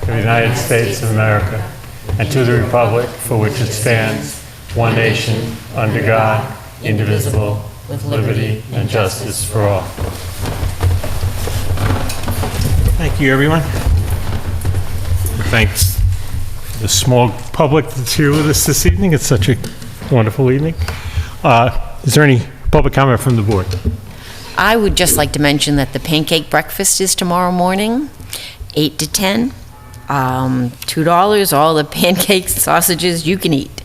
of the United States of America, and to the republic for which it stands, one nation, under God, indivisible, with liberty and justice for all. Thank you, everyone. Thanks for the small public that's here with us this evening. It's such a wonderful evening. Is there any public comment from the board? I would just like to mention that the pancake breakfast is tomorrow morning, 8 to 10. $2, all the pancakes, sausages you can eat.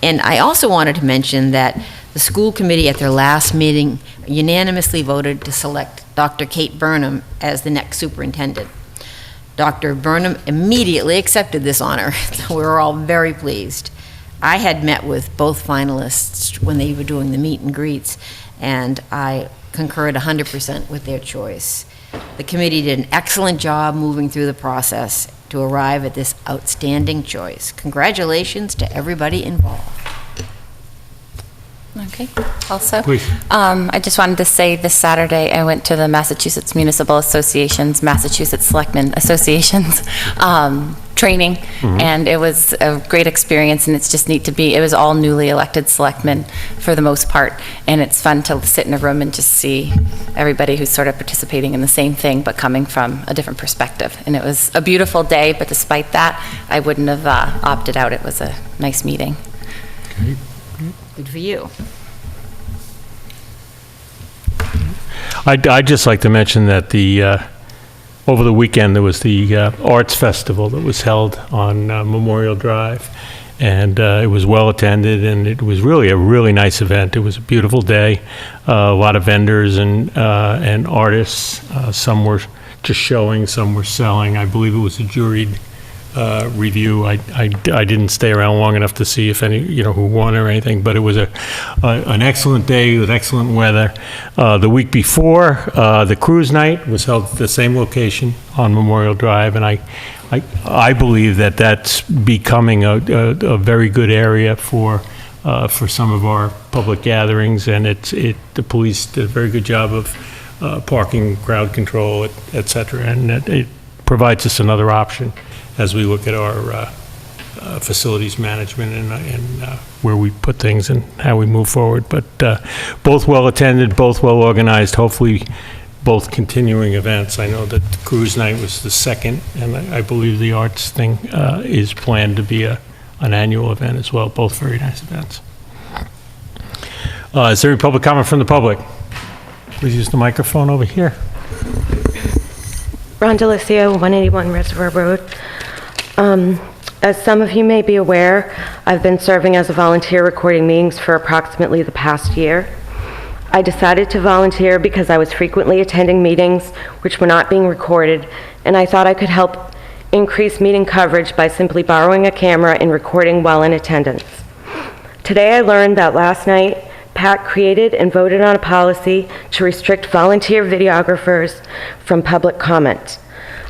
And I also wanted to mention that the school committee at their last meeting unanimously voted to select Dr. Kate Burnham as the next superintendent. Dr. Burnham immediately accepted this honor, so we were all very pleased. I had met with both finalists when they were doing the meet and greets, and I concurred 100% with their choice. The committee did an excellent job moving through the process to arrive at this outstanding choice. Congratulations to everybody involved. Okay, also, Please. I just wanted to say this Saturday I went to the Massachusetts Municipal Association's Massachusetts Selectmen Association's training, and it was a great experience, and it's just neat to be, it was all newly elected selectmen for the most part, and it's fun to sit in a room and just see everybody who's sort of participating in the same thing but coming from a different perspective. And it was a beautiful day, but despite that, I wouldn't have opted out. It was a nice meeting. Okay. Good for you. I'd just like to mention that over the weekend there was the Arts Festival that was held on Memorial Drive, and it was well attended, and it was really a really nice event. It was a beautiful day, a lot of vendors and artists. Some were just showing, some were selling. I believe it was a juried review. I didn't stay around long enough to see if any, who won or anything, but it was an excellent day with excellent weather. The week before, the cruise night was held at the same location on Memorial Drive, and I believe that that's becoming a very good area for some of our public gatherings, and the police did a very good job of parking, crowd control, et cetera, and it provides us another option as we look at our facilities management and where we put things and how we move forward. But both well attended, both well organized, hopefully both continuing events. I know that the cruise night was the second, and I believe the arts thing is planned to be an annual event as well. Both very nice events. Is there any public comment from the public? Please use the microphone over here. Ron DeLisio, 181 Reservoir Road. As some of you may be aware, I've been serving as a volunteer recording meetings for approximately the past year. I decided to volunteer because I was frequently attending meetings which were not being recorded, and I thought I could help increase meeting coverage by simply borrowing a camera and recording while in attendance. Today I learned that last night, PAC created and voted on a policy to restrict volunteer videographers from public comment.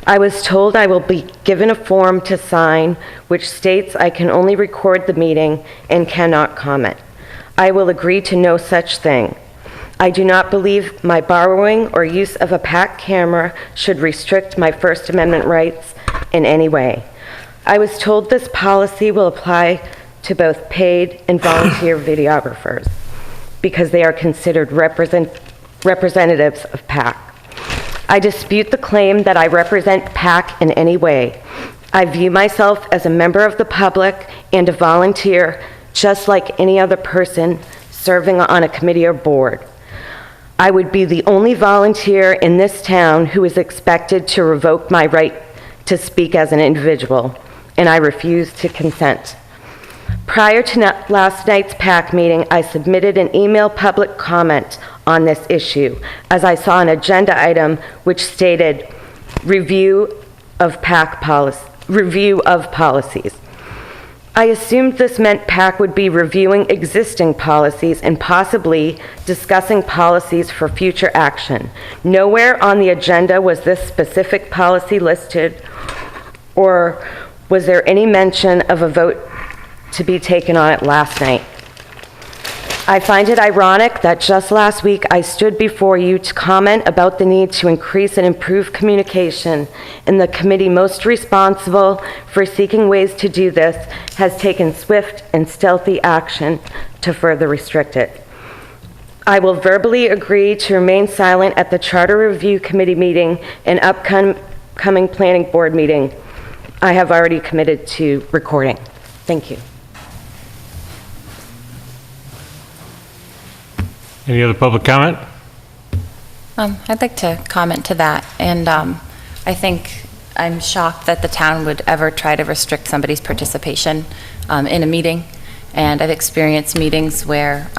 I was told I will be given a form to sign which states I can only record the meeting and cannot comment. I will agree to no such thing. I do not believe my borrowing or use of a PAC camera should restrict my First Amendment rights in any way. I was told this policy will apply to both paid and volunteer videographers because they are considered representatives of PAC. I dispute the claim that I represent PAC in any way. I view myself as a member of the public and a volunteer, just like any other person serving on a committee or board. I would be the only volunteer in this town who is expected to revoke my right to speak as an individual, and I refuse to consent. Prior to last night's PAC meeting, I submitted an email public comment on this issue, as I saw an agenda item which stated review of policies. I assumed this meant PAC would be reviewing existing policies and possibly discussing policies for future action. Nowhere on the agenda was this specific policy listed, or was there any mention of a vote to be taken on it last night. I find it ironic that just last week I stood before you to comment about the need to increase and improve communication, and the committee most responsible for seeking ways to do this has taken swift and stealthy action to further restrict it. I will verbally agree to remain silent at the Charter Review Committee meeting and upcoming Planning Board meeting. I have already committed to recording. Thank you. Any other public comment? I'd like to comment to that, and I think I'm shocked that the town would ever try to restrict somebody's participation in a meeting, and I've experienced meetings where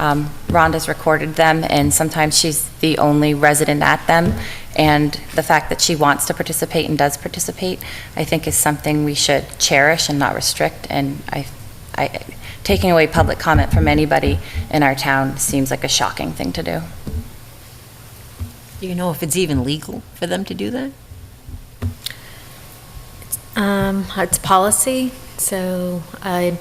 Rhonda's recorded them, and sometimes she's the only resident at them, and the fact that she wants to participate and does participate, I think is something we should cherish and not restrict, and taking away public comment from anybody in our town seems like a shocking thing to do. Do you know if it's even legal for them to do that? It's policy, so I'd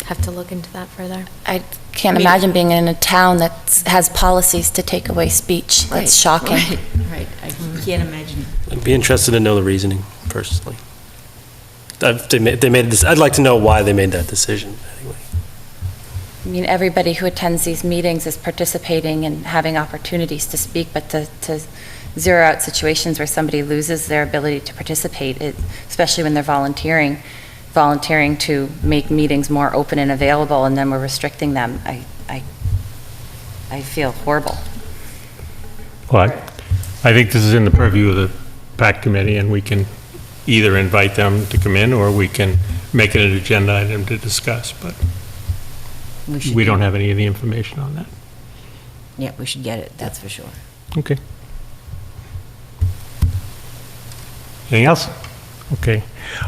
have to look into that further. I can't imagine being in a town that has policies to take away speech. That's shocking. Right. I can't imagine. I'd be interested to know the reasoning, personally. They made this. I'd like to know why they made that decision, anyway. I mean, everybody who attends these meetings is participating and having opportunities to speak, but to zero out situations where somebody loses their ability to participate, especially when they're volunteering to make meetings more open and available, and then we're restricting them, I feel horrible. Well, I think this is in the purview of the PAC committee, and we can either invite them to come in, or we can make it an agenda item to discuss, but we don't have any of the information on that. Yeah, we should get it, that's for sure. Okay. Anything else? Okay.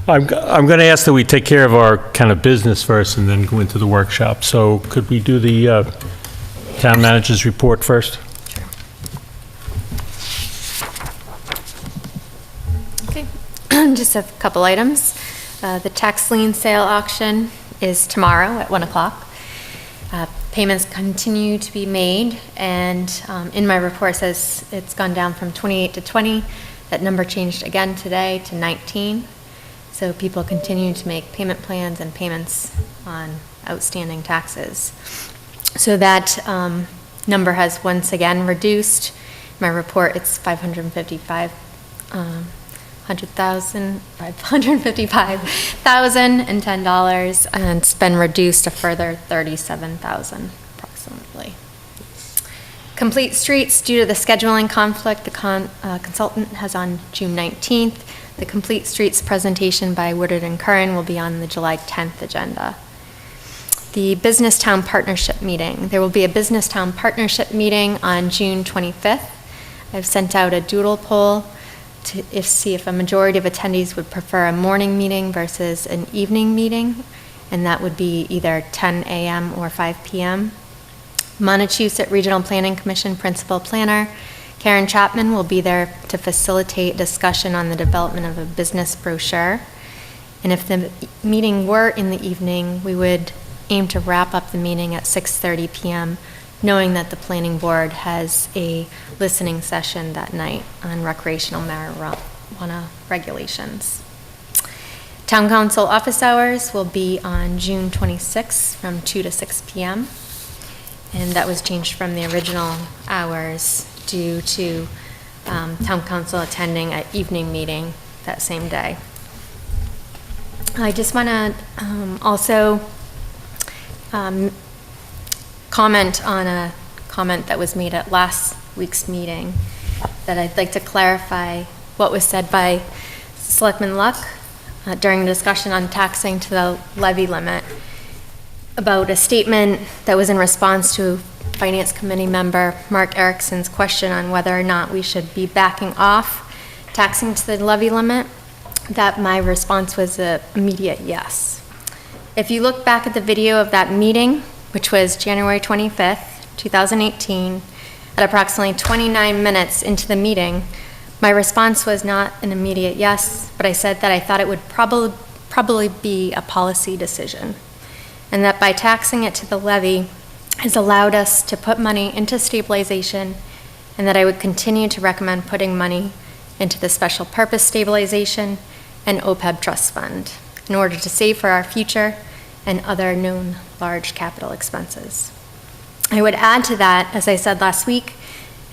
I'm going to ask that we take care of our kind of business first and then go into the workshop. So could we do the town manager's report first? Okay, just a couple items. The tax lien sale auction is tomorrow at 1 o'clock. Payments continue to be made, and in my report says it's gone down from 28 to 20. That number changed again today to 19. So people continue to make payment plans and payments on outstanding taxes. So that number has once again reduced. In my report, it's $555,010, and it's been reduced a further $37,000 approximately. Complete Streets, due to the scheduling conflict, the consultant has on June 19th. The Complete Streets presentation by Woodard and Curran will be on the July 10th agenda. The Business Town Partnership meeting. There will be a Business Town Partnership meeting on June 25th. I've sent out a doodle poll to see if a majority of attendees would prefer a morning meeting versus an evening meeting, and that would be either 10 a.m. or 5 p.m. Montechusett Regional Planning Commission Principal Planner Karen Chapman will be there to facilitate discussion on the development of a business brochure. And if the meeting were in the evening, we would aim to wrap up the meeting at 6:30 p.m., knowing that the planning board has a listening session that night on recreational marijuana regulations. Town council office hours will be on June 26th from 2 to 6 p.m. And that was changed from the original hours due to town council attending an evening meeting that same day. I just want to also comment on a comment that was made at last week's meeting, that I'd like to clarify what was said by Selectman Luck during the discussion on taxing to the levy limit, about a statement that was in response to Finance Committee member Mark Erickson's question on whether or not we should be backing off taxing to the levy limit. That my response was an immediate yes. If you look back at the video of that meeting, which was January 25th, 2018, at approximately 29 minutes into the meeting, my response was not an immediate yes, but I said that I thought it would probably be a policy decision, and that by taxing it to the levy, has allowed us to put money into stabilization, and that I would continue to recommend putting money into the special purpose stabilization and OPEB trust fund in order to save for our future and other known large capital expenses. I would add to that, as I said last week,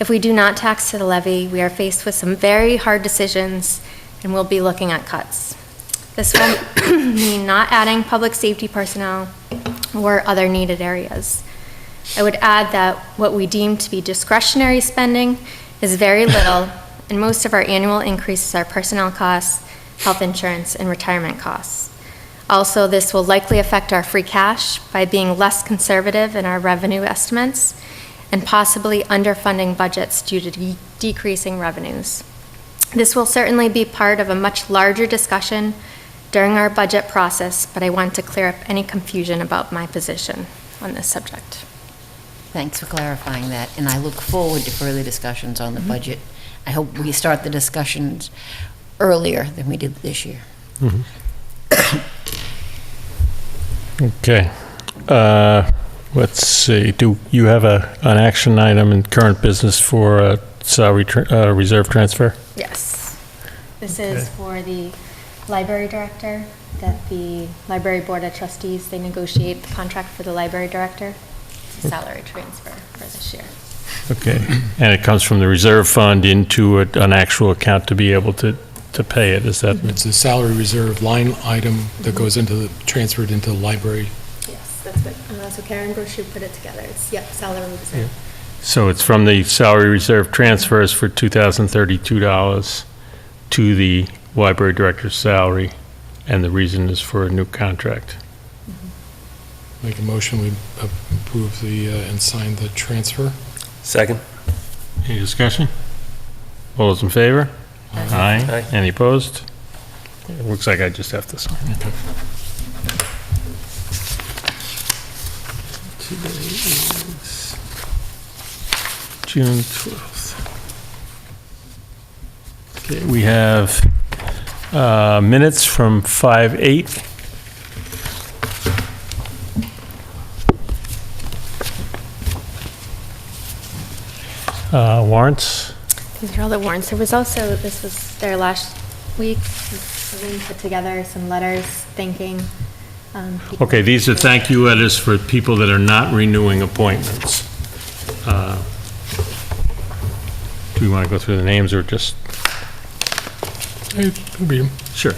if we do not tax to the levy, we are faced with some very hard decisions and we'll be looking at cuts. This will mean not adding public safety personnel or other needed areas. I would add that what we deem to be discretionary spending is very little, and most of our annual increases are personnel costs, health insurance, and retirement costs. Also, this will likely affect our free cash by being less conservative in our revenue estimates and possibly underfunding budgets due to decreasing revenues. This will certainly be part of a much larger discussion during our budget process, but I want to clear up any confusion about my position on this subject. Thanks for clarifying that, and I look forward to further discussions on the budget. I hope we start the discussions earlier than we did this year. Okay. Let's see, do you have an action item in current business for a salary reserve transfer? Yes. This is for the library director, that the library board of trustees, they negotiate the contract for the library director. It's a salary transfer for this year. Okay, and it comes from the reserve fund into an actual account to be able to pay it, is that? It's a salary reserve line item that goes transferred into the library. Yes, that's what Karen Gross put it together. It's, salary reserve. So it's from the salary reserve transfers for $2,032 to the library director's salary, and the reason is for a new contract. Make a motion, we approve and sign the transfer. Second? Any discussion? All those in favor? Aye. Any opposed? It looks like I just have to sign it. Today is June 12th. Okay, we have minutes from 5/8. Warrants. These are all the warrants. There was also, this was there last week, we put together some letters thanking people. Okay, these are thank you letters for people that are not renewing appointments. Do we want to go through the names or just? Hey, read 'em. Sure.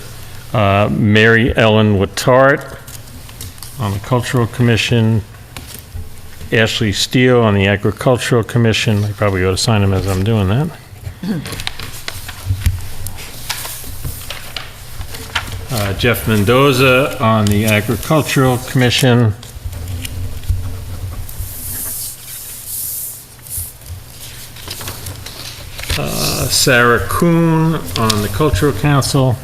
Mary Ellen Wittart on the Cultural Commission. Ashley Steele on the Agricultural Commission. I probably ought to sign them as I'm doing that. Jeff Mendoza on the Agricultural Commission. Sarah Kuhn on the Cultural Council.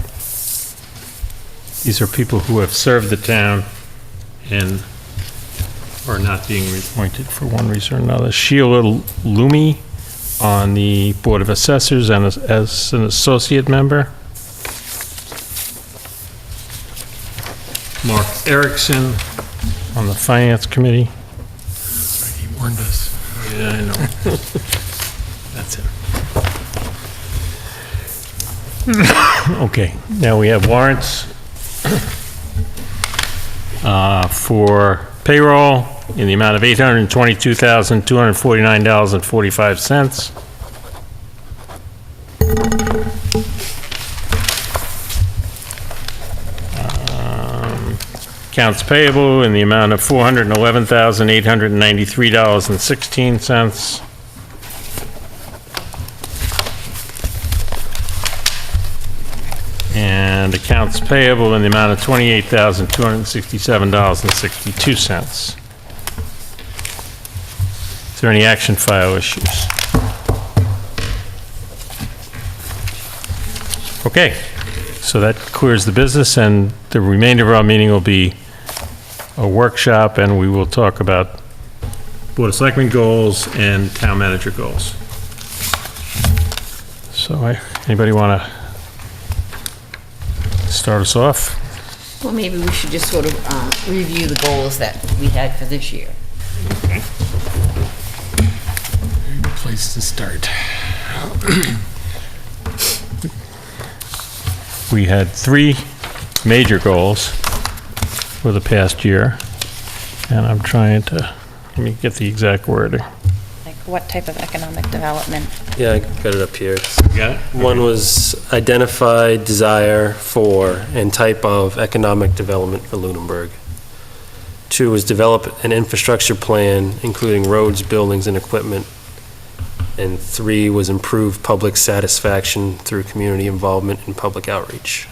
These are people who have served the town and are not being reappointed for one reason or another. Sheila Lumi on the Board of Assessors and as an associate member. Mark Erickson on the Finance Committee. He warned us. Yeah, I know. That's it. Okay, now we have warrants for payroll in the amount of $822,249.45. Accounts payable in the amount of $411,893.16. And accounts payable in the amount of $28,267.62. Is there any action file issues? Okay, so that clears the business, and the remainder of our meeting will be a workshop, and we will talk about Board of Selectmen goals and town manager goals. So anybody want to start us off? Well, maybe we should just sort of review the goals that we had for this year. Okay. place to start. We had 3 major goals for the past year, and I'm trying to, let me get the exact wording. Like what type of economic development? Yeah, I got it up here. Got it? One was identify desire for and type of economic development for Lunenburg. 2 was develop an infrastructure plan, including roads, buildings, and equipment. And 3 was improve public satisfaction through community involvement and public outreach.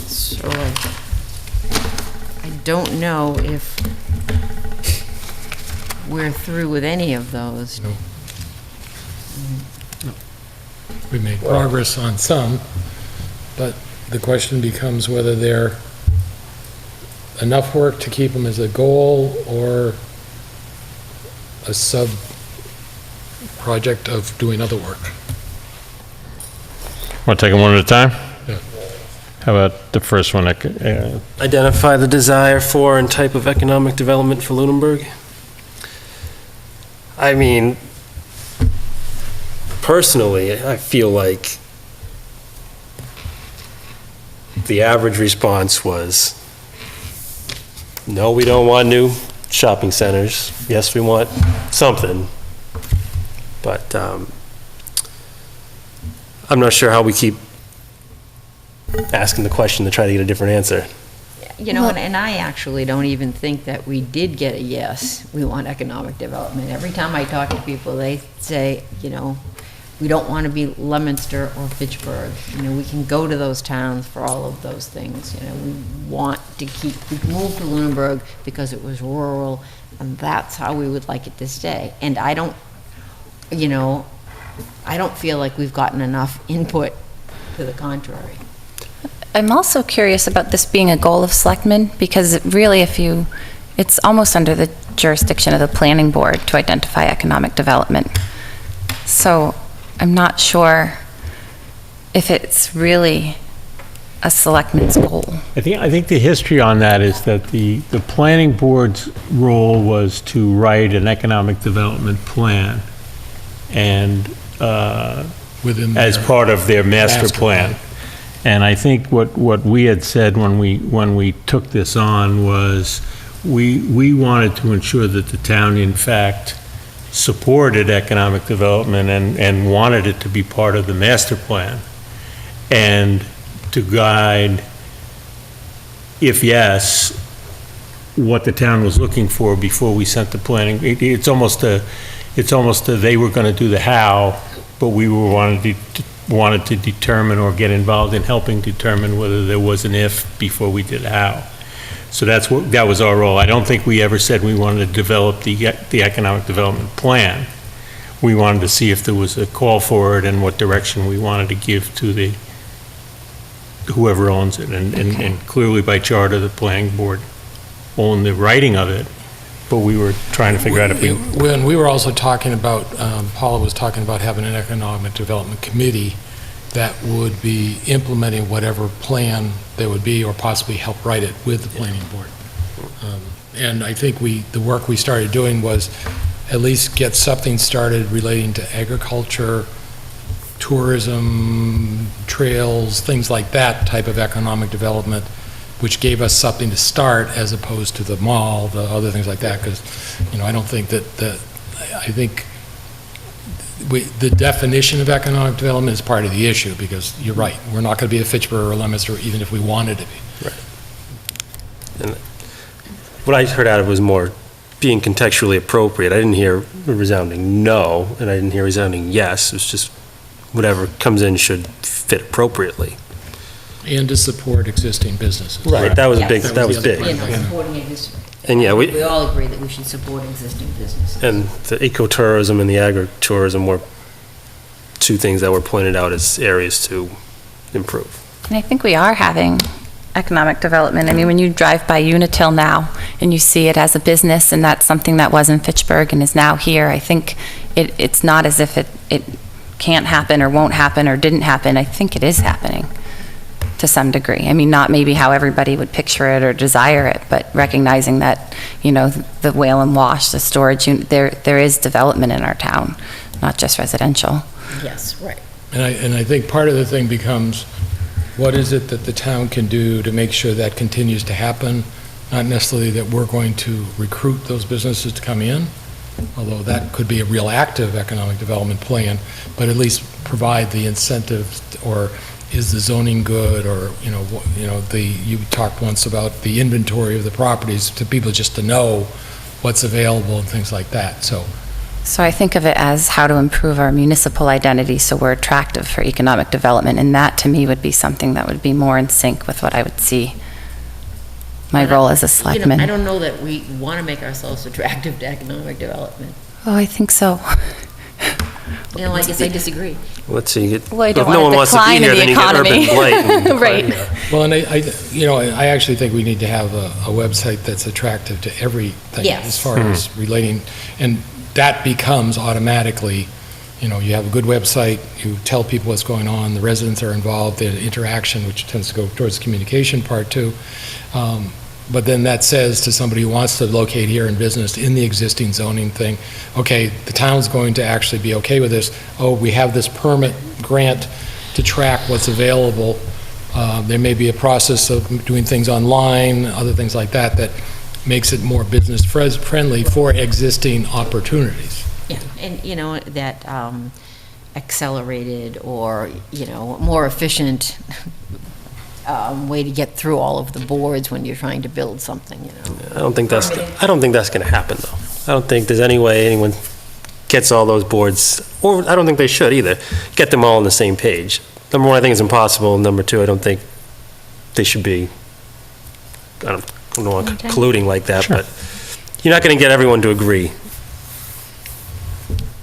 So I don't know if we're through with any of those. No. We made progress on some, but the question becomes whether they're enough work to keep them as a goal or a sub-project of doing other work. Want to take them one at a time? Yeah. How about the first one? Identify the desire for and type of economic development for Lunenburg. I mean, personally, I feel like the average response was, no, we don't want new shopping centers. Yes, we want something. But I'm not sure how we keep asking the question to try to get a different answer. You know, and I actually don't even think that we did get a yes, we want economic development. Every time I talk to people, they say, you know, we don't want to be Leominster or Fitchburg. You know, we can go to those towns for all of those things. You know, we want to we moved to Lunenburg because it was rural, and that's how we would like it to stay. And I don't, you know, I don't feel like we've gotten enough input to the contrary. I'm also curious about this being a goal of selectmen, because really it's almost under the jurisdiction of the planning board to identify economic development. So I'm not sure if it's really a selectman's goal. I think the history on that is that the planning board's role was to write an economic development plan and Within as their part of their master master plan. plan. And I think what we had said when we took this on was we wanted to ensure that the town, in fact, supported economic development and wanted it to be part of the master plan, and to guide, if yes, what the town was looking for before we sent the planning. It's almost a they were going to do the how, but we wanted to determine or get involved in helping determine whether there was an if before we did how. So that was our role. I don't think we ever said we wanted to develop the economic development plan. We wanted to see if there was a call for it and what direction we wanted to give to whoever owns it. And clearly by charter, the planning board owned the writing of it, but we were trying to figure out if we... When we were also talking about, Paula was talking about having an economic development committee that would be implementing whatever plan there would be, or possibly help write it with the planning board. And I think the work we started doing was at least get something started relating to agriculture, tourism, trails, things like that type of economic development, which gave us something to start as opposed to the mall, the other things like that, because, you know, I don't think I think the definition of economic development is part of the issue, because you're right, we're not going to be a Fitchburg or a Leominster even if we wanted to be. Right. And what I heard out of it was more being contextually appropriate. I didn't hear a resounding no, and I didn't hear a resounding yes. It was just whatever comes in should fit appropriately. And to support existing businesses. Right, that was Yes. big, That that was was the other big. You know, supporting existing. And yeah, We all agree that we should support existing businesses. and the ecotourism and the agritourism were 2 things that were pointed out as areas to improve. And I think we are having economic development. I mean, when you drive by Unitil now and you see it as a business, and that's something that was in Fitchburg and is now here, I think it's not as if it can't happen or won't happen or didn't happen. I think it is happening. to some degree. I mean, not maybe how everybody would picture it or desire it, but recognizing that, the whale and wash, the storage, there is development in our town, not just residential. Yes, right. And I think part of the thing becomes, what is it that the town can do to make sure that continues to happen? Not necessarily that we're going to recruit those businesses to come in, although that could be a real active economic development plan, but at least provide the incentives, or is the zoning good, or, you talked once about the inventory of the properties to people just to know what's available and things like that, so. So I think of it as how to improve our municipal identity so we're attractive for economic development, and that to me would be something that would be more in sync with what I would see my role as a selectman. I don't know that we want to make ourselves attractive to economic development. Oh, I think so. I guess I disagree. Let's see. Well, I don't if no want one a wants to be decline in here, the then you get urban economy. blight. Right. Well, and I actually think we need to have a website that's attractive to everything. Yes. As far as relating, and that becomes automatically, you have a good website, you tell people what's going on, the residents are involved, the interaction, which tends to go towards the communication part too. But then that says to somebody who wants to locate here in business in the existing zoning thing, okay, the town's going to actually be okay with this. Oh, we have this permit grant to track what's available. There may be a process of doing things online, other things like that, that makes it more business friendly for existing opportunities. Yeah, and, that accelerated or, more efficient way to get through all of the boards when you're trying to build something, I don't think that's going to happen, though. I don't think there's any way anyone gets all those boards, or I don't think they should either, get them all on the same page. Number one, I think it's impossible. Number two, I don't think they should be, I don't know, colluding like that, Sure. but you're not going to get everyone to agree.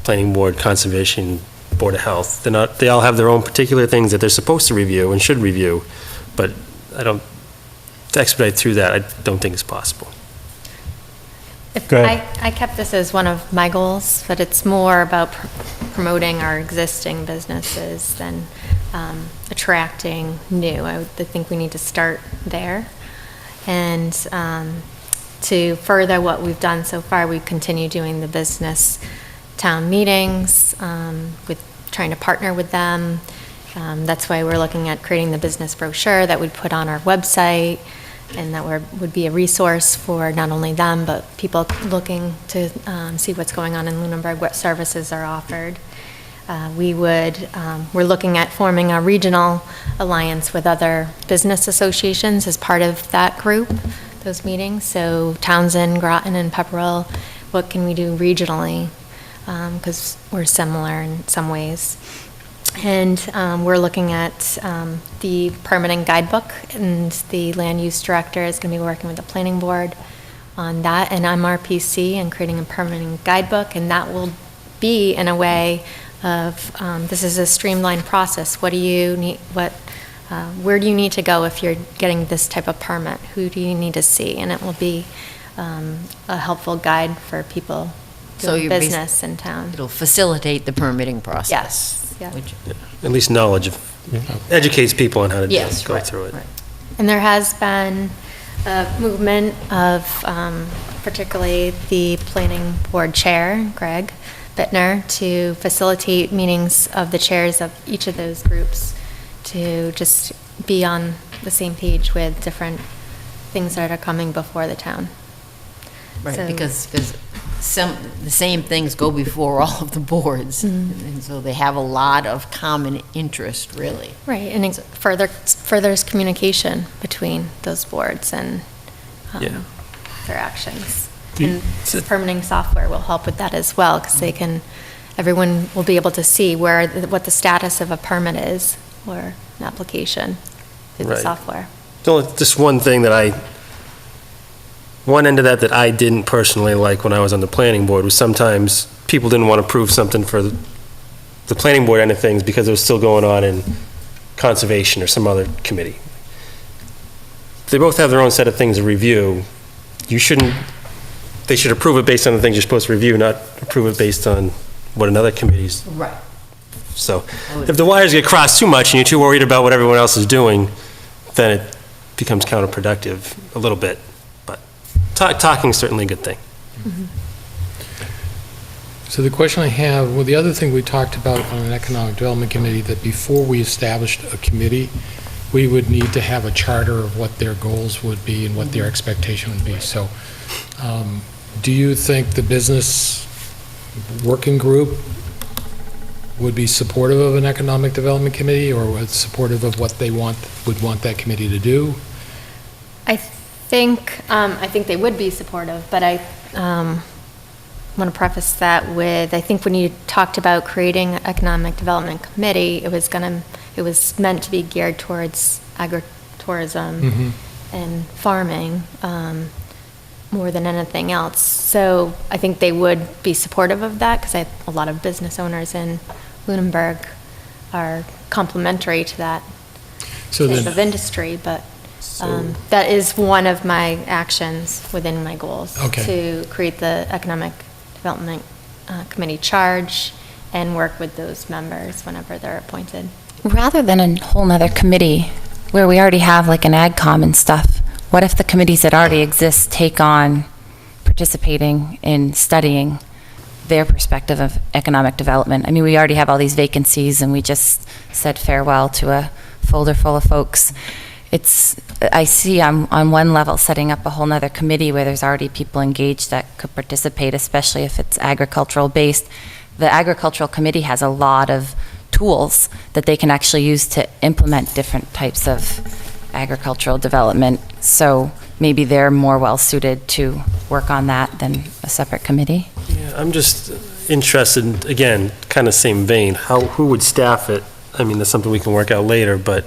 Planning board, conservation, board of health, they all have their own particular things that they're supposed to review and should review, but to expedite through that, I don't think it's possible. Go ahead. I kept this as one of my goals, but it's more about promoting our existing businesses than attracting new. I think we need to start there. And to further what we've done so far, we continue doing the business town meetings, with trying to partner with them. That's why we're looking at creating the business brochure that we'd put on our website, and that would be a resource for not only them, but people looking to see what's going on in Lunenburg, what services are offered. We're looking at forming a regional alliance with other business associations as part of that group, those meetings. So Townsend, Groton, and Pepperell, what can we do regionally? Because we're similar in some ways. And we're looking at the permitting guidebook, and the land use director is going to be working with the planning board on that, and MRPC, and creating a permitting guidebook, and that will be in a way of, this is a streamlined process. What do you need, where do you need to go if you're getting this type of permit? Who do you need to see? And it will be a helpful guide for people doing business in town. It'll facilitate the permitting process. Yes. Yeah. At least knowledge educates people on how to go right, through it. right. And there has been a movement of particularly the planning board chair, Greg Bittner, to facilitate meetings of the chairs of each of those groups to just be on the same page with different things that are coming before the town. Right, So- because the same things go before all of the boards, and so they have a lot of common interest, really. Right, and it furthers communication between those boards and Yeah. their actions. The- And permitting software will help with that as well, because everyone will be able to see what the status of a permit is, or an application through the Right. software. So just one thing one end of that I didn't personally like when I was on the planning board was sometimes people didn't want to prove something for the planning board end of things because it was still going on in conservation or some other committee. They both have their own set of things to review. They should approve it based on the things you're supposed to review, not approve it based on what another committee's. Right. So if the wires get crossed too much and you're too worried about what everyone else is doing, then it becomes counterproductive a little bit. But talking is certainly a good thing. So the question I have, well, the other thing we talked about on an economic development committee, that before we established a committee, we would need to have a charter of what their goals would be and what their expectation would be. So do you think the business working group would be supportive of an economic development committee, or was supportive of what they would want that committee to do? I think they would be supportive, but I want to preface that with, I think when you talked about creating an economic development committee, it was meant to be geared towards agritourism and farming more than anything else. So I think they would be supportive of that, because a lot of business owners in Lunenburg are complementary to that type of industry, but that is one of my actions within my goals, to create the economic development committee charge and work with those members whenever they're appointed. Rather than a whole nother committee where we already have like an AgCom and stuff, what if the committees that already exist take on participating in studying their perspective of economic development? I mean, we already have all these vacancies, and we just said farewell to a folder full of folks. I see on one level setting up a whole nother committee where there's already people engaged that could participate, especially if it's agricultural based. The agricultural committee has a lot of tools that they can actually use to implement different types of agricultural development. So maybe they're more well suited to work on that than a separate committee. Yeah, I'm just interested, again, kind of same vein, who would staff it? I mean, that's something we can work out later, but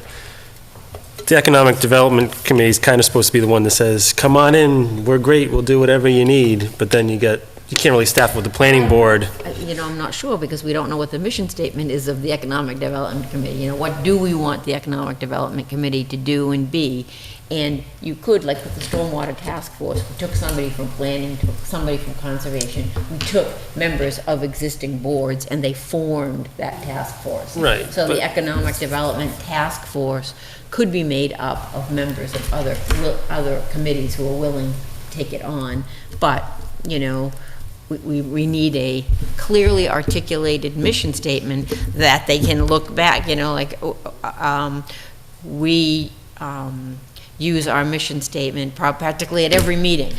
the Economic Development Committee is kind of supposed to be the one that says, come on in, we're great, we'll do whatever you need, but then you can't really staff it with the planning board. I'm not sure, because we don't know what the mission statement is of the Economic Development Committee. What do we want the Economic Development Committee to do and be? And you could, like with the Stormwater Task Force, we took somebody from planning, took somebody from conservation, we took members of existing boards, and they formed that task force. Right. So the Economic Development Task Force could be made up of members of other committees who are willing to take it on, but, we need a clearly articulated mission statement that they can look back, we use our mission statement practically at every meeting.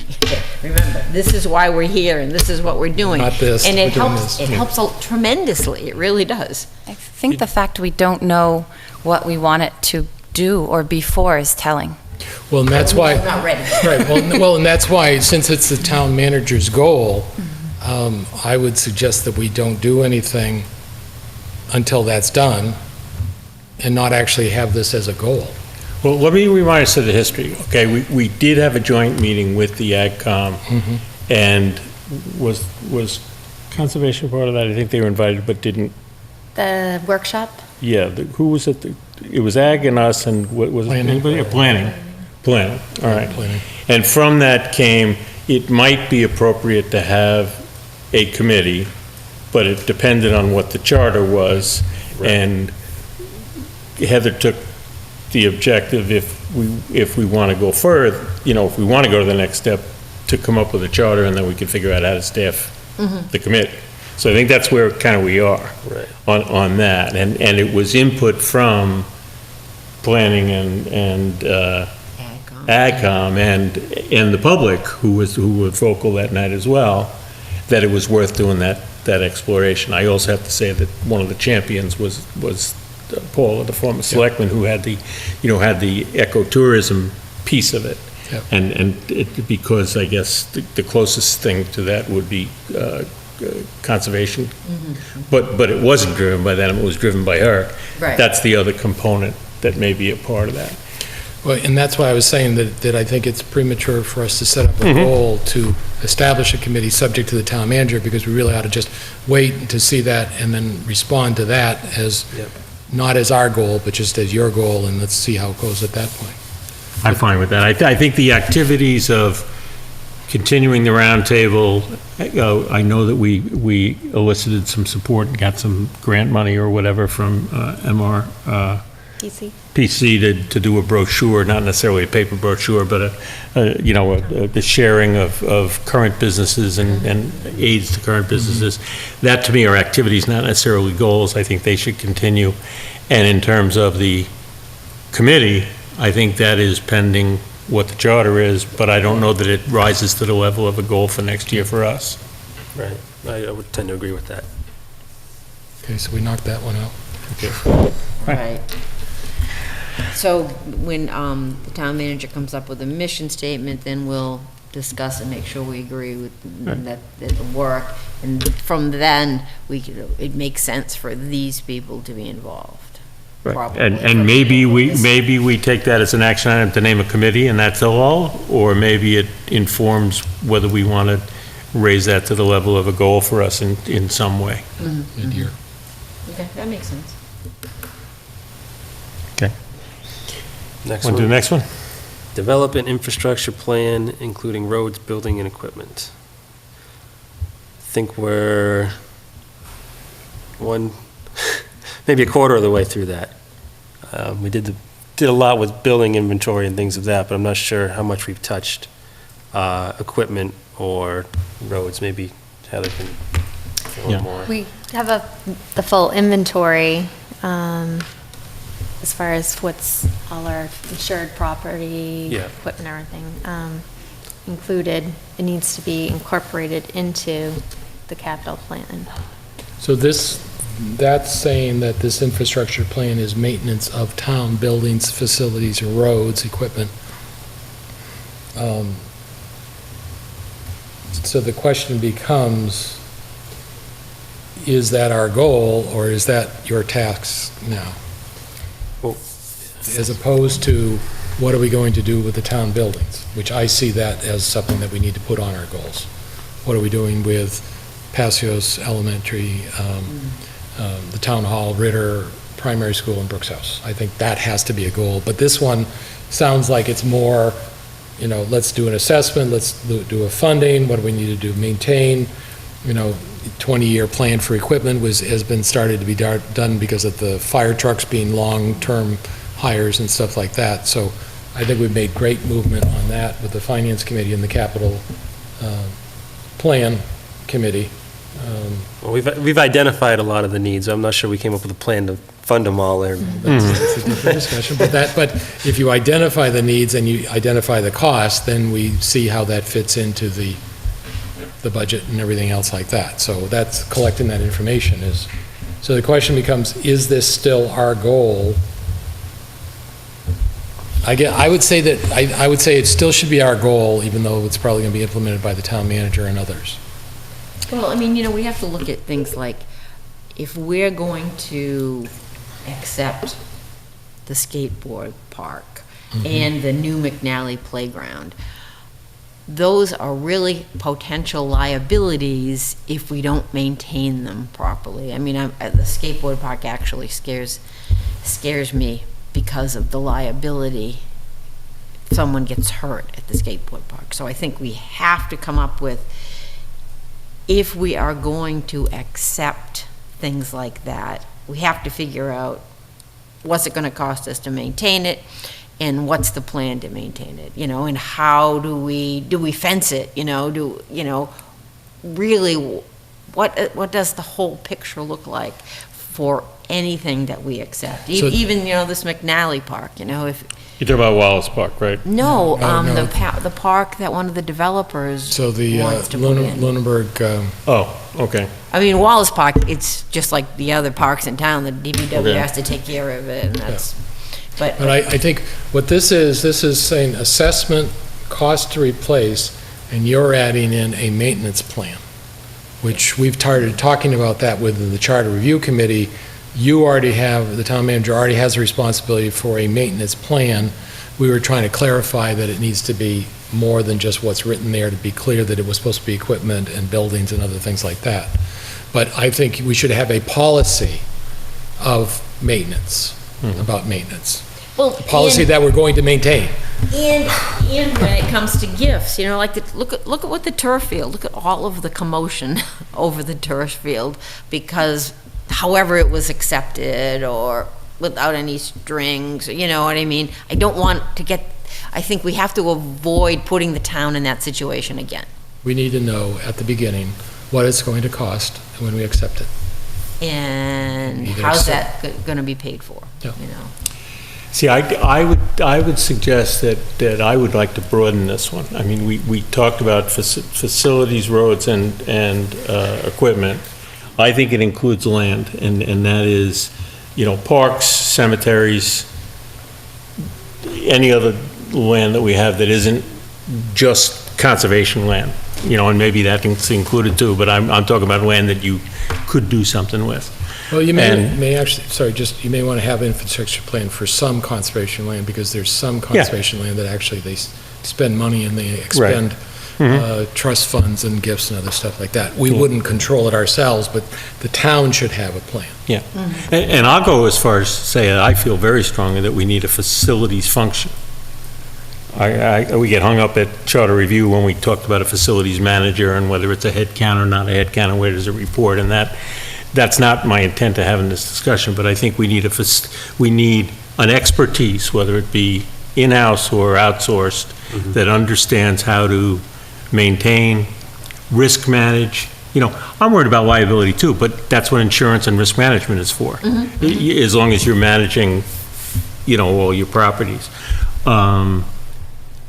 Remember, this is why we're here, and this is what we're doing. Not this, and it helps. Yeah. It helps tremendously. It really does. I think the fact we don't know what we want it to do or be for is telling. Well, and that's why. We're not ready. Right, well, and that's why, since it's the town manager's goal, I would suggest that we don't do anything until that's done, and not actually have this as a goal. Well, let me remind us of the history. Okay, we did have a joint meeting with the AgCom, and was Conservation part of that? I think they were invited, but didn't. The workshop? Yeah, who was it? It was Ag and us, and what was it? Planning. Anybody? Planning. Planning, all right. Planning. And from that came, it might be appropriate to have a committee, but it depended on what the charter was. Right. And Heather took the objective, if we want to go further, if we want to go to the next step, to come up with a charter, and then we can figure out how to staff the committee. So I think that's where kind of we are on that. And it was input from planning and AgCom and the public, who were vocal that night as well, that it was worth doing that exploration. I also have to say that one of the champions was Paul, the former selectman, who had the ecotourism piece of it. Yep. And because I guess the closest thing to that would be conservation. But it wasn't driven by them, it was driven by her. Right. That's the other component that may be a part of that. Well, and that's why I was saying that I think it's premature for us to set up a goal to establish a committee subject to the town manager, because we really ought to just wait to see that and then respond to that as, not as our goal, but just as your goal, and let's see how it goes at that point. I'm fine with that. I think the activities of continuing the roundtable, I know that we elicited some support and got some grant money or whatever from PC to do a brochure, not necessarily a paper brochure, but the sharing of current businesses and aids to current businesses. That, to me, are activities, not necessarily goals. I think they should continue. And in terms of the committee, I think that is pending what the charter is, but I don't know that it rises to the level of a goal for next year for us. Right, I would tend to agree with that. Okay, so we knocked that one out. Right. So when the town manager comes up with a mission statement, then we'll discuss and make sure we agree with that it'll work. And from then, it makes sense for these people to be involved. Probably. And maybe we take that as an action item to name a committee, and that's all, or maybe it informs whether we want to raise that to the level of a goal for us in some way. Mid-year. Okay, that makes sense. Okay. Next Want to do the one, next one? develop an infrastructure plan, including roads, building, and equipment. I think we're maybe a quarter of the way through that. We did a lot with building inventory and things of that, but I'm not sure how much we've touched equipment or roads. Maybe Heather can fill in Yeah. more. We have the full inventory, as far as what's all our insured property, Yeah. equipment, everything, included. It needs to be incorporated into the capital plan. So that's saying that this infrastructure plan is maintenance of town buildings, facilities, or roads, equipment. So the question becomes, is that our goal, or is that your task now? Well, As opposed to, what are we going to do with the town buildings? Which I see that as something that we need to put on our goals. What are we doing with Passios Elementary, the Town Hall, Ritter Primary School, and Brooks House? I think that has to be a goal, but this one sounds like it's more, let's do an assessment, let's do a funding, what do we need to do, maintain, 20-year plan for equipment has been started to be done because of the fire trucks being long-term hires and stuff like that. So I think we've made great movement on that with the Finance Committee and the Capital Plan Committee. Well, we've identified a lot of the needs. I'm not sure we came up with a plan to fund them all there. That's a different discussion, but if you identify the needs and you identify the cost, then we see how that fits into the budget and everything else like that. So that's collecting that information so the question becomes, is this still our goal? I would say it still should be our goal, even though it's probably going to be implemented by the town manager and others. Well, we have to look at things like, if we're going to accept the skateboard park and the new McNally playground, those are really potential liabilities if we don't maintain them properly. The skateboard park actually scares me because of the liability if someone gets hurt at the skateboard park. So I think we have to come up with, if we are going to accept things like that, we have to figure out what's it going to cost us to maintain it, and what's the plan to maintain it, and how do we fence it, really, what does the whole picture look like for anything that we accept? So- Even, this McNally Park, if, You're talking about Wallace Park, right? no, no. the park that one of the developers So the wants to put in. Lunenburg, Oh, okay. Wallace Park, it's just like the other parks in town, the DPW Okay. has to take care of it, and that's, but I think what this is saying assessment, cost to replace, and you're adding in a maintenance plan, which we've started talking about that with the Charter Review Committee. The town manager already has a responsibility for a maintenance plan. We were trying to clarify that it needs to be more than just what's written there, to be clear that it was supposed to be equipment and buildings and other things like that. But I think we should have a policy of maintenance, about maintenance. well, A policy that we're going to maintain. And when it comes to gifts, look at what the turf field, look at all of the commotion over the turf field, because however it was accepted, or without any strings, you know what I mean? I don't want to get, I think we have to avoid putting the town in that situation again. We need to know at the beginning what it's going to cost when we accept it. And Either how's accept- that going to be paid for, Yeah. you know? See, I would suggest that I would like to broaden this one. I mean, we talked about facilities, roads, and equipment. I think it includes land, and that is, you know, parks, cemeteries, any other land that we have that isn't just conservation land, you know, and maybe that's included too, but I'm talking about land that you could do something with. Well, you And- may actually, sorry, you may want to have an infrastructure plan for some conservation land, because there's some conservation land that actually they spend money and they expend trust funds and gifts and other stuff like that. We wouldn't control it ourselves, but the town should have a plan. Yeah, and I'll go as far as to say that I feel very strongly that we need a facilities function. We get hung up at charter review when we talked about a facilities manager and whether it's a head count or not a head count and where does it report, and that's not my intent to have in this discussion, but I think we need an expertise, whether it be in-house or outsourced, that understands how to maintain, risk manage. You know, I'm worried about liability too, but that's what insurance and risk management is for. As long as you're managing, you know, all your properties.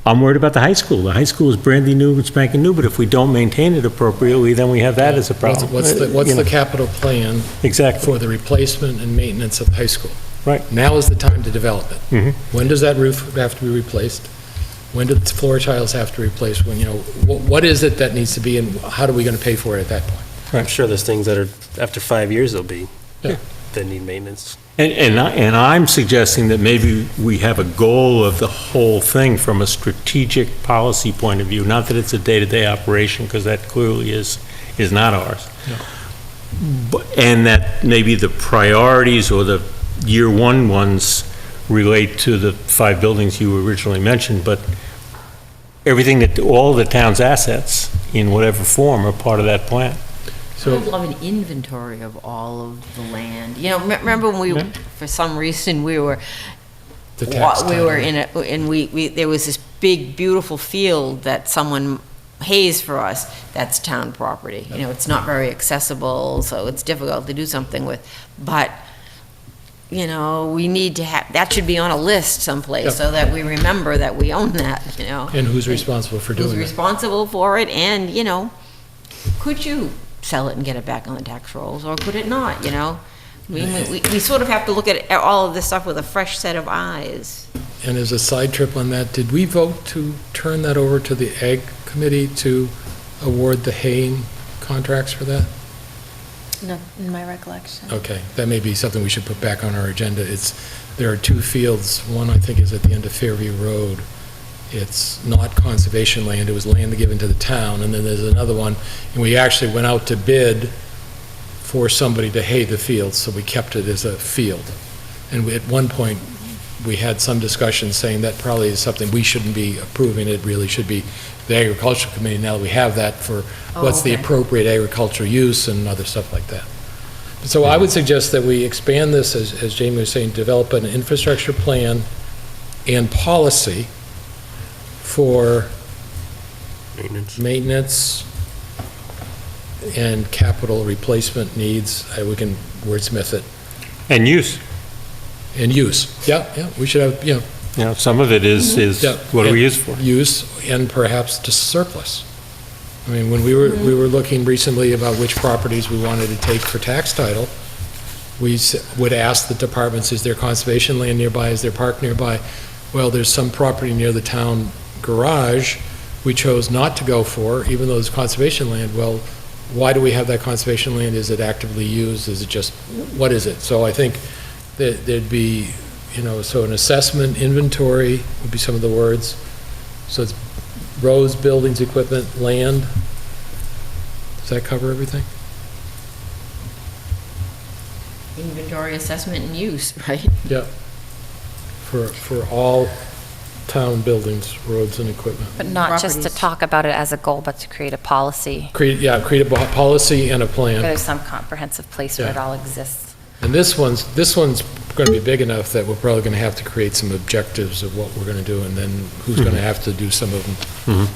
I'm worried about the high school. The high school is brandy new, it's spanking new, but if we don't maintain it appropriately, then we have that as a problem. What's You know, the capital plan Exactly, for the replacement and maintenance of the high school? right. Now is the time to develop it. Mhm. When does that roof have to be replaced? When do the floor tiles have to be replaced? When, you know, what is it that needs to be, and how are we going to pay for it at that point? I'm sure there's things that are, after 5 years, they'll be, Yeah. that need maintenance. And I'm suggesting that maybe we have a goal of the whole thing from a strategic policy point of view, not that it's a day-to-day operation, because that clearly is not ours. No. And that maybe the priorities or the year one ones relate to the 5 buildings you originally mentioned, but everything all the town's assets, in whatever form, are part of that plan. I would love an inventory of all of the land. You know, remember when we, for some reason, we were The tax we were title. in there was this big, beautiful field that someone pays for us, that's town property. You know, it's not very accessible, so it's difficult to do something with. But, you know, we need to have, that should be on a list someplace Yep. so that we remember that we own that, you know. And who's responsible for Who's doing it? responsible for it, and, you know, could you sell it and get it back on the tax rolls, or could it not, you know? We sort of have to look at all of this stuff with a fresh set of eyes. And as a side trip on that, did we vote to turn that over to the Ag Committee to award the haying contracts for that? Not in my recollection. Okay, that may be something we should put back on our agenda. There are 2 fields, one I think is at the end of Fairview Road. It's not conservation land, it was land given to the town, and then there's another one, and we actually went out to bid for somebody to hay the fields, so we kept it as a field. And at one point, we had some discussion saying that probably is something we shouldn't be approving, it really should be the agricultural committee, now that we have that, for what's the okay. appropriate agricultural use and other stuff like that. So I would suggest that we expand this, as Jamie was saying, develop an infrastructure plan and policy for maintenance and capital replacement needs, we can wordsmith it, And use. and use. Yeah, we should have, you know. You know, some of it is Yeah, what do we and use for? Use, and perhaps just surplus. I mean, when we were looking recently about which properties we wanted to take for tax title, we would ask the departments, is there conservation land nearby, is there park nearby? Well, there's some property near the town garage we chose not to go for, even though it's conservation land. Well, why do we have that conservation land? Is it actively used? Is it just, what is it? So I think that there'd be, you know, so an assessment, inventory would be some of the words. So it's roads, buildings, equipment, land. Does that cover everything? Inventory, assessment, and use, right? Yeah. For all town buildings, roads, and equipment. But not just to Properties. talk about it as a goal, but to create a policy, Create a policy and a where plan. there's some comprehensive place where Yeah. it all exists. And this one's going to be big enough that we're probably going to have to create some objectives of what we're going to do, and then who's going to have to do some of them.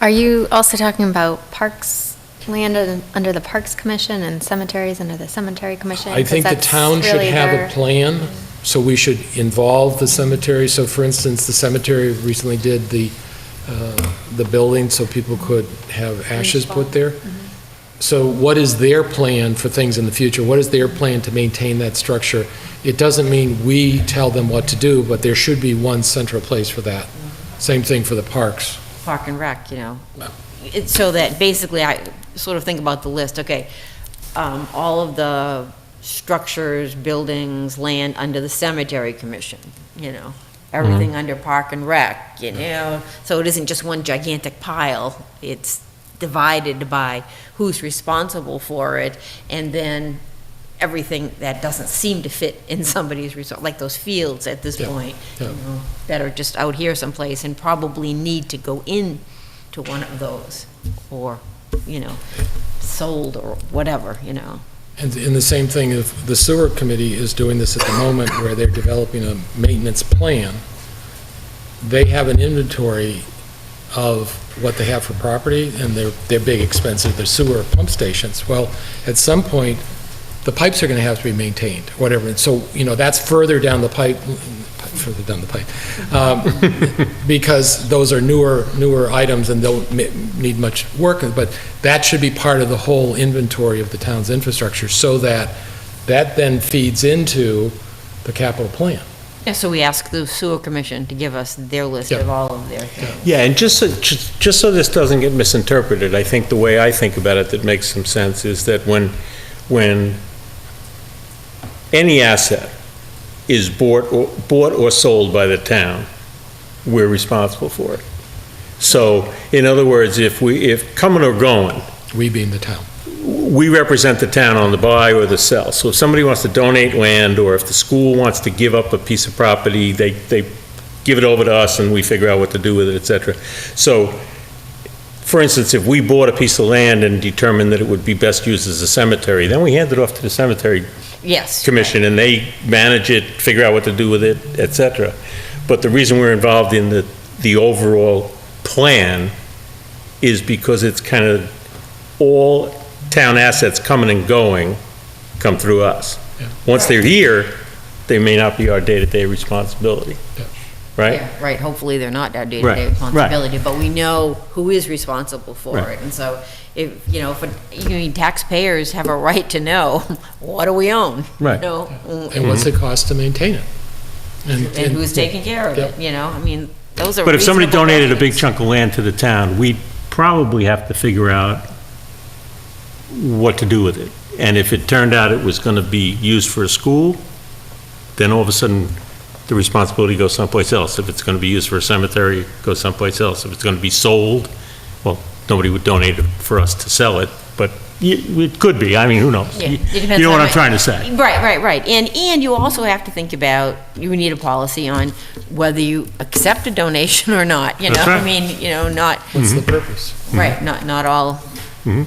Are you also talking about parks, land under the Parks Commission and cemeteries under the Cemetery Commission? I think the town should have a plan, so we should involve the cemetery. So for instance, the cemetery recently did the building so people could have ashes put there. So what is their plan for things in the future? What is their plan to maintain that structure? It doesn't mean we tell them what to do, but there should be one central place for that. Same thing for the parks. Park and Rec, It's so that basically I sort of think about the list, okay, all of the structures, buildings, land under the Cemetery Commission, everything under Park and Rec, so it isn't just one gigantic pile, it's divided by who's responsible for it, and then everything that doesn't seem to fit in somebody's resort, like those fields at this point, that are just out here someplace and probably need to go in to one of those, or, sold or whatever, And the same thing, if the sewer committee is doing this at the moment where they're developing a maintenance plan, they have an inventory of what they have for property, and they're big expensive, they're sewer pump stations. Well, at some point, the pipes are going to have to be maintained, whatever. And so, that's further down the pipe, because those are newer items and don't need much work, but that should be part of the whole inventory of the town's infrastructure, so that then feeds into the capital plan. Yeah, so we ask the Sewer Commission to give us their list of all of their things. Yeah, and just so this doesn't get misinterpreted, I think the way I think about it that makes some sense is that when any asset is bought or sold by the town, we're responsible for it. So, in other words, if coming or going, We being the town. we represent the town on the buy or the sell. So if somebody wants to donate land, or if the school wants to give up a piece of property, they give it over to us and we figure out what to do with it, et cetera. So, for instance, if we bought a piece of land and determined that it would be best used as a cemetery, then we hand it off to the cemetery Yes. commission, and they manage it, figure out what to do with it, et cetera. But the reason we're involved in the overall plan is because it's kind of all town assets coming and going come through us. Yeah. Once they're here, they may not be our day-to-day responsibility. Yeah. Right? Yeah, right, hopefully they're not our day-to-day Right, right. responsibility, but we know who is responsible for Right. it. And so, if taxpayers have a right to know, what do we own? Right. And what's it cost to maintain it? And who's taking care of it, those are But if somebody reasonable donated a big questions. chunk of land to the town, we'd probably have to figure out what to do with it. And if it turned out it was going to be used for a school, then all of a sudden, the responsibility goes someplace else. If it's going to be used for a cemetery, it goes someplace else. If it's going to be sold, well, nobody would donate it for us to sell it, but it could be. I mean, who knows? Yeah, You it depends know what on I'm trying to say. Right. And you also have to think about, you need a policy on whether you accept a donation or not, That's right. I mean, not, What's the purpose? right, not all Mhm.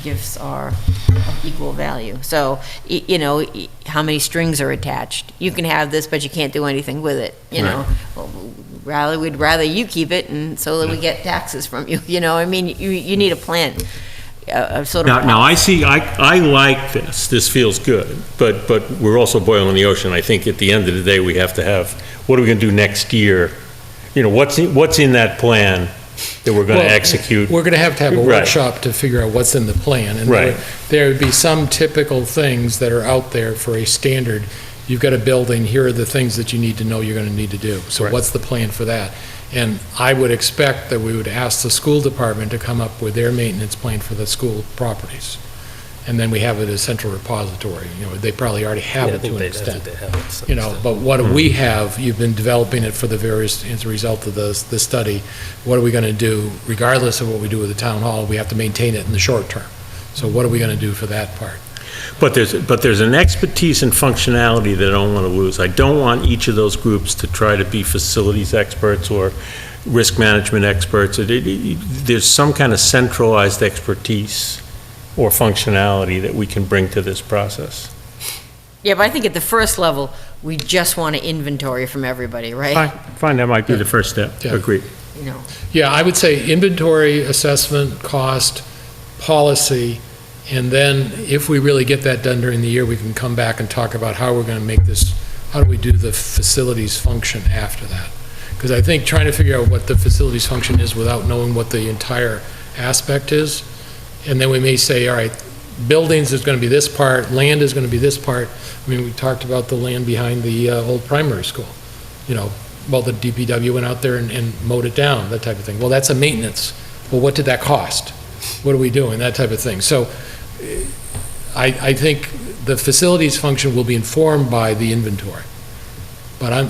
gifts are of equal value. So, how many strings are attached? You can have this, but you can't do anything with it, Well, we'd rather you keep it, and so that we get taxes from you, I mean, you need a plan, sort of. Now, I like this. This feels good, but we're also boiling the ocean. I think at the end of the day, we have to have, what are we going to do next year? What's in that plan that we're going to execute? We're going to have a Right. workshop to figure out what's in the plan. And Right. there would be some typical things that are out there for a standard. You've got a building, here are the things that you need to know you're going to need to do. So Right. what's the plan for that? And I would expect that we would ask the school department to come up with their maintenance plan for the school properties. And then we have it as central repository. They probably already have it to an extent. But what do we have? You've been developing it for the various, as a result of the study. What are we going to do, regardless of what we do with the town hall? We have to maintain it in the short term. So what are we going to do for that part? But there's an expertise and functionality that I don't want to lose. I don't want each of those groups to try to be facilities experts or risk management experts. There's some kind of centralized expertise or functionality that we can bring to this process. Yeah, but I think at the first level, we just want to inventory from everybody, right? Fine, that might be the first step. Yeah. Agreed. You know, Yeah, I would say inventory, assessment, cost, policy, and then if we really get that done during the year, we can come back and talk about how we're going to make this, how do we do the facilities function after that? Because I think trying to figure out what the facilities function is without knowing what the entire aspect is, and then we may say, all right, buildings is going to be this part, land is going to be this part. I mean, we talked about the land behind the old primary school. You know, well, the DPW went out there and mowed it down, that type of thing. Well, that's a maintenance. Well, what did that cost? What are we doing? That type of thing. So I think the facilities function will be informed by the inventory. But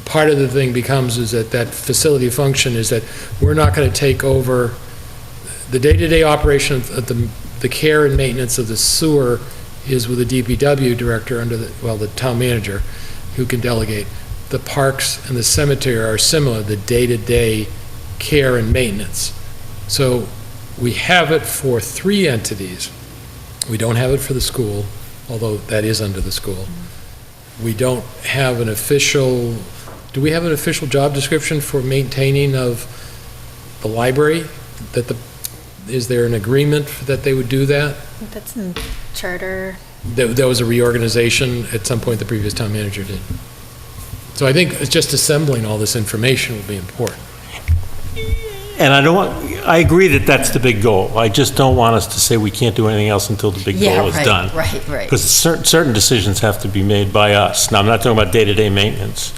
part of the thing becomes is that facility function is that we're not going to take over the day-to-day operation of the care and maintenance of the sewer is with the DPW director under the town manager who can delegate. The parks and the cemetery are similar, the day-to-day care and maintenance. So we have it for 3 entities. We don't have it for the school, although that is under the school. We don't have an official, do we have an official job description for maintaining of the library? Is there an agreement that they would do that? That's in charter. There was a reorganization at some point the previous town manager did. So I think it's just assembling all this information will be important. And I agree that that's the big goal. I just don't want us to say we can't do anything else until the big goal is done. Right. Because certain decisions have to be made by us. Now, I'm not talking about day-to-day maintenance,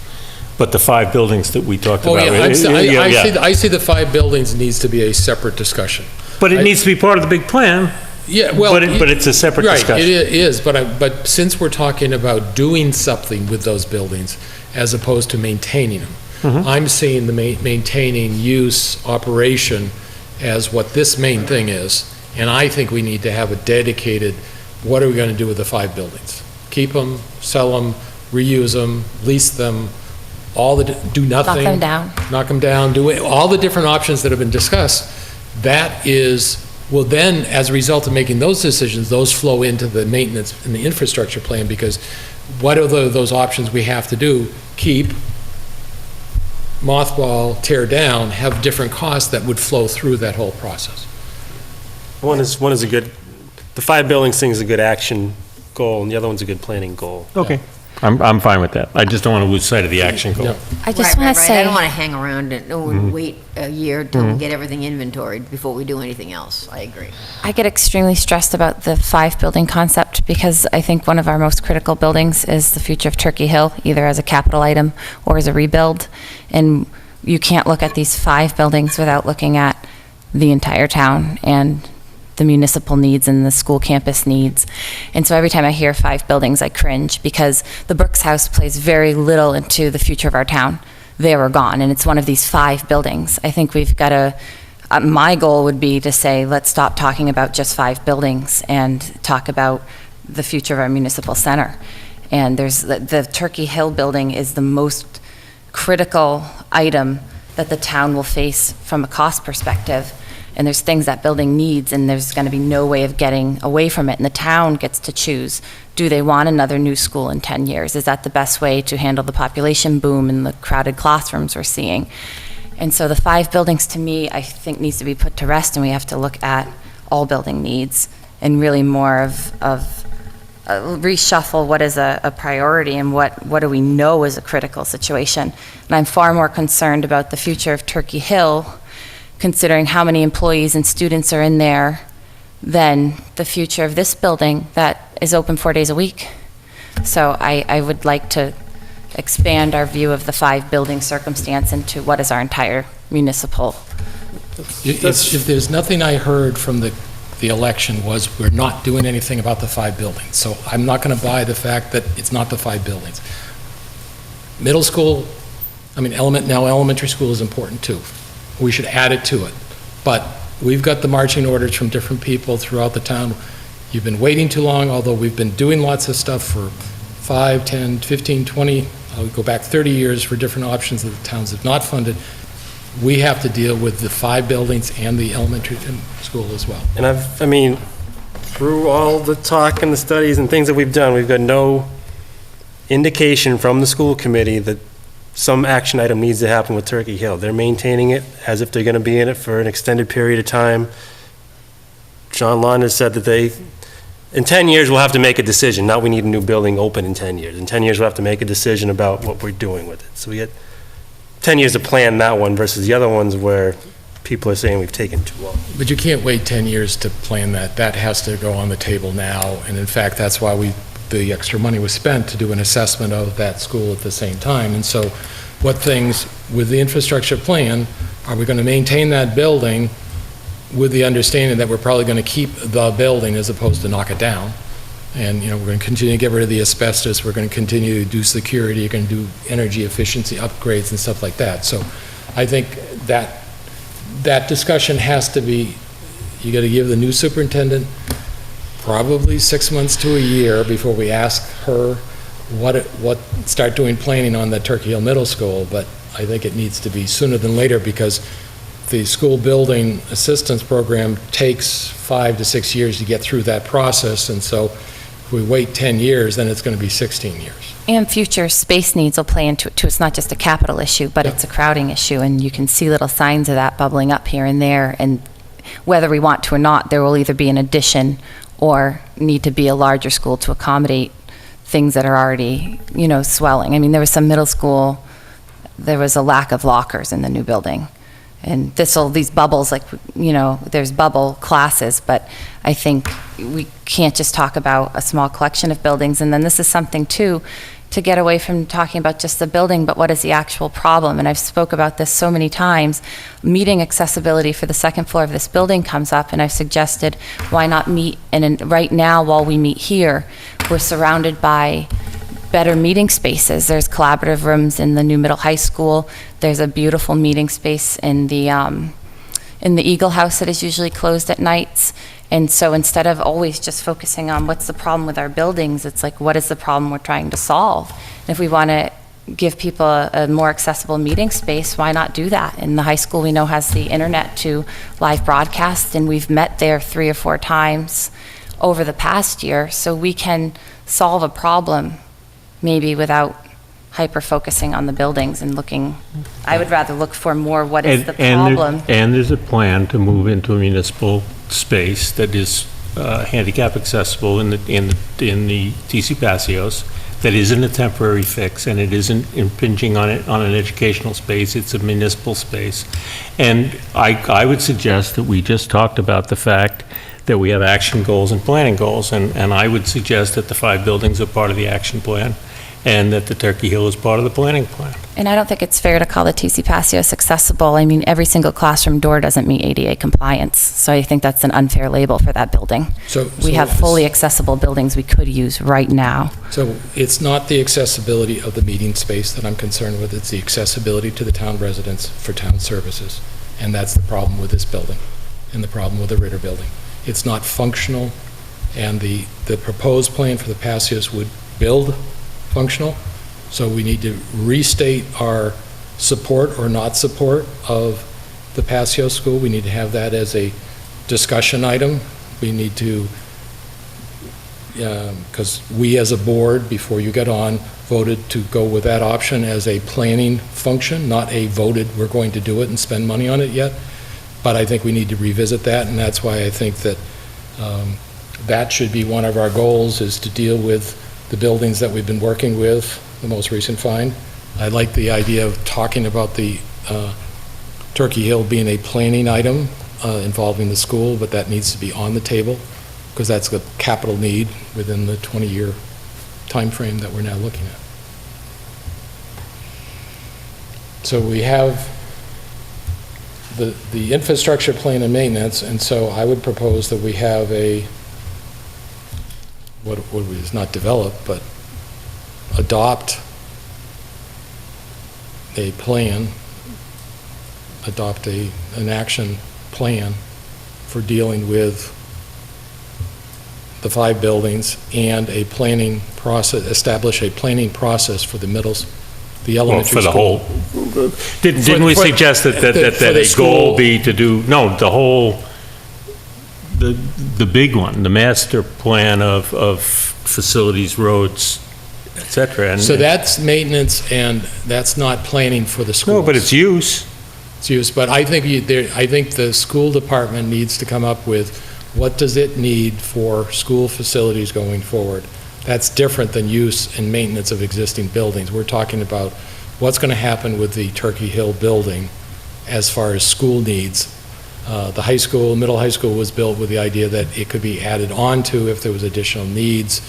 but the 5 buildings that we talked Oh, about. yeah, I see the 5 buildings needs to be a separate discussion. But it needs to be part of the big plan. Yeah, well. But it's a separate discussion. Right, it is, but since we're talking about doing something with those buildings as opposed to maintaining them, I'm seeing the maintaining use operation as what this main thing is, and I think we need to have a dedicated, what are we going to do with the 5 buildings? Keep them, sell them, reuse them, lease them, do nothing. Knock them down, do all the different options that have been discussed. That is, well then, as a result of making those decisions, those flow into the maintenance and the infrastructure plan, because what are those options we have to do? Keep, mothball, tear down, have different costs that would flow through that whole process. One is a good, the 5 buildings thing is a good action goal, and the other one's a good planning goal. Okay. I'm fine with that. I just don't want to lose sight of the action goal. Yeah. I just want to I say, don't want to hang around and wait a year to get everything inventoried before we do anything else. I agree. I get extremely stressed about the 5-building concept because I think one of our most critical buildings is the future of Turkey Hill, either as a capital item or as a rebuild. And you can't look at these 5 buildings without looking at the entire town and the municipal needs and the school campus needs. And so every time I hear 5 buildings, I cringe because the Brooks House plays very little into the future of our town. They were gone, and it's one of these 5 buildings. I think we've got to, my goal would be to say, let's stop talking about just 5 buildings and talk about the future of our municipal center. And there's the Turkey Hill building is the most critical item that the town will face from a cost perspective. And there's things that building needs, and there's going to be no way of getting away from it. And the town gets to choose, do they want another new school in 10 years? Is that the best way to handle the population boom and the crowded classrooms we're seeing? And so the 5 buildings, to me, I think needs to be put to rest, and we have to look at all building needs and really more of reshuffle what is a priority and what do we know is a critical situation. And I'm far more concerned about the future of Turkey Hill, considering how many employees and students are in there, than the future of this building that is open 4 days a week. So I would like to expand our view of the 5 building circumstance into what is our entire municipal. If there's nothing I heard from the election was we're not doing anything about the 5 buildings. So I'm not going to buy the fact that it's not the 5 buildings. Middle school, elementary school is important too. We should add it to it. But we've got the marching orders from different people throughout the town. You've been waiting too long, although we've been doing lots of stuff for 5, 10, 15, 20, I'll go back 30 years for different options that the towns have not funded. We have to deal with the 5 buildings and the elementary school as well. And through all the talk and the studies and things that we've done, we've got no indication from the school committee that some action item needs to happen with Turkey Hill. They're maintaining it as if they're going to be in it for an extended period of time. John Lund has said that in 10 years, we'll have to make a decision. Not we need a new building open in 10 years. In 10 years, we'll have to make a decision about what we're doing with it. So we get 10 years to plan that one versus the other ones where people are saying we've taken too long. But you can't wait 10 years to plan that. That has to go on the table now. And in fact, that's why the extra money was spent to do an assessment of that school at the same time. And so what things, with the infrastructure plan, are we going to maintain that building with the understanding that we're probably going to keep the building as opposed to knock it down? And, we're going to continue to get rid of the asbestos. We're going to continue to do security. You're going to do energy efficiency upgrades and stuff like that. So I think that discussion has to be, you got to give the new superintendent probably 6 months to a year before we ask her start doing planning on the Turkey Hill Middle School. But I think it needs to be sooner than later, because the school building assistance program takes 5 to 6 years to get through that process. And so if we wait 10 years, then it's going to be 16 years. And future space needs will play into it too. It's not just a capital issue, but it's a crowding issue, and you can see little signs of that bubbling up here and there. And whether we want to or not, there will either be an addition or need to be a larger school to accommodate things that are already, swelling. I mean, there was some middle school, there was a lack of lockers in the new building. And these bubbles, there's bubble classes, but I think we can't just talk about a small collection of buildings. And then this is something too, to get away from talking about just the building, but what is the actual problem? And I've spoke about this so many times. Meeting accessibility for the second floor of this building comes up, and I've suggested, why not meet, and right now while we meet here, we're surrounded by better meeting spaces. There's collaborative rooms in the new middle high school. There's a beautiful meeting space in the Eagle House that is usually closed at nights. And so instead of always just focusing on what's the problem with our buildings, it's like, what is the problem we're trying to solve? And if we want to give people a more accessible meeting space, why not do that? And the high school, we know, has the internet to live broadcast, and we've met there 3 or 4 times over the past year, so we can solve a problem maybe without hyper-focusing on the buildings and looking. I would rather look for more what is the problem. And there's a plan to move into a municipal space that is handicap accessible in the TC Passios, that isn't a temporary fix, and it isn't impinging on an educational space. It's a municipal space. And I would suggest that we just talked about the fact that we have action goals and planning goals, and I would suggest that the 5 buildings are part of the action plan, and that the Turkey Hill is part of the planning plan. And I don't think it's fair to call the TC Passios accessible. I mean, every single classroom door doesn't meet ADA compliance, so I think that's an unfair label for that building. We have fully accessible buildings we could use right now. So it's not the accessibility of the meeting space that I'm concerned with, it's the accessibility to the town residents for town services. And that's the problem with this building, and the problem with the Ritter building. It's not functional, and the proposed plan for the Passios would build functional, so we need to restate our support or not support of the Passio School. We need to have that as a discussion item. We need to, because we as a board, before you get on, voted to go with that option as a planning function, not a voted, we're going to do it and spend money on it yet. But I think we need to revisit that, and that's why I think that that should be one of our goals, is to deal with the buildings that we've been working with, the most recent find. I like the idea of talking about the Turkey Hill being a planning item involving the school, but that needs to be on the table, because that's a capital need within the 20-year time frame that we're now looking at. So we have the infrastructure plan and maintenance, and so I would propose that we have what is not develop, but adopt a plan, an action plan for dealing with the 5 buildings, and a planning process, establish a planning process for the the elementary school. For the whole, didn't we suggest that a goal be to do, no, the the big one, the master plan of facilities, roads, et cetera. And- So that's maintenance, and that's not planning for the schools. No, but it's use. It's used, but I think I think the school department needs to come up with, what does it need for school facilities going forward? That's different than use and maintenance of existing buildings. We're talking about what's going to happen with the Turkey Hill building as far as school needs. The high school, middle high school was built with the idea that it could be added on to if there was additional needs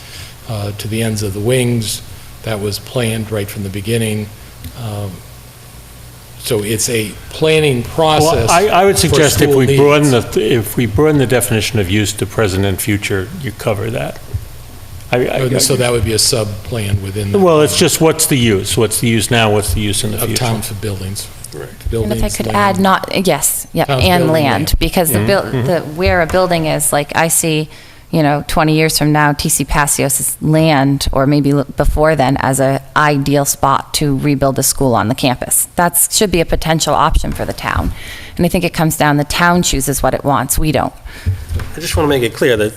to the ends of the wings. That was planned right from the beginning. So it's a planning process. Well, I would suggest if school we broaden needs. if we broaden the definition of use to present and future, you cover that. So that would be a sub-plan within the. Well, it's just what's the use? What's the use now? What's the use in the Of future? town for buildings. And if I could land. add, not, yes, yep, Town and building, land, yeah. because where a building is, like, I see, 20 years from now, TC Passios' land, or maybe before then, as a ideal spot to rebuild a school on the campus. That should be a potential option for the town. And I think it comes down, the town chooses what it wants, we don't. I just want to make it clear that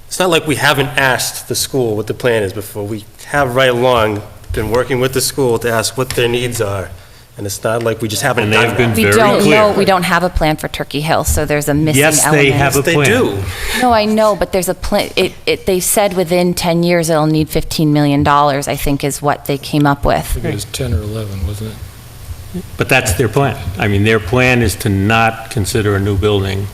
it's not like we haven't asked the school what the plan is before. We have right along been working with the school to ask what their needs are, and it's not like we just haven't And done they've been that. We very don't clear. know, we don't have a plan for Turkey Hill, so there's a missing element. Yes, they have a They plan. do. No, I know, but there's a plan, they said within 10 years it'll need $15 million, I think is what they came up I with. think it was 10 or 11, wasn't it? But that's their plan. I mean, their plan is to not consider a new building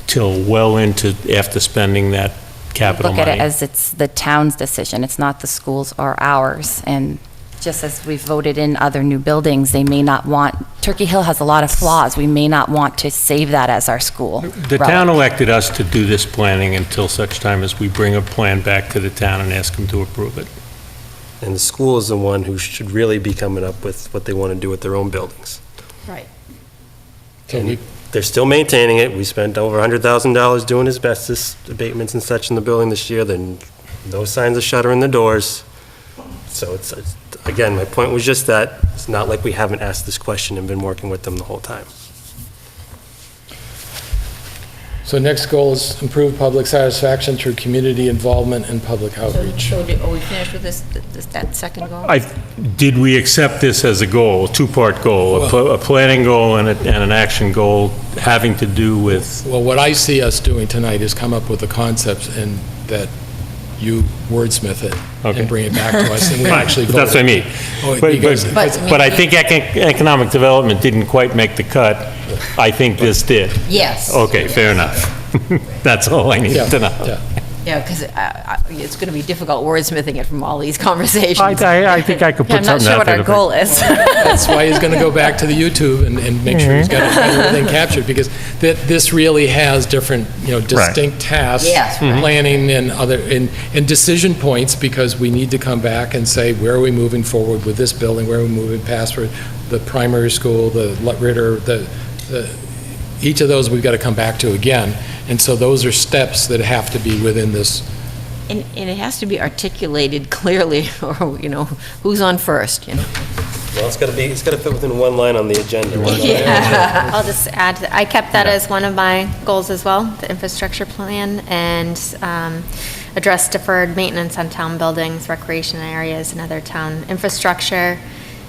till well into, after spending that capital Look money. at it as it's the town's decision, it's not the schools or ours. And just as we've voted in other new buildings, they may not want, Turkey Hill has a lot of flaws, we may not want to save that as our school. The town elected us to do this planning until such time as we bring a plan back to the town and ask them to approve it. And the school is the one who should really be coming up with what they want to do with their own buildings. Right. So we, They're still maintaining it. We spent over $100,000 doing asbestos abatements and such in the building this year. Then no signs of shuttering the doors. So it's, again, my point was just that it's not like we haven't asked this question and been working with them the whole time. so next goal is improve public satisfaction through community involvement and public outreach. So are we finished with that second goal? Did we accept this as a goal, a two-part goal, a planning goal and an action goal having to do with, Well, what I see us doing tonight is come up with the concepts and that you wordsmith it Okay. and bring it back to us, and we actually vote. that's what I mean. Oh, But because- but I think economic development didn't quite make the cut. I think this did. Yes. Okay, fair enough. That's all I Yeah, needed to know. yeah. Yeah, because it's going to be difficult wordsmithing it from all these conversations. I think I could Yeah, put I'm not something sure out what there. our goal is. That's why he's going to go back to the YouTube and make sure he's got everything captured, because this really has different, distinct tasks. Yes, right. Planning and other, and decision points, because we need to come back and say, where are we moving forward with this building? Where are we moving past for the primary school, the Ritter, each of those we've got to come back to again. And so those are steps that have to be within this. And it has to be articulated clearly, or, who's on first, Well, it's got to fit within one line on the agenda. Yeah. I'll just add, I kept that as one of my goals as well, the infrastructure plan, and address deferred maintenance on town buildings, recreation areas, and other town infrastructure,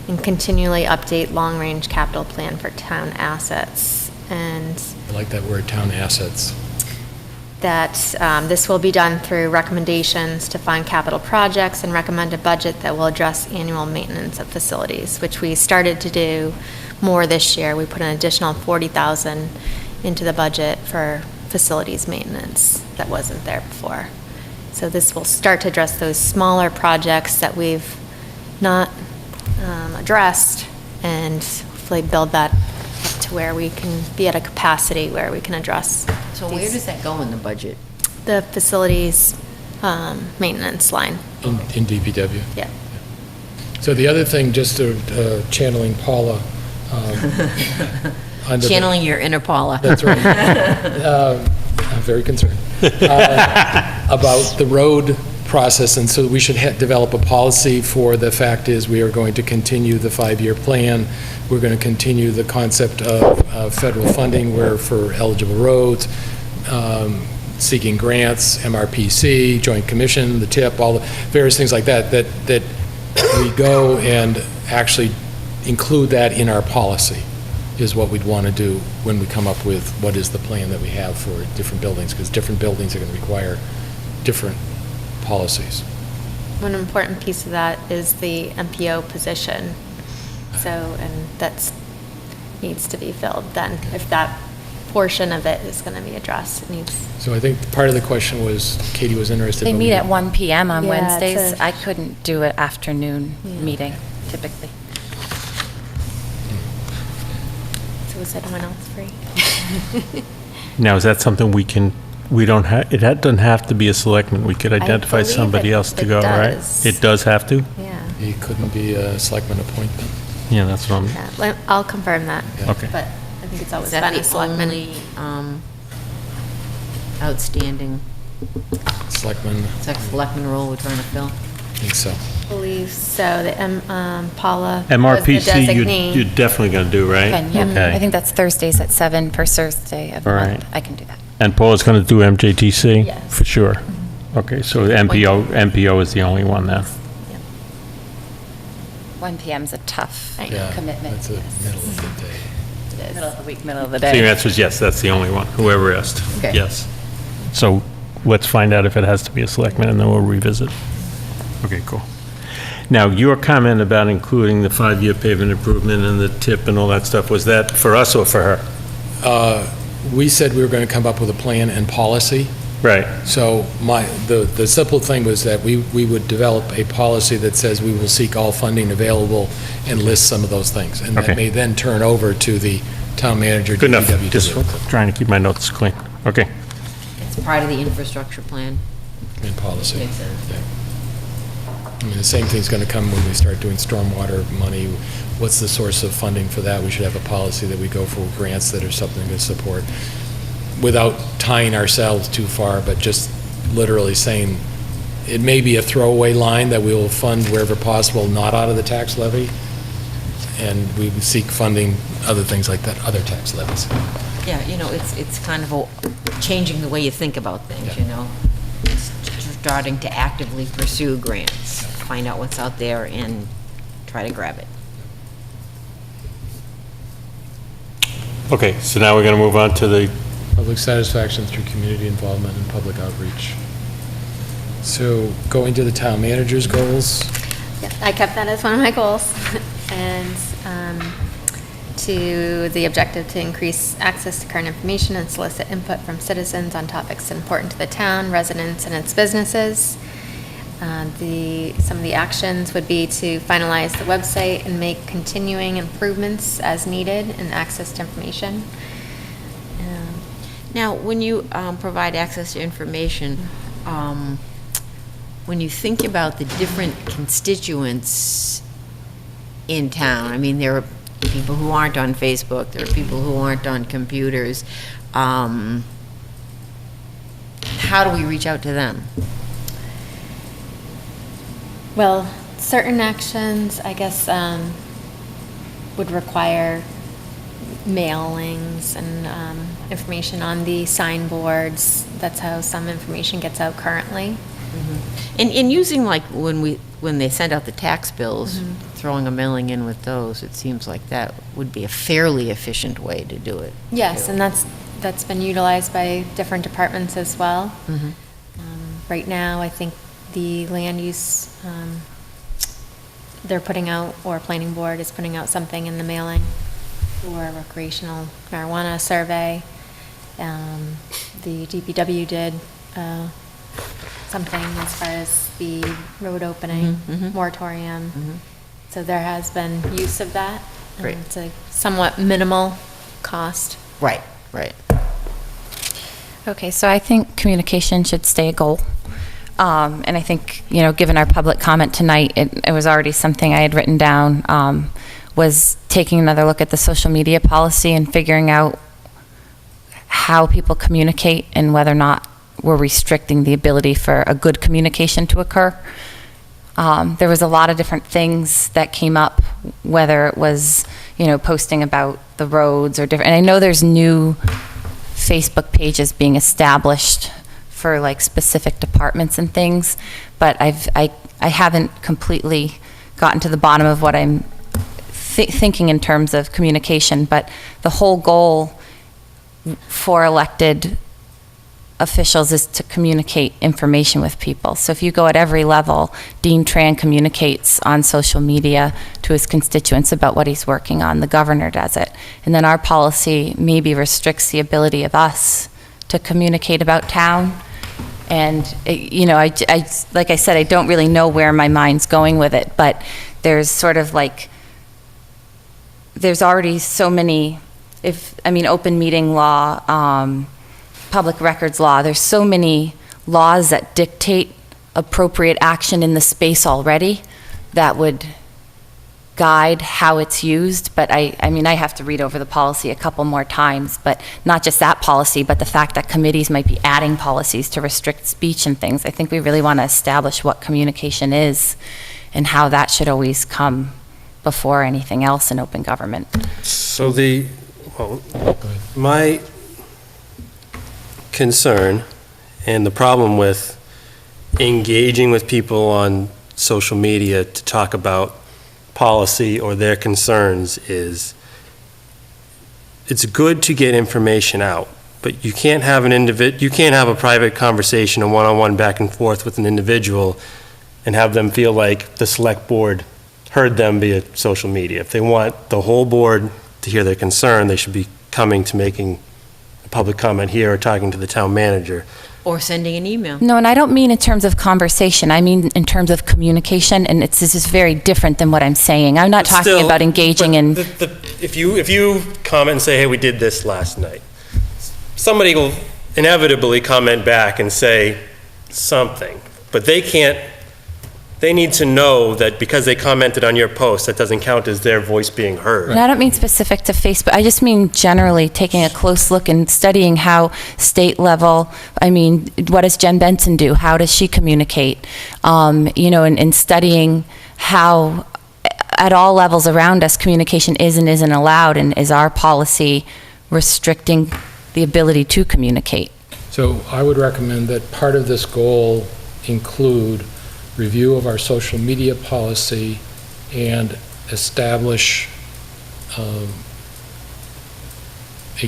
and continually update long-range capital plan for town assets. And I like that word, town assets. that this will be done through recommendations to fund capital projects and recommend a budget that will address annual maintenance of facilities, which we started to do more this year. We put an additional $40,000 into the budget for facilities maintenance that wasn't there before. So this will start to address those smaller projects that we've not addressed, and hopefully build that up to where we can be at a capacity where we can address So where does that go in the budget? the facilities maintenance line. In DPW. Yeah. So the other thing, just channeling Paula. under the- Channeling your inner Paula. That's right. I'm very concerned. About the road process, and so we should develop a policy for the fact is we are going to continue the 5-year plan. We're going to continue the concept of federal funding where for eligible roads, seeking grants, MRPC, Joint Commission, the TIP, all the various things like that we go and actually include that in our policy is what we'd want to do when we come up with what is the plan that we have for different buildings, because different buildings are going to require different policies. One important piece of that is the MPO position. So, and that's needs to be filled then. If that portion of it is going to be addressed, it needs. So I think part of the question was, Katie was interested. They meet at 1 PM on Yeah, Wednesdays. it's a- I couldn't do an afternoon meeting typically. So is anyone else free? Now, is that something we don't have, it doesn't have to be a selectman, we could identify believe somebody else to it go, right? does. It does have to? Yeah. It couldn't be a selectman appointment. Yeah, that's what I'm, Yeah, I'll confirm that. okay. But I think it's always Is that been a the selectman. only outstanding Selectman, selectman role we're trying to fill? I think so. I believe so. The Paula was the MRPC, designee. you're definitely going to do, right? And, yeah, Okay. I think that's Thursdays at 7 per Thursday of the All month. right. I can do that. And Paula's going to do MJTC? Yes. For sure. Okay, so the MPO is the only one then? 1 PM is a tough Yeah, commitment. that's the yes. middle of the day. Middle of the week, middle of the So your day. answer is yes, that's the only one, whoever asked. Okay. Yes. So let's find out if it has to be a selectman, and then we'll revisit. Okay, cool. Now, your comment about including the 5-year pavement improvement and the tip and all that stuff, was that for us or for her? We said we were going to come up with a plan and policy. Right. So the simple thing was that we would develop a policy that says we will seek all funding available and list some of those things. And Okay. that may then turn over to the town manager. Good enough, DPW, to just do trying to keep my notes clean. Okay. It's part of the infrastructure plan. in policy. Makes sense. Yeah. I mean, the same thing's going to come when we start doing stormwater money. What's the source of funding for that? We should have a policy that we go for grants that are something to support without tying ourselves too far, but just literally saying it may be a throwaway line that we will fund wherever possible, not out of the tax levy, and we would seek funding, other things like that, other tax levies. Yeah, it's kind of changing the way you think about things, Starting to actively pursue grants, find out what's out there and try to grab it. Okay, so now we're going to move on to the, Public satisfaction through community involvement and public outreach. So going to the town manager's goals, Yeah, I kept that as one of my goals. And to the objective to increase access to current information and solicit input from citizens on topics important to the town, residents, and its businesses. Some of the actions would be to finalize the website and make continuing improvements as needed in access to information. Now, when you provide access to information, when you think about the different constituents in town, I mean, there are people who aren't on Facebook, there are people who aren't on computers. How do we reach out to them? Well, certain actions, I guess, would require mailings and information on the signboards. That's how some information gets out currently. And using like when they send out the tax bills, throwing a mailing in with those, it seems like that would be a fairly efficient way to do it. Yes, and that's been utilized by different departments as well. Right now, I think the land use, they're putting out, or planning board is putting out something in the mailing for a recreational marijuana survey. The DPW did something as far as the road opening moratorium. So there has been use of that. Great. It's a somewhat minimal cost. Right, right. Okay, so I think communication should stay a goal. And I think, given our public comment tonight, it was already something I had written down, was taking another look at the social media policy and figuring out how people communicate and whether or not we're restricting the ability for a good communication to occur. There was a lot of different things that came up, whether it was, posting about the roads or different, and I know there's new Facebook pages being established for like specific departments and things, but I haven't completely gotten to the bottom of what I'm thinking in terms of communication, but the whole goal for elected officials is to communicate information with people. So if you go at every level, Dean Tran communicates on social media to his constituents about what he's working on. The governor does it. And then our policy maybe restricts the ability of us to communicate about town. And, I like I said, I don't really know where my mind's going with it, but there's sort of like, there's already so many, open meeting law, public records law, there's so many laws that dictate appropriate action in the space already that would guide how it's used. But I have to read over the policy a couple more times, but not just that policy, but the fact that committees might be adding policies to restrict speech and things. I think we really want to establish what communication is and how that should always come before anything else in open government. So my concern and the problem with engaging with people on social media to talk about policy or their concerns is it's good to get information out, but you can't have a private conversation, a one-on-one back and forth with an individual and have them feel like the select board heard them via social media. If they want the whole board to hear their concern, they should be coming to making a public comment here or talking to the town manager. Or sending an email. No, and I don't mean in terms of conversation. I mean in terms of communication, and this is very different than what I'm saying. I'm not talking about engaging in... If you comment and say, hey, we did this last night, somebody will inevitably comment back and say something, but they need to know that because they commented on your post, that doesn't count as their voice being heard. And I don't mean specific to Facebook. I just mean generally taking a close look and studying how state level, what does Jen Benson do? How does she communicate? And studying how at all levels around us communication is and isn't allowed, and is our policy restricting the ability to communicate? So I would recommend that part of this goal include review of our social media policy and establish a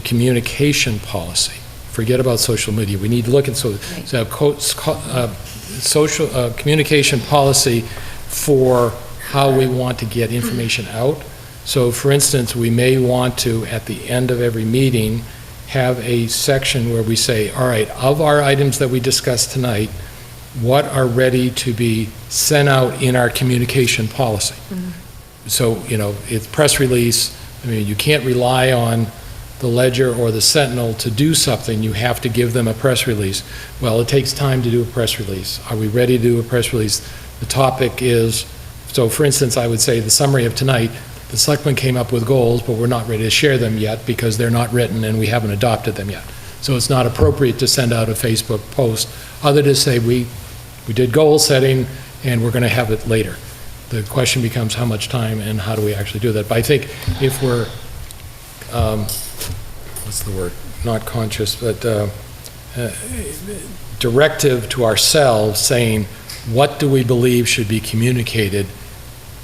communication policy. Forget about social media. We need to look at social communication policy for how we want to get information out. So for instance, we may want to, at the end of every meeting, have a section where we say, all right, of our items that we discussed tonight, what are ready to be sent out in our communication policy. Mm-hmm. So, it's press release. You can't rely on the Ledger or the Sentinel to do something. You have to give them a press release. Well, it takes time to do a press release. Are we ready to do a press release? The topic is, so for instance, I would say the summary of tonight, the selectmen came up with goals, but we're not ready to share them yet because they're not written and we haven't adopted them yet. So it's not appropriate to send out a Facebook post other to say we did goal setting and we're going to have it later. The question becomes how much time and how do we actually do that. But I think if we're, what's the word? Not conscious, but directive to ourselves saying, what do we believe should be communicated,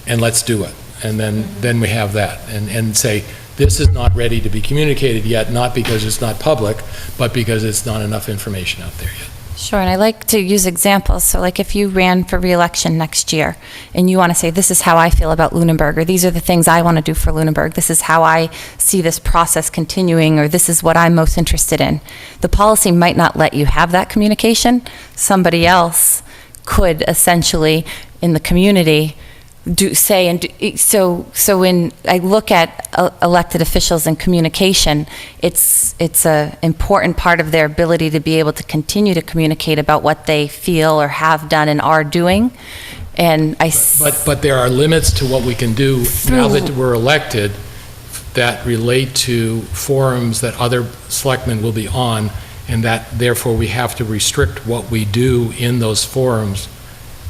and let's do it. And then we have that and say, this is not ready to be communicated yet, not because it's not public, but because it's not enough information out there yet. Sure, and I like to use examples. So like if you ran for re-election next year and you want to say, this is how I feel about Lunenburg, or these are the things I want to do for Lunenburg, this is how I see this process continuing, or this is what I'm most interested in. The policy might not let you have that communication. Somebody else could essentially, in the community, so when I look at elected officials and communication, it's a important part of their ability to be able to continue to communicate about what they feel or have done and are doing. And but there are limits to what we can do now that we're elected that relate to forums that other selectmen will be on, and that therefore we have to restrict what we do in those forums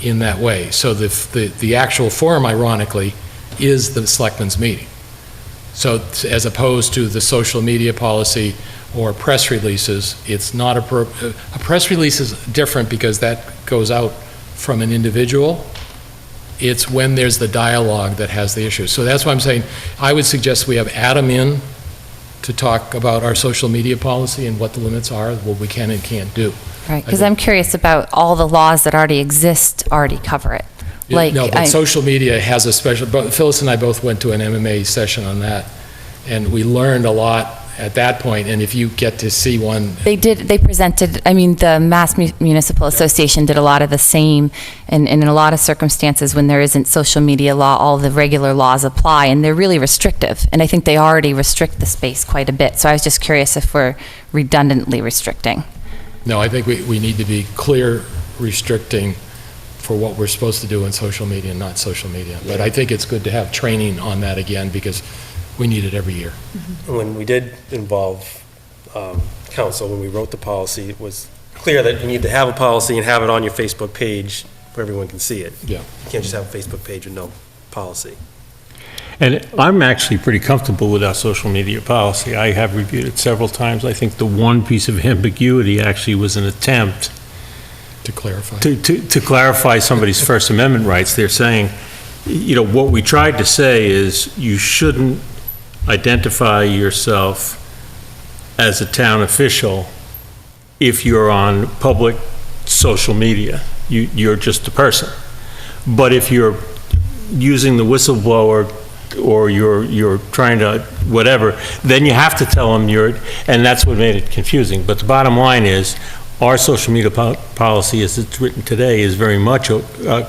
in that way. So the actual forum, ironically, is the Selectmen's Meeting. So as opposed to the social media policy or press releases, it's not a press release is different because that goes out from an individual. It's when there's the dialogue that has the issue. So that's why I'm saying I would suggest we have Adam in to talk about our social media policy and what the limits are, what we can and can't do. Right, because I'm curious about all the laws that already exist already cover it. Like, No, but social media has a special, but Phyllis and I both went to an MMA session on that, and we learned a lot at that point, and if you get to see one. They presented, I mean, the Mass Municipal Association did a lot of the same, and in a lot of circumstances when there isn't social media law, all the regular laws apply, and they're really restrictive, and I think they already restrict the space quite a bit, so I was just curious if we're redundantly restricting. No, I think we need to be clear restricting for what we're supposed to do in social media and not social media. But I think it's good to have training on that again because we need it every year. When we did involve council, when we wrote the policy, it was clear that you need to have a policy and have it on your Facebook page where everyone can see it. Yeah. You can't just have a Facebook page with no policy. And I'm actually pretty comfortable with our social media policy. I have reviewed it several times. I think the one piece of ambiguity actually was an attempt To clarify. to clarify somebody's First Amendment rights. They're saying, you know, what we tried to say is you shouldn't identify yourself as a town official if you're on public social media. You're just a person. But if you're using the whistleblower or you're trying to whatever, then you have to tell them and that's what made it confusing. But the bottom line is, our social media policy as it's written today is very much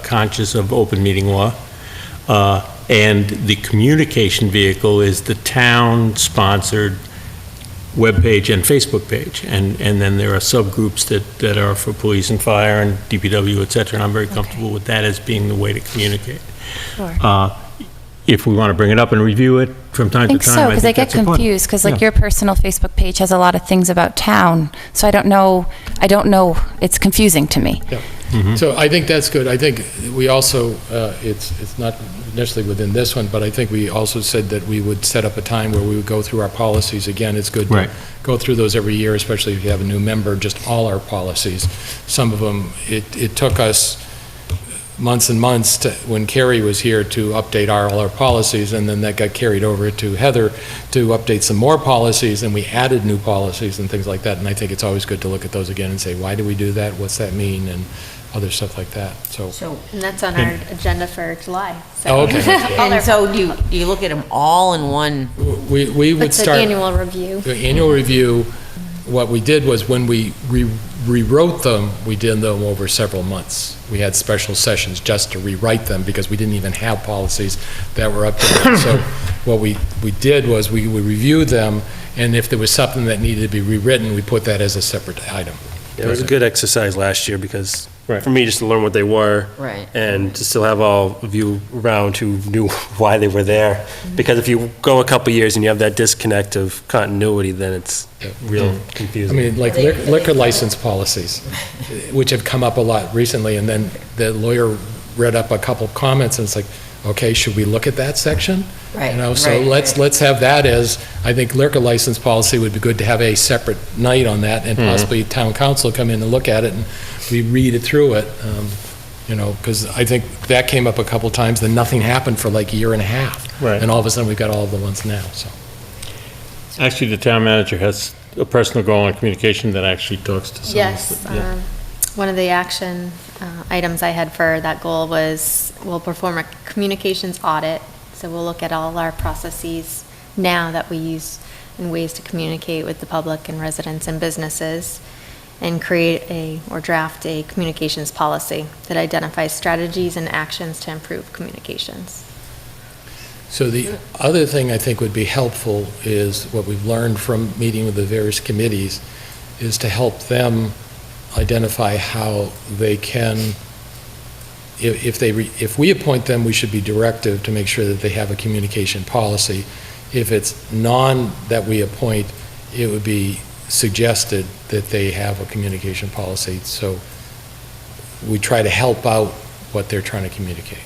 conscious of open meeting law. And the communication vehicle is the town-sponsored webpage and Facebook page. And then there are subgroups that are for police and fire and DPW, et cetera, and I'm very comfortable with that as being the way to communicate. Sure. If we want to bring it up and review it from time I to think time, so, because I get that's important. confused, because like Yeah. your personal Facebook page has a lot of things about town, so I don't know, it's confusing to me. So I think that's good. I think we also, it's not necessarily within this one, but I think we also said that we would set up a time where we would go through our policies. Again, it's good to Right. go through those every year, especially if you have a new member, just all our policies. Some of them, it took us months and months when Carrie was here to update all our policies, and then that got carried over to Heather to update some more policies, and we added new policies and things like that. And I think it's always good to look at those again and say, why do we do that? What's that mean? And other stuff like that. So, And that's on our agenda for July. So. Oh, okay. All our- And so do you look at them all in one? we would It's an start. annual review. The annual review, what we did was when we rewrote them, we did them over several months. We had special sessions just to rewrite them because we didn't even have policies that were updated. So what we did was we would review them, and if there was something that needed to be rewritten, we put that as a separate item. Yeah, it was a good exercise last year because, Right. for me, just to learn what they were. Right. And to still have all of you around who knew why they were there. Because if you go a couple years and you have that disconnect of continuity, then it's real I confusing. mean, like liquor license policies, which have come up a lot recently, and then the lawyer read up a couple comments, and it's like, okay, should we look at that section? Right, You know, so right, let's have that as, I think liquor license policy would be good to have a separate night on that, and possibly town council come in and look at it, and we read it through it, you know, because I think that came up a couple times, then nothing happened for like a year and a half. Right. And all of a sudden, we've got all of the ones now, so. Actually, the town manager has a personal goal on communication that actually talks to some. Yes. Yeah. One of the action items I had for that goal was we'll perform a communications audit. So we'll look at all our processes now that we use in ways to communicate with the public and residents and businesses, and create or draft a communications policy that identifies strategies and actions to improve communications. So the other thing I think would be helpful is what we've learned from meeting with the various committees is to help them identify how they can, if we appoint them, we should be directive to make sure that they have a communication policy. If it's that we appoint, it would be suggested that they have a communication policy. So we try to help out what they're trying to communicate.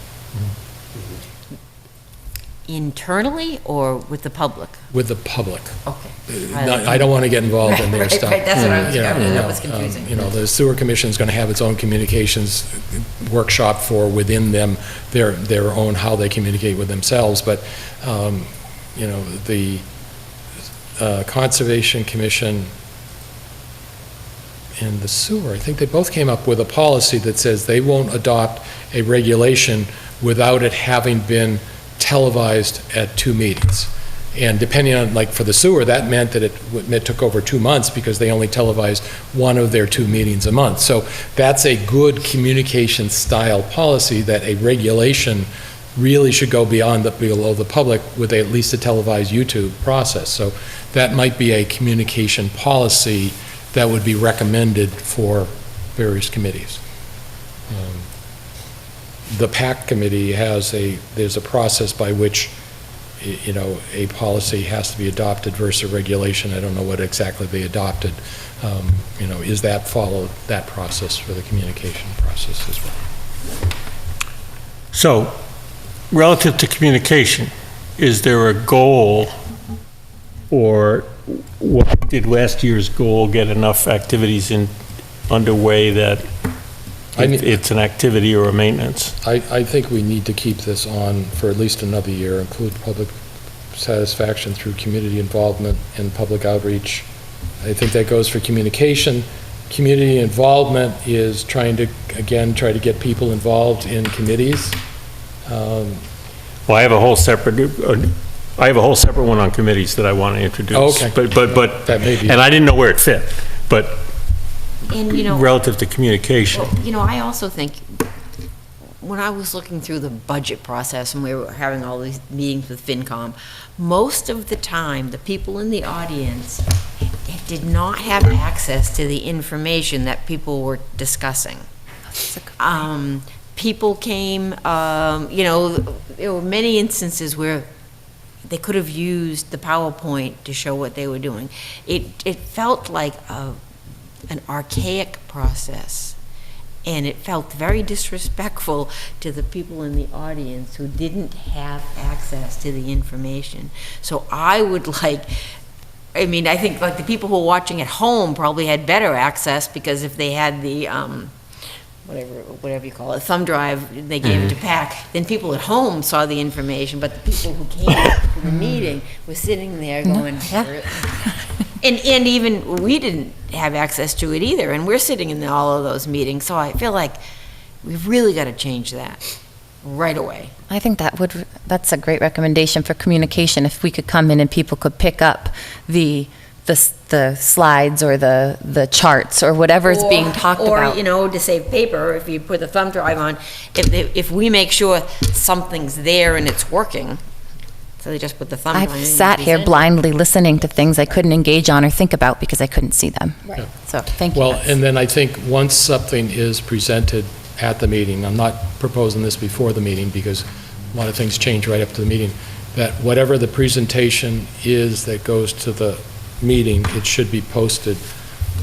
Internally or with the public? With the public. Okay. I don't want to get involved in their Right, stuff. right, that's what I was, You know, that was confusing. The sewer commission's going to have its own communications workshop for within them, their own, how they communicate with themselves. But, the Conservation Commission and the sewer, I think they both came up with a policy that says they won't adopt a regulation without it having been televised at 2 meetings. And depending on, like for the sewer, that meant that it took over 2 months because they only televised one of their 2 meetings a month. So that's a good communication style policy, that a regulation really should go below the public with at least a televised YouTube process. So that might be a communication policy that would be recommended for various committees. The PAC committee there's a process by which, a policy has to be adopted versus a regulation. I don't know what exactly they adopted. Is that followed, that process for the communication process as well? So, relative to communication, is there a goal, or did last year's goal get enough activities underway that it's an activity or a maintenance? I think we need to keep this on for at least another year, include public satisfaction through community involvement and public outreach. I think that goes for communication. Community involvement is trying to get people involved in committees. Well, I have a whole separate one on committees that I want to introduce. Oh, okay. But that may be. And I didn't know where it fit, but And, relative to communication. I also think, when I was looking through the budget process and we were having all these meetings with FinCom, most of the time, the people in the audience did not have access to the information that people were discussing. People came, there were many instances where they could have used the PowerPoint to show what they were doing. It felt like an archaic process, and it felt very disrespectful to the people in the audience who didn't have access to the information. So I think like the people who were watching at home probably had better access, because if they had the whatever you call it, thumb drive, they gave it to PAC, then people at home saw the information, but the people who came to the meeting were sitting there going, and even we didn't have access to it either, and we're sitting in all of those meetings, so I feel like we've really got to change that right away. I think that's a great recommendation for communication. If we could come in and people could pick up the slides or the charts or whatever is being talked about. Or, to save paper, if you put the thumb drive on, if we make sure something's there and it's working, so they just put the thumb drive in. I've sat here blindly listening to things I couldn't engage on or think about because I couldn't see them. Right. So, thank you. Well, and then I think once something is presented at the meeting, I'm not proposing this before the meeting because a lot of things change right up to the meeting, that whatever the presentation is that goes to the meeting, it should be posted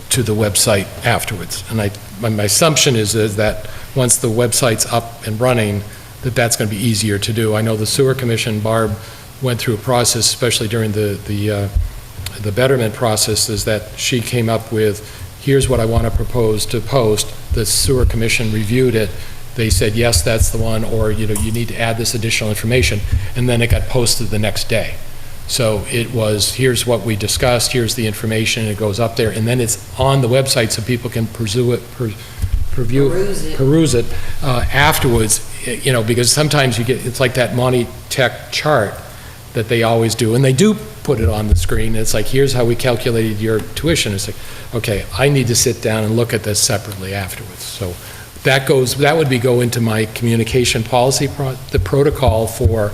to the website afterwards. And my assumption is that once the website's up and running, that's going to be easier to do. I know the Sewer Commission, Barb, went through a process, especially during the betterment process, is that she came up with, here's what I want to propose to post. The Sewer Commission reviewed it. They said, yes, that's the one, or you need to add this additional information, and then it got posted the next day. So it was, here's what we discussed, here's the information, it goes up there, and then it's on the website so people can peruse it afterwards, because sometimes it's like that Monty Tech chart that they always do, and they do put it on the screen. It's like, here's how we calculated your tuition. It's like, okay, I need to sit down and look at this separately afterwards. So that would go into my communication policy, the protocol for.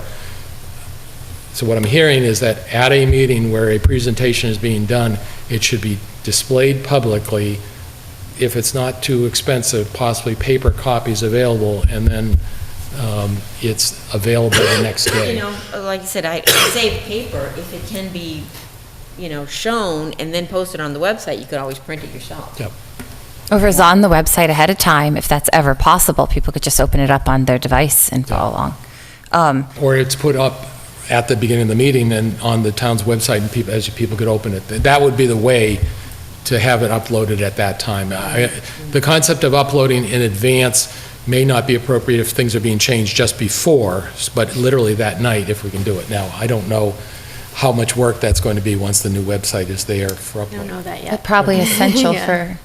So what I'm hearing is that at a meeting where a presentation is being done, it should be displayed publicly. If it's not too expensive, possibly paper copies available, and then it's available the next day. Like you said, I save paper if it can be shown and then posted on the website, you could always print it yourself. Yep. Or if it's on the website ahead of time, if that's ever possible, people could just open it up on their device and follow along. Or it's put up at the beginning of the meeting and on the town's website, and people could open it. That would be the way to have it uploaded at that time. The concept of uploading in advance may not be appropriate if things are being changed just before, but literally that night if we can do it. Now, I don't know how much work that's going to be once the new website is there for I don't uploading. know that yet. But probably essential Yeah. for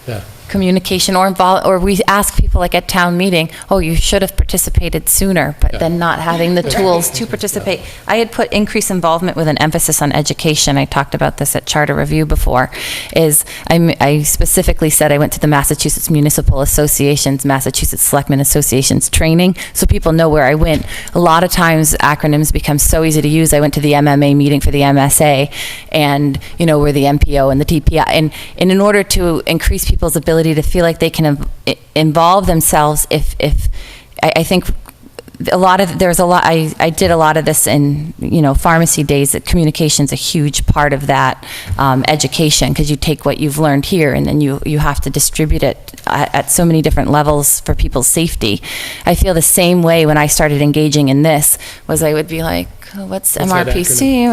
Yeah. communication, or we ask people like at town meeting, oh, you should have participated sooner, but then not having the tools to participate. I had put increased involvement with an emphasis on education. I talked about this at Charter Review before, I specifically said I went to the Massachusetts Municipal Associations, Massachusetts Selectmen Associations training, so people know where I went. A lot of times acronyms become so easy to use. I went to the MMA meeting for the MSA, and, we're the MPO and the TPI, and in order to increase people's ability to feel like they can involve themselves, I think I did a lot of this in pharmacy days, that communication's a huge part of that education, because you take what you've learned here and then you have to distribute it at so many different levels for people's safety. I feel the same way when I started engaging in this, was I would be like, what's that MRPC?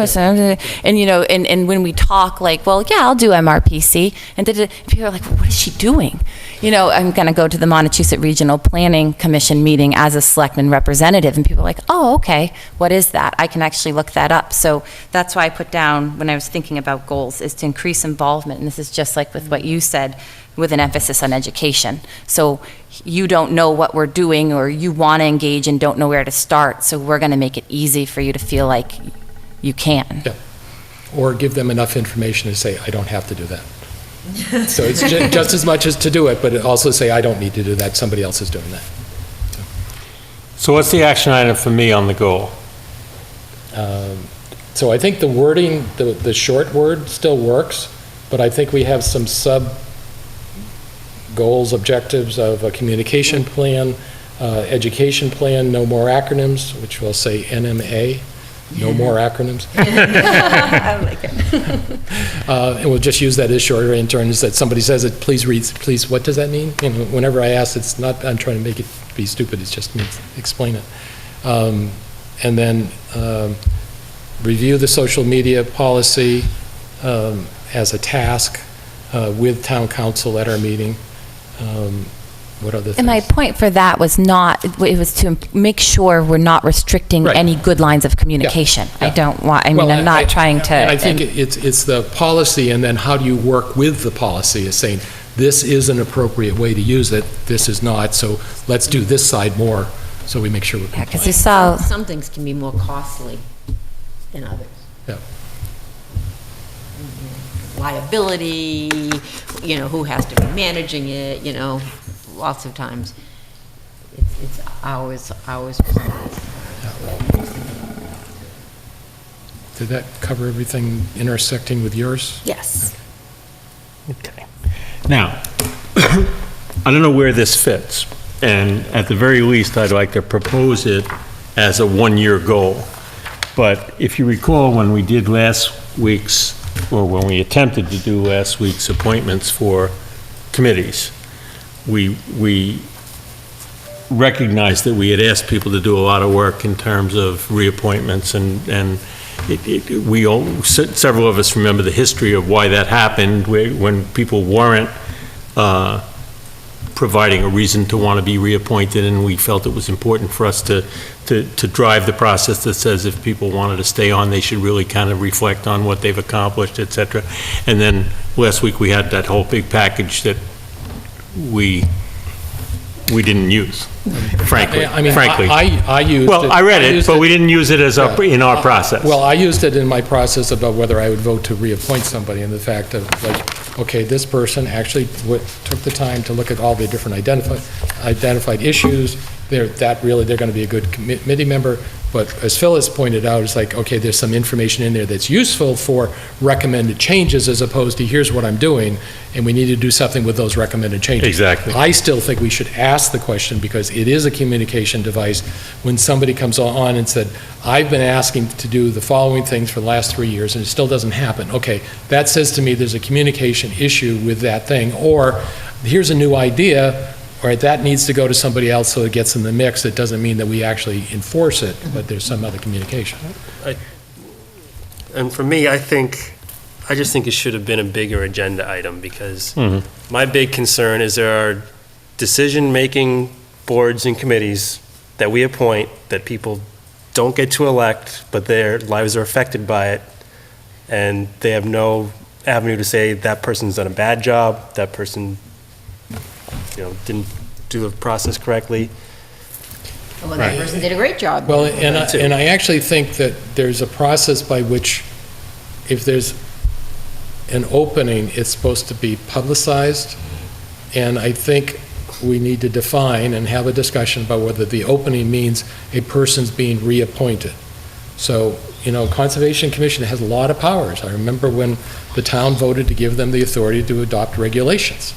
And when we talk, like, well, yeah, I'll do MRPC, and people are like, well, what is she doing? I'm going to go to the Montechusett Regional Planning Commission meeting as a selectman representative, and people are like, oh, okay, what is that? I can actually look that up. So that's why I put down, when I was thinking about goals, is to increase involvement, and this is just like with what you said, with an emphasis on education. So you don't know what we're doing, or you want to engage and don't know where to start, so we're going to make it easy for you to feel like you can. Yeah. Or give them enough information to say, I don't have to do that. So it's just as much as to do it, but also say, I don't need to do that, somebody else is doing that. So what's the action item for me on the goal? So I think the wording, the short word still works, but I think we have some sub-goals, objectives of a communication plan, education plan, no more acronyms, which we'll say NMA, no more acronyms. I like it. And we'll just use that as shorter in terms that somebody says it, please read, please, what does that mean? Whenever I ask, it's not, I'm trying to make it be stupid, it's just means explain it. And then review the social media policy as a task with town council at our meeting. What other things? And my point for that was not, it was to make sure we're not restricting Right. any good lines of communication. Yeah. I don't want, Well, I'm not trying to. and I think it's the policy, and then how do you work with the policy, is saying, this is an appropriate way to use it, this is not, so let's do this side more, so we make sure we're Because you compliant. saw, Some things can be more costly than others. Yeah. Liability, who has to be managing it, lots of times. It's hours. Did that cover everything intersecting with yours? Yes. Okay. Now, I don't know where this fits, and at the very least, I'd like to propose it as a one-year goal. But if you recall, when we did last week's, or when we attempted to do last week's appointments for committees, we recognized that we had asked people to do a lot of work in terms of reappointments, and several of us remember the history of why that happened, when people weren't providing a reason to want to be reappointed, and we felt it was important for us to drive the process that says if people wanted to stay on, they should really kind of reflect on what they've accomplished, et cetera. And then last week, we had that whole big package that we didn't use, frankly. I mean, frankly. I used it. Well, I read it, used but we didn't use it as in our process. Well, I used it in my process about whether I would vote to reappoint somebody, and the fact of, like, okay, this person actually took the time to look at all the different identified issues, they're going to be a good committee member. But as Phyllis pointed out, it's like, okay, there's some information in there that's useful for recommended changes as opposed to here's what I'm doing, and we need to do something with those recommended changes. Exactly. I still think we should ask the question because it is a communication device. When somebody comes on and said, I've been asking to do the following things for the last 3 years and it still doesn't happen. Okay, that says to me there's a communication issue with that thing. Or here's a new idea, all right, that needs to go to somebody else so it gets in the mix. It doesn't mean that we actually enforce it, but there's some other communication. And for me, I just think it should have been a bigger agenda item because my big concern is there are decision-making boards and committees that we appoint that people don't get to elect, but their lives are affected by it, and they have no avenue to say that person's done a bad job, that person didn't do the process correctly. Well, that person did a great job. Well, and I actually think that there's a process by which if there's an opening, it's supposed to be publicized. And I think we need to define and have a discussion about whether the opening means a person's being reappointed. So, Conservation Commission has a lot of powers. I remember when the town voted to give them the authority to adopt regulations.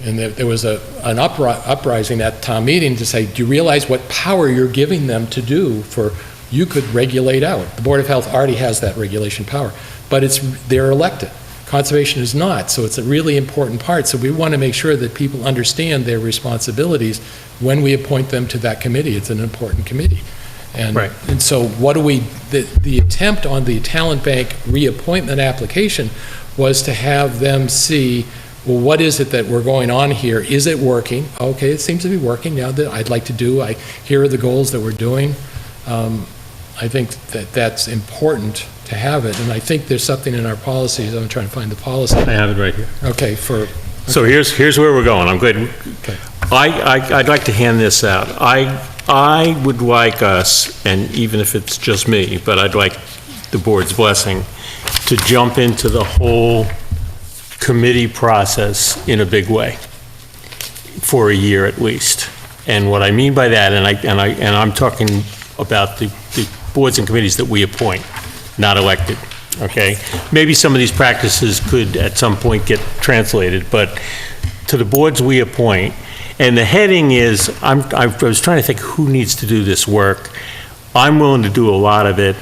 And there was an uprising at town meeting to say, do you realize what power you're giving them to do you could regulate out. The Board of Health already has that regulation power, but they're elected. Conservation is not, so it's a really important part. So we want to make sure that people understand their responsibilities when we appoint them to that committee. It's an important committee. And so the attempt on the Talent Bank reappointment application was to have them see, well, what is it that we're going on here? Is it working? Okay, it seems to be working now that I'd like to do. Here are the goals that we're doing. I think that's important to have it, and I think there's something in our policies. I'm trying to find the policy. I have it right here. Okay, So here's where we're going. I'm glad. Okay. I'd like to hand this out. I would like us, and even if it's just me, but I'd like the board's blessing to jump into the whole committee process in a big way for a year at least. And what I mean by that, and I'm talking about the boards and committees that we appoint, not elected, okay? Maybe some of these practices could at some point get translated, but to the boards we appoint, and the heading is, I was trying to think who needs to do this work. I'm willing to do a lot of it.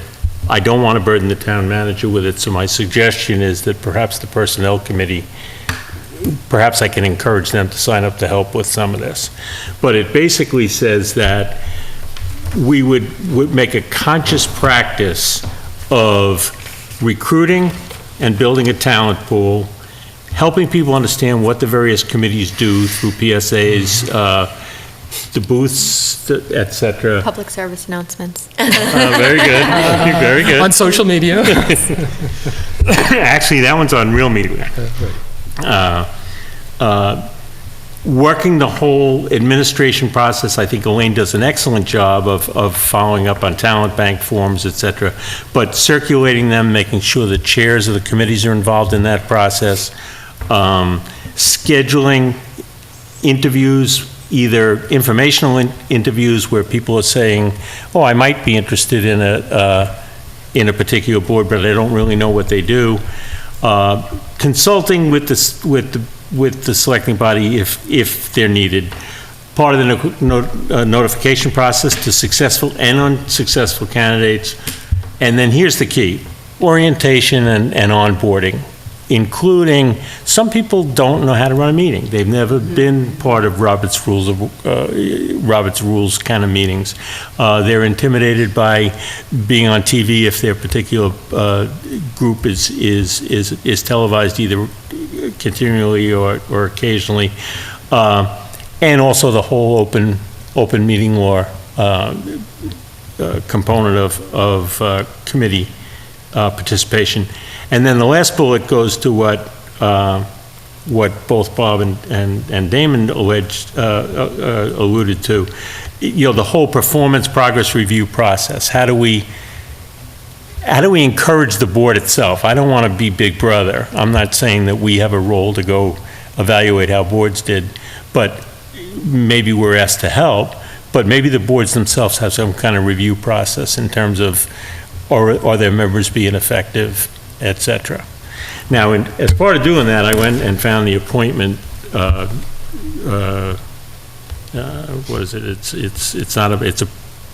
I don't want to burden the town manager with it, so my suggestion is that perhaps the personnel committee, perhaps I can encourage them to sign up to help with some of this. But it basically says that we would make a conscious practice of recruiting and building a talent pool, helping people understand what the various committees do through PSAs, the booths, et cetera. Public service announcements. Very good, very good. On social media. Actually, that one's on real media. Working the whole administration process, I think Elaine does an excellent job of following up on talent bank forms, et cetera, but circulating them, making sure the chairs of the committees are involved in that process, scheduling interviews, either informational interviews where people are saying, oh, I might be interested in a particular board, but I don't really know what they do. Consulting with the selecting body if they're needed. Part of the notification process to successful and unsuccessful candidates. And then here's the key, orientation and onboarding, including, some people don't know how to run a meeting. They've never been part of Robert's Rules kind of meetings. They're intimidated by being on TV if their particular group is televised either continually or occasionally, and also the whole open meeting law component of committee participation. And then the last bullet goes to what both Bob and Damon alluded to, the whole performance progress review process. How do we encourage the board itself? I don't want to be Big Brother. I'm not saying that we have a role to go evaluate how boards did, but maybe we're asked to help. but maybe the boards themselves have some kind of review process in terms of, are their members being effective, et cetera. Now, as part of doing that, I went and found the appointment, what is it? It's not a, it's a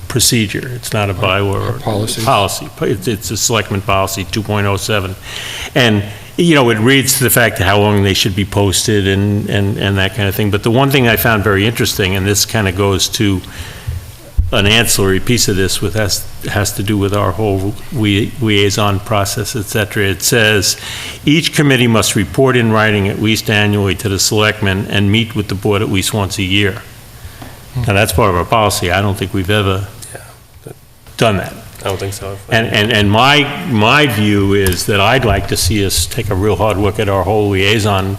procedure. It's not a bylaw or policy. It's a selectman policy 2.07. And, you know, it reads to the fact of how long they should be posted and that kind of thing. But the one thing I found very interesting, and this kind of goes to an ancillary piece of this has to do with our whole liaison process, et cetera. It says, each committee must report in writing at least annually to the selectmen and meet with the board at least once a year. Now, that's part of our policy. I don't think we've ever done that. I don't think so. And my view is that I'd like to see us take a real hard look at our whole liaison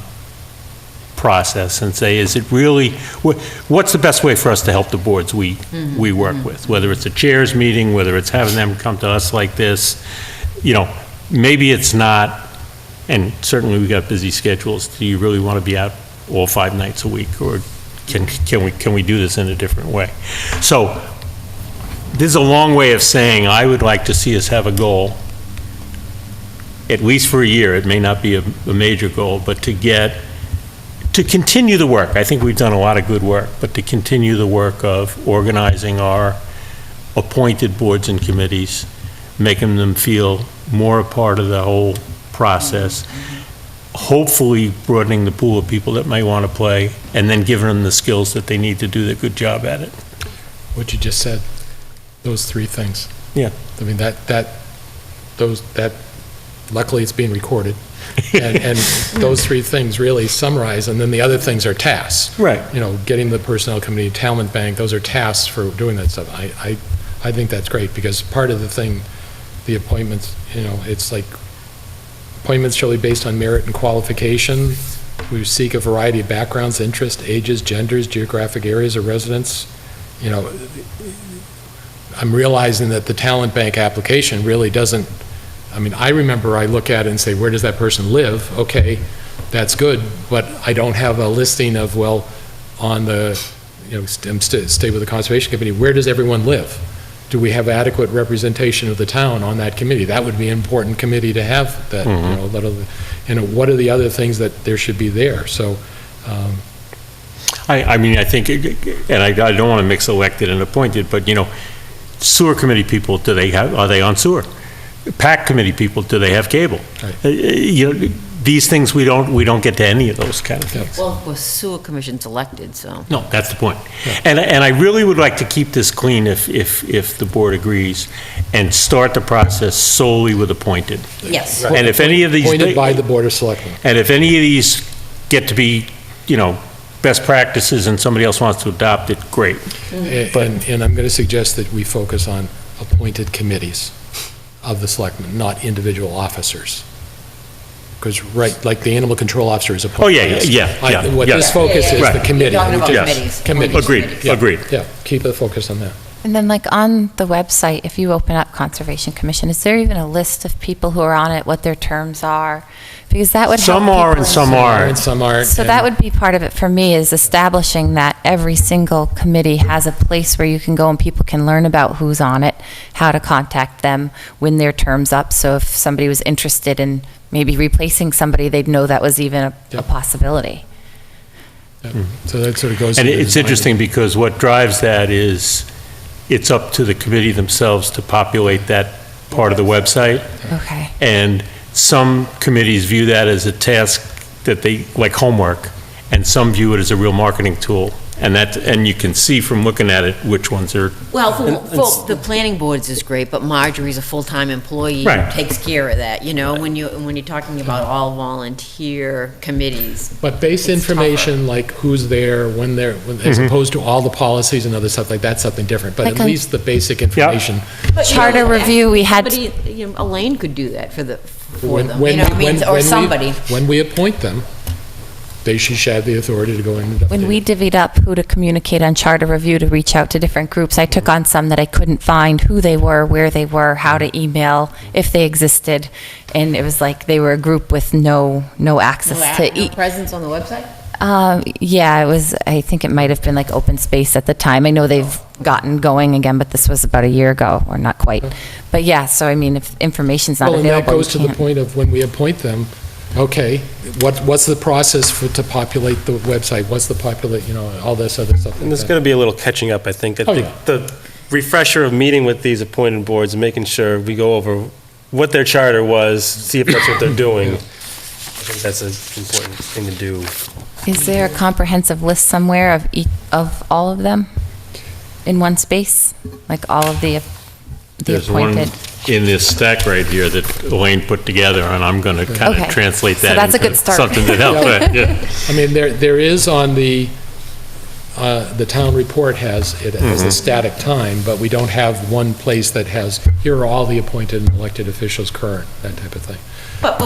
process and say, is it really, what's the best way for us to help the boards we work with? Whether it's a chairs meeting, whether it's having them come to us like this, you know, maybe it's not, and certainly we got busy schedules. Do you really want to be out all 5 nights a week, or can we do this in a different way? So this is a long way of saying I would like to see us have a goal, at least for a year. It may not be a major goal, but to continue the work. I think we've done a lot of good work, but to continue the work of organizing our appointed boards and committees, making them feel more a part of the whole process, hopefully broadening the pool of people that may want to play, and then giving them the skills that they need to do a good job at it. What you just said, those 3 things. Yeah. I mean, luckily it's being recorded. And those 3 things really summarize, and then the other things are tasks. Right. You know, getting the personnel committee, talent bank, those are tasks for doing that stuff. I think that's great, because part of the thing, the appointments, you know, it's like, appointments shall be based on merit and qualification. We seek a variety of backgrounds, interests, ages, genders, geographic areas of residence. You know, I'm realizing that the talent bank application really doesn't, I mean, I remember I look at it and say, where does that person live? Okay, that's good, but I don't have a listing of, well, on the, you know, stay with the Conservation Committee, where does everyone live? Do we have adequate representation of the town on that committee? That would be an important committee to have, that, you know, what are the other things that there should be there? So, I mean, I think, and I don't want to mix elected and appointed, but, you know, sewer committee people, are they on sewer? PAC committee people, do they have cable? Right. You know, these things, we don't get to any of those kind of things. Well, the sewer commission's elected, so. No, that's the point. And I really would like to keep this clean if the board agrees, and start the process solely with appointed. Yes. And if any of these. appointed by the Board of Selectmen. And if any of these get to be, you know, best practices and somebody else wants to adopt it, great. And I'm going to suggest that we focus on appointed committees of the selectmen, not individual officers. Because, right, like the animal control officer is appointed. Oh, yeah. What this focus is, Right. the committee. You're talking about Yes. committees. Agreed. Yeah, keep the focus on that. And then like on the website, if you open up Conservation Commission, is there even a list of people who are on it, what their terms are? Because that would help Some are and people- some aren't. And some aren't. So that would be part of it for me, is establishing that every single committee has a place where you can go and people can learn about who's on it, how to contact them when their term's up. So if somebody was interested in maybe replacing somebody, they'd know that was even a Yep. possibility. So that sort of goes. And with it's design. interesting, because what drives that is, it's up to the committee themselves to populate that part of the website. Okay. And some committees view that as a task that they, like homework, and some view it as a real marketing tool. And you can see from looking at it which ones are. Well, for the planning boards is great, but Marjorie's a full-time employee Right. who takes care of that, you know, when you're talking about all volunteer committees. But base It's information, like who's there, when they're, as opposed to all the policies and other stuff like that's something different. But Like at on- least the basic information. But, you Charter know, review, we had- somebody, you know, Elaine could do that for them, When- you when know, we- I mean, when- or when we- somebody. When we appoint them, she should have the authority to go in and update. When we divvied up who to communicate on charter review to reach out to different groups, I took on some that I couldn't find who they were, where they were, how to email, if they existed. And it was like they were a group with no access to No presence on the website? Yeah, it was, I think it might have been like open space at the time. I know they've gotten going again, but this was about a year ago, or not quite. But yeah, so I mean, if information's not Well, and available, that goes to you the can't. point of when we appoint them, okay, what's the process to populate the website? What's the all this other stuff like And there's that. going to be a little catching up, I think. I Oh, think yeah. the refresher of meeting with these appointed boards and making sure we go over what their charter was, see if that's what they're doing. I think that's an important thing to do. Is there a comprehensive list somewhere of all of them in one space? Like all of the There's one appointed? in this stack right here that Elaine put together, and I'm going to kind of Okay. translate So that that's a into good start. something that helps. Right, yeah. I mean, there is on the town report has it as a static time, but we don't have one place that has, here are all the appointed and elected officials current, that type of thing. But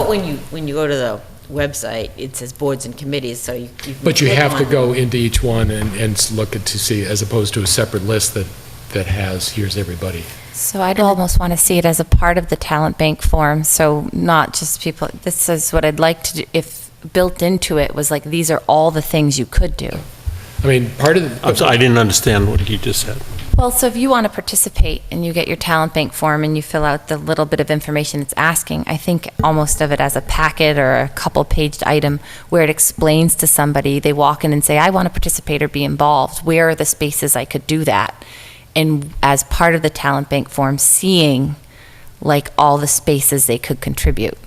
when you go to the website, it says boards and committees, so you can But you click have to on go into each one and look at to see, as opposed to a separate list that has, here's everybody. So I'd almost want to see it as a part of the talent bank form, so not just people, this is what I'd like to do, if built into it was like, these are all the things you could do. I mean, part of the. I'm sorry, I didn't understand what you just said. Well, so if you want to participate and you get your talent bank form and you fill out the little bit of information it's asking, I think almost of it as a packet or a couple-paged item where it explains to somebody, they walk in and say, I want to participate or be involved. Where are the spaces I could do that? And as part of the talent bank form, seeing like all the spaces they could contribute.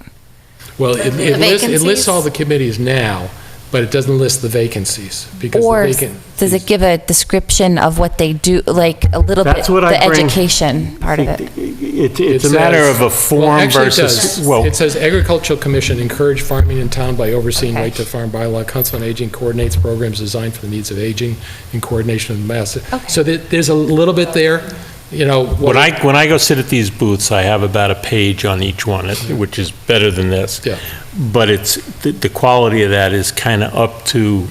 Well, it lists vacancies? all the committees now, but it doesn't list the vacancies, because Or the vacancies. does it give a description of what they do, like a little bit, That's what the I bring- education part of it? It's a matter of a form versus, well, It says Agricultural Commission encourage farming in town by overseeing right to farm bylaw. Council on Aging coordinates programs designed for the needs of aging in coordination with mass. So there's a little bit there, when I go sit at these booths, I have about a page on each one, which is better than this. Yeah. But it's, the quality of that is kind of up to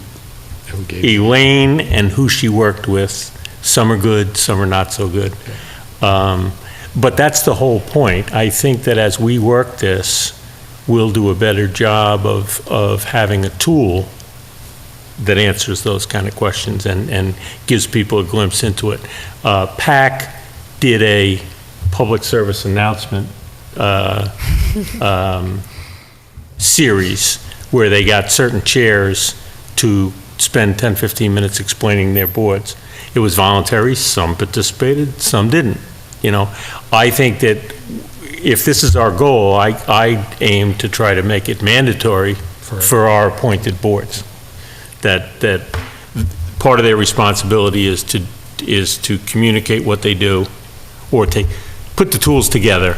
Who gave it? Elaine and who she worked with. Some are good, some are not so good. But that's the whole point. I think that as we work this, we'll do a better job of having a tool that answers those kind of questions and gives people a glimpse into it. PAC did a public service announcement series where they got certain chairs to spend 10, 15 minutes explaining their boards. It was voluntary, some participated, some didn't. I think that if this is our goal, I aim to try to make it mandatory for our appointed boards. That part of their responsibility is to communicate what they do, or put the tools together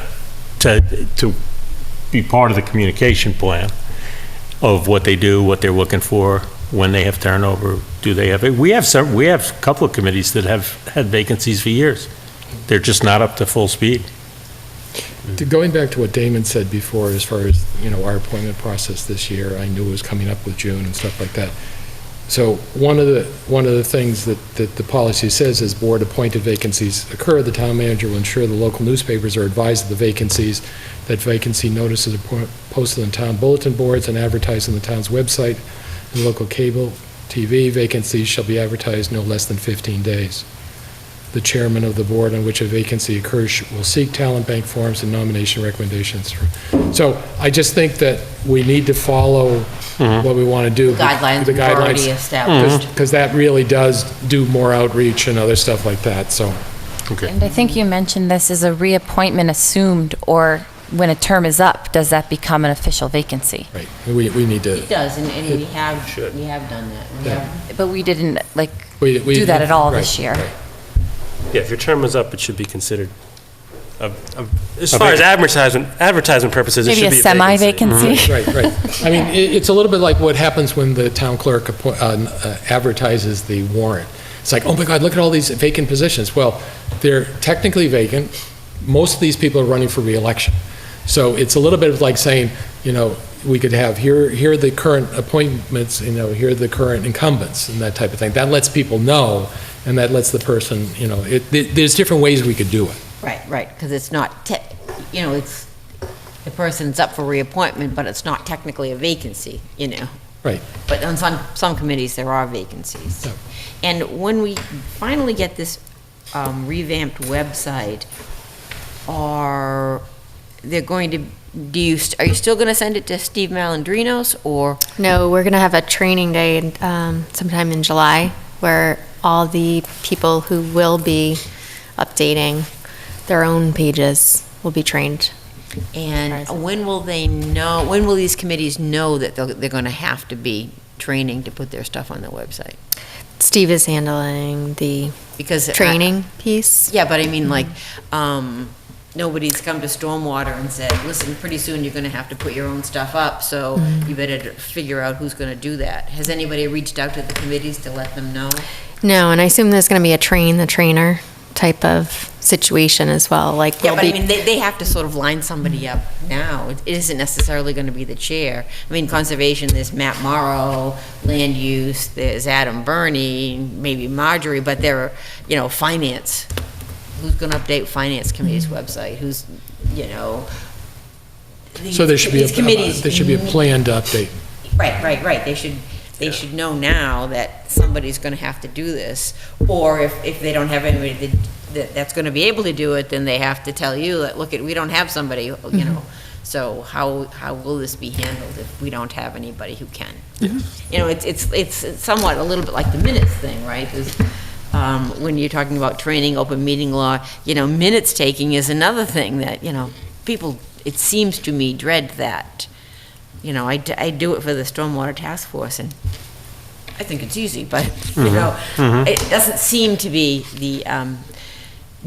to be part of the communication plan of what they do, what they're looking for, when they have turnover, do they have it? We have a couple of committees that have had vacancies for years. They're just not up to full speed. Going back to what Damon said before, as far as, our appointment process this year, I knew it was coming up with June and stuff like that. So one of the things that the policy says is board-appointed vacancies occur, the town manager will ensure the local newspapers are advised of the vacancies, that vacancy notices are posted on town bulletin boards and advertised on the town's website and local cable TV. Vacancies shall be advertised no less than 15 days. The chairman of the board on which a vacancy occurs will seek talent bank forms and nomination recommendations. So I just think that we need to follow what we want to do. Guidelines The we've already guidelines, established. because that really does do more outreach and other stuff like that, so. Okay. And I think you mentioned this is a reappointment assumed, or when a term is up, does that become an official vacancy? Right, we need to. It does, and we have done that. Yeah. But we didn't, we- do that at all right, this year. right. Yeah, if your term is up, it should be considered, as far as advertisement purposes, it Maybe should a be semi-vacancy? Right, right. I mean, it's a little bit like what happens when the town clerk advertises the warrant. It's like, oh my God, look at all these vacant positions. Well, they're technically vacant. Most of these people are running for reelection. So it's a little bit of like saying, we could have, here are the current appointments, here are the current incumbents and that type of thing. That lets people know, and that lets the person, there's different ways we could do it. Right, because it's not, it's, the person's up for reappointment, but it's not technically a vacancy, Right. But on some committees, there are vacancies. Yeah. And when we finally get this revamped website, are they going to, are you still going to send it to Steve Malandrinos, or? No, we're going to have a training day sometime in July where all the people who will be updating their own pages will be trained. And when will they know, when will these committees know that they're going to have to be training to put their stuff on the website? Steve is handling the Because training piece. Yeah, but I mean, like, nobody's come to Stormwater and said, listen, pretty soon you're gonna have to put your own stuff up, so you better figure out who's gonna do that. Has anybody reached out to the committees to let them know? No, and I assume there's going to be a train the trainer type of situation as well. Like, Yeah, we'll but I be- mean, they have to sort of line somebody up now. It isn't necessarily gonna be the chair. I mean, conservation, there's Matt Morrow, land use, there's Adam Burney, maybe Marjorie, but there are, finance. Who's gonna update finance committee's website? Who's, So there should be these committees there should be a plan to update. Right. They should know now that somebody's gonna have to do this. Or if they don't have anybody that's gonna be able to do it, then they have to tell you that, look, we don't have somebody, So how will this be handled if we don't have anybody who can? It's somewhat a little bit like the minutes thing, right? When you're talking about training, open meeting law, minutes taking is another thing that, people, it seems to me, dread that. I do it for the Stormwater Task Force, and I think it's easy, but, it doesn't seem to be the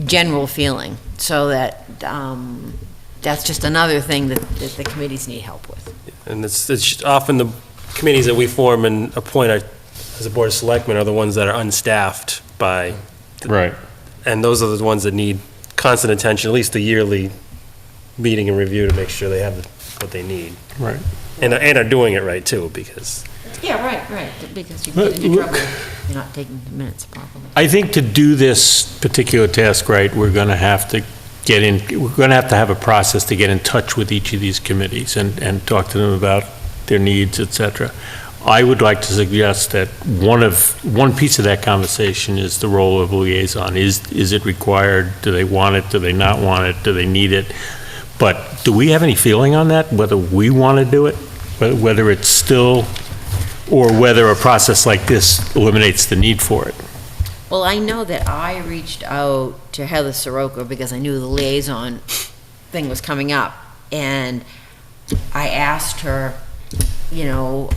general feeling, so that, that's just another thing that the committees need help with. And it's often the committees that we form and appoint as a Board of Selectmen are the ones that are unstaffed by, Right. and those are the ones that need constant attention, at least the yearly meeting and review to make sure they have what they need. Right. And are doing it right, too, because Yeah, right, because you get into trouble if you're not taking the minutes properly. I think to do this particular task right, we're going to have to have a process to get in touch with each of these committees and talk to them about their needs, et cetera. I would like to suggest that one piece of that conversation is the role of liaison. Is it required? Do they want it? Do they not want it? Do they need it? But do we have any feeling on that, whether we want to do it, whether it's still, or whether a process like this eliminates the need for it? Well, I know that I reached out to Heather Soroka because I knew the liaison thing was coming up, and I asked her,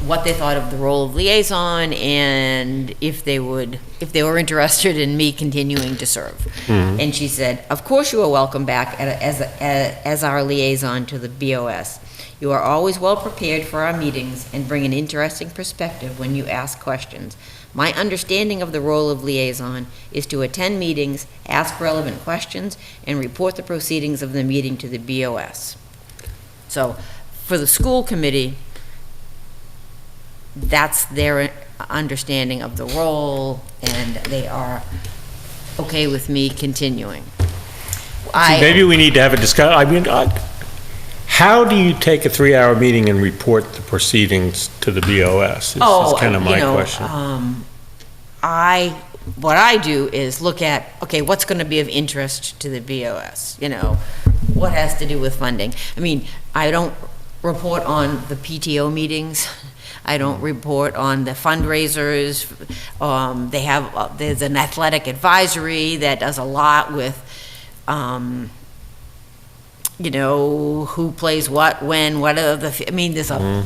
what they thought of the role of liaison, and if they were interested in me continuing to serve. Mm-hmm. And she said, of course you are welcome back as our liaison to the BOS. You are always well prepared for our meetings and bring an interesting perspective when you ask questions. My understanding of the role of liaison is to attend meetings, ask relevant questions, and report the proceedings of the meeting to the BOS. So, for the school committee, that's their understanding of the role, and they are okay with me continuing. Maybe we need to have a discussion. I mean, how do you take a 3-hour meeting and report the proceedings to the BOS? Is kind of my question. What I do is look at, okay, what's going to be of interest to the BOS? What has to do with funding? I mean, I don't report on the PTO meetings. I don't report on the fundraisers. There's an athletic advisory that does a lot with, who plays what, when, what are the, I mean, there's a,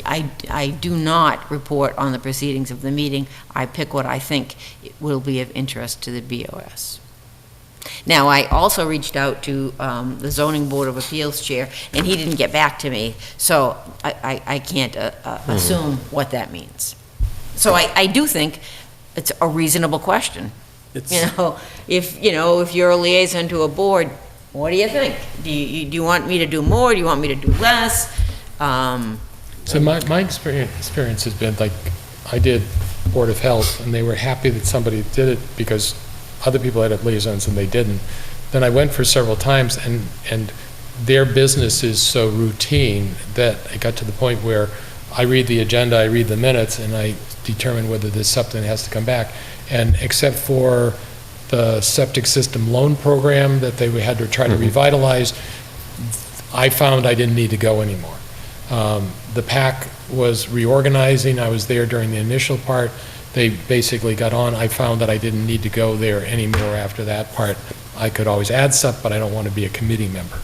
I do not report on the proceedings of the meeting. I pick what I think will be of interest to the BOS. Now, I also reached out to the Zoning Board of Appeals chair, and he didn't get back to me, so I can't assume what that means. So I do think it's a reasonable question. If you're a liaison to a board, what do you think? Do you want me to do more? Do you want me to do less? So my experience has been, like, I did Board of Health, and they were happy that somebody did it because other people had liaisons and they didn't. Then I went for several times, and their business is so routine that I got to the point where I read the agenda, I read the minutes, and I determine whether there's something that has to come back. And except for the septic system loan program that they had to try to revitalize, I found I didn't need to go anymore. The PAC was reorganizing. I was there during the initial part. They basically got on. I found that I didn't need to go there anymore after that part. I could always add stuff, but I don't want to be a committee member.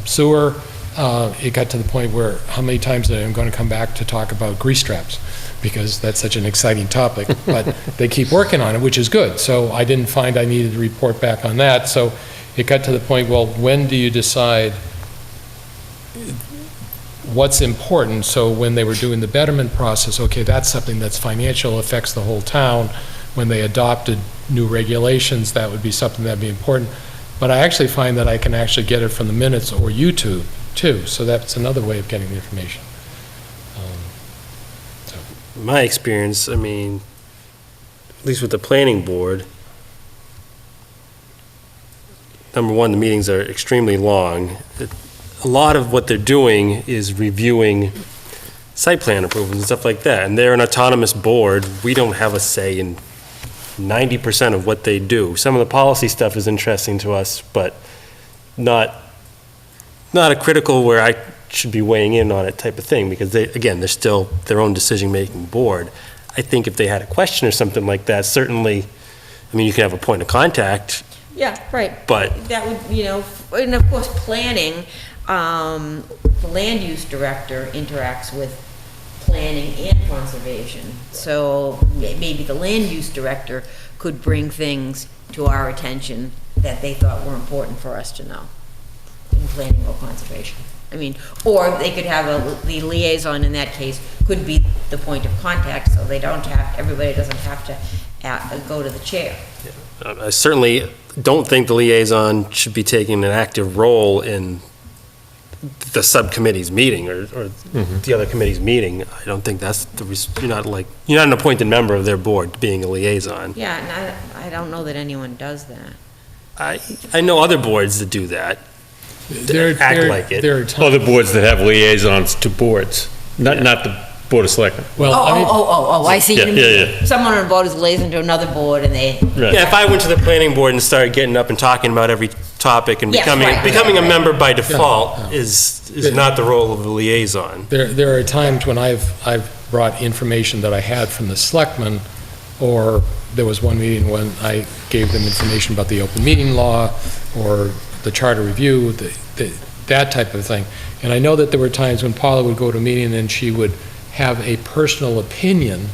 Sewer, it got to the point where how many times am I going to come back to talk about grease traps? Because that's such an exciting topic, but they keep working on it, which is good. So I didn't find I needed to report back on that. So it got to the point, well, when do you decide what's important? So when they were doing the betterment process, okay, that's something that's financial, affects the whole town. When they adopted new regulations, that would be something that'd be important. But I actually find that I can actually get it from the minutes or YouTube too. So that's another way of getting the information. My experience, I mean, at least with the planning board, number one, the meetings are extremely long. A lot of what they're doing is reviewing site plan approvals and stuff like that, and they're an autonomous board. We don't have a say in 90% of what they do. Some of the policy stuff is interesting to us, but not a critical where I should be weighing in on it type of thing, because they, again, they're still their own decision-making board. I think if they had a question or something like that, certainly, I mean, you can have a point of contact. Yeah, right. But that would, and of course, planning, the land use director interacts with planning and conservation. So maybe the land use director could bring things to our attention that they thought were important for us to know in planning or conservation. I mean, or they could have the liaison in that case could be the point of contact, so they don't have, everybody doesn't have to go to the chair. I certainly don't think the liaison should be taking an active role in the subcommittee's meeting or the other committee's meeting. I don't think that's you're not an appointed member of their board being a liaison. Yeah, and I don't know that anyone does that. I know other boards that do that. Act like it. There are times, Other boards that have liaisons to boards, not the Board of Selectmen. well, I mean, I see what you mean. Yeah. Someone on a board is liaison to another board and they, Right. Yeah, if I went to the planning board and started getting up and talking about every topic and Yes, becoming a right. member by default Yeah. is not the role of the liaison. there are times when I've brought information that I had from the selectmen, or there was one meeting when I gave them information about the open meeting law or the charter review, that type of thing. And I know that there were times when Paula would go to a meeting and she would have a personal opinion,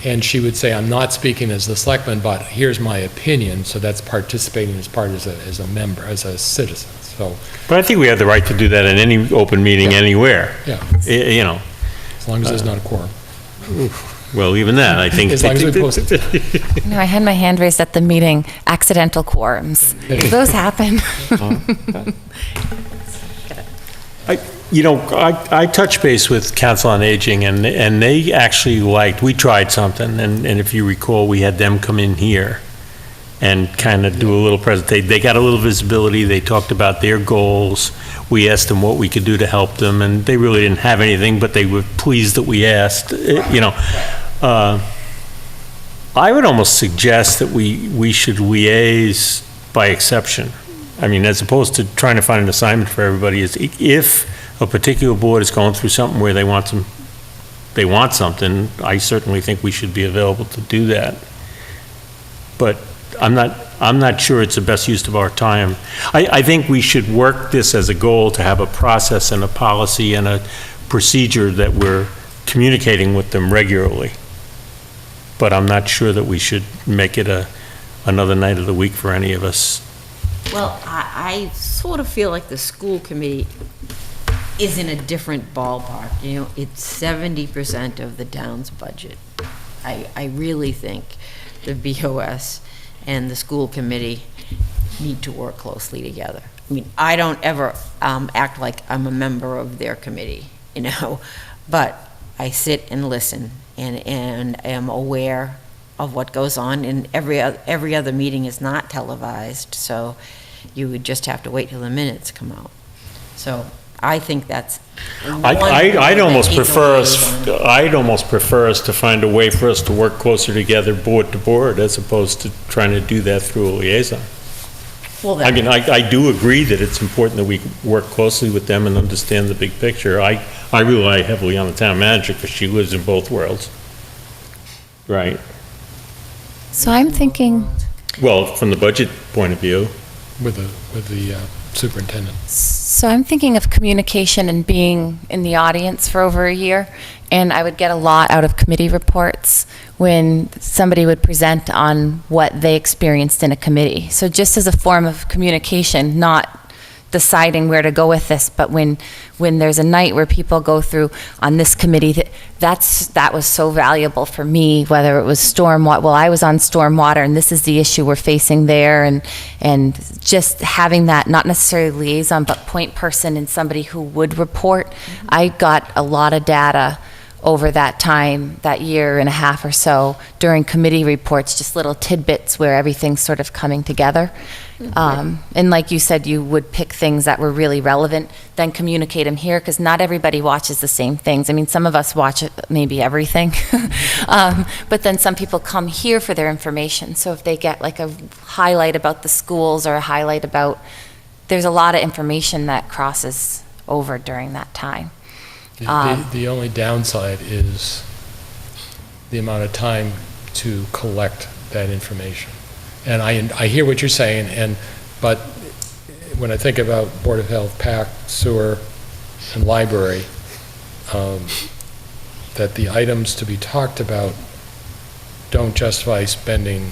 and she would say, I'm not speaking as the selectman, but here's my opinion. So that's participating as part as a member, as a citizen. So, But I think we have the right to do that in any open meeting anywhere. yeah, as long as there's not a quorum. Well, even that, I think. As long as we post it. No, I had my hand raised at the meeting, accidental quorums. Those happen. I touched base with Council on Aging, and they actually we tried something, and if you recall, we had them come in here and kind of do a little presentation. They got a little visibility, they talked about their goals, we asked them what we could do to help them, and they really didn't have anything, but they were pleased that we asked, I would almost suggest that we should liaise by exception. I mean, as opposed to trying to find an assignment for everybody, is if a particular board is going through something where they want something, I certainly think we should be available to do that. But I'm not sure it's the best use of our time. I think we should work this as a goal to have a process and a policy and a procedure that we're communicating with them regularly. But I'm not sure that we should make it another night of the week for any of us. well, I sort of feel like the school committee is in a different ballpark. It's 70% of the town's budget. I really think the BOS and the school committee need to work closely together. I mean, I don't ever act like I'm a member of their committee, but I sit and listen and am aware of what goes on, and every other meeting is not televised, so you would just have to wait till the minutes come out. So I think that's. I'd almost prefer us to find a way for us to work closer together, board to board, as opposed to trying to do that through a liaison. Well, I mean, I do agree that it's important that we work closely with them and understand the big picture. I rely heavily on the town manager because she lives in both worlds. Right. So I'm thinking, Well, from the budget point of view. With the superintendent. so I'm thinking of communication and being in the audience for over a year, and I would get a lot out of committee reports when somebody would present on what they experienced in a committee. So just as a form of communication, not deciding where to go with this, but when there's a night where people go through on this committee, that was so valuable for me, whether it was stormwater. Well, I was on stormwater, and this is the issue we're facing there, and just having that, not necessarily liaison, but point person and somebody who would report. I got a lot of data over that time, that year and a half or so, during committee reports, just little tidbits where everything's sort of coming together. And like you said, you would pick things that were really relevant, then communicate them here, because not everybody watches the same things. I mean, some of us watch maybe everything, but then some people come here for their information. So if they get like a highlight about the schools or a highlight about, there's a lot of information that crosses over during that time. The only downside is the amount of time to collect that information. And I hear what you're saying, but when I think about Board of Health, PAC, sewer, and library, that the items to be talked about don't justify spending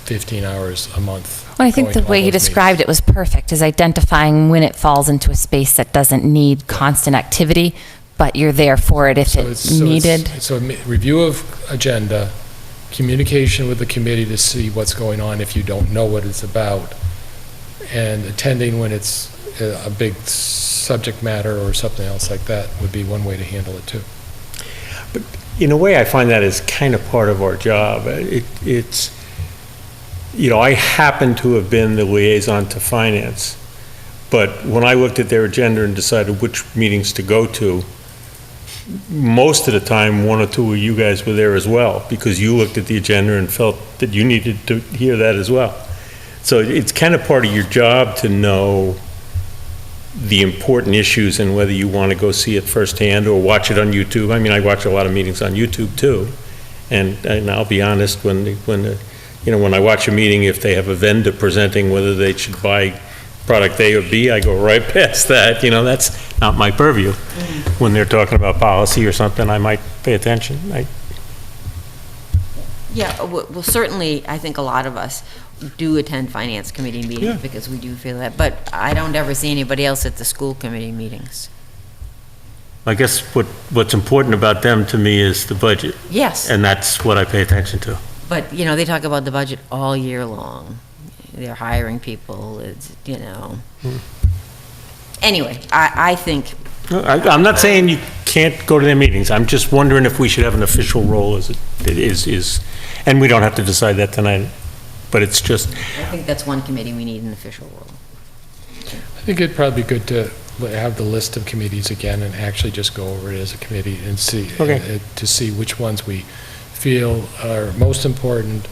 15 hours a month. Well, I think going the to all way he those described it was perfect, is identifying when it falls into a space that doesn't need constant activity, but you're there for it if it's needed. So review of agenda, communication with the committee to see what's going on if you don't know what it's about, and attending when it's a big subject matter or something else like that would be one way to handle it too. But in a way, I find that is kind of part of our job. It's, you know, I happen to have been the liaison to finance, but when I looked at their agenda and decided which meetings to go to, most of the time, one or two of you guys were there as well, because you looked at the agenda and felt that you needed to hear that as well. So it's kind of part of your job to know the important issues and whether you want to go see it firsthand or watch it on YouTube. I mean, I watch a lot of meetings on YouTube too, and I'll be honest, when I watch a meeting, if they have a vendor presenting whether they should buy product A or B, I go right past that. You know, that's not my purview. When they're talking about policy or something, I might pay attention. Yeah, well, certainly, I think a lot of us do attend finance committee meetings Yeah. because we do feel that, but I don't ever see anybody else at the school committee meetings. I guess what's important about them to me is the budget, Yes, and that's what I pay attention to. but, they talk about the budget all year long. They're hiring people, Anyway, I think, I'm not saying you can't go to their meetings. I'm just wondering if we should have an official role as it is, and we don't have to decide that tonight, but it's just, I think that's one committee we need an official role. I think it'd probably be good to have the list of committees again and actually just go over it as a committee and see, Okay. to see which ones we feel are most important,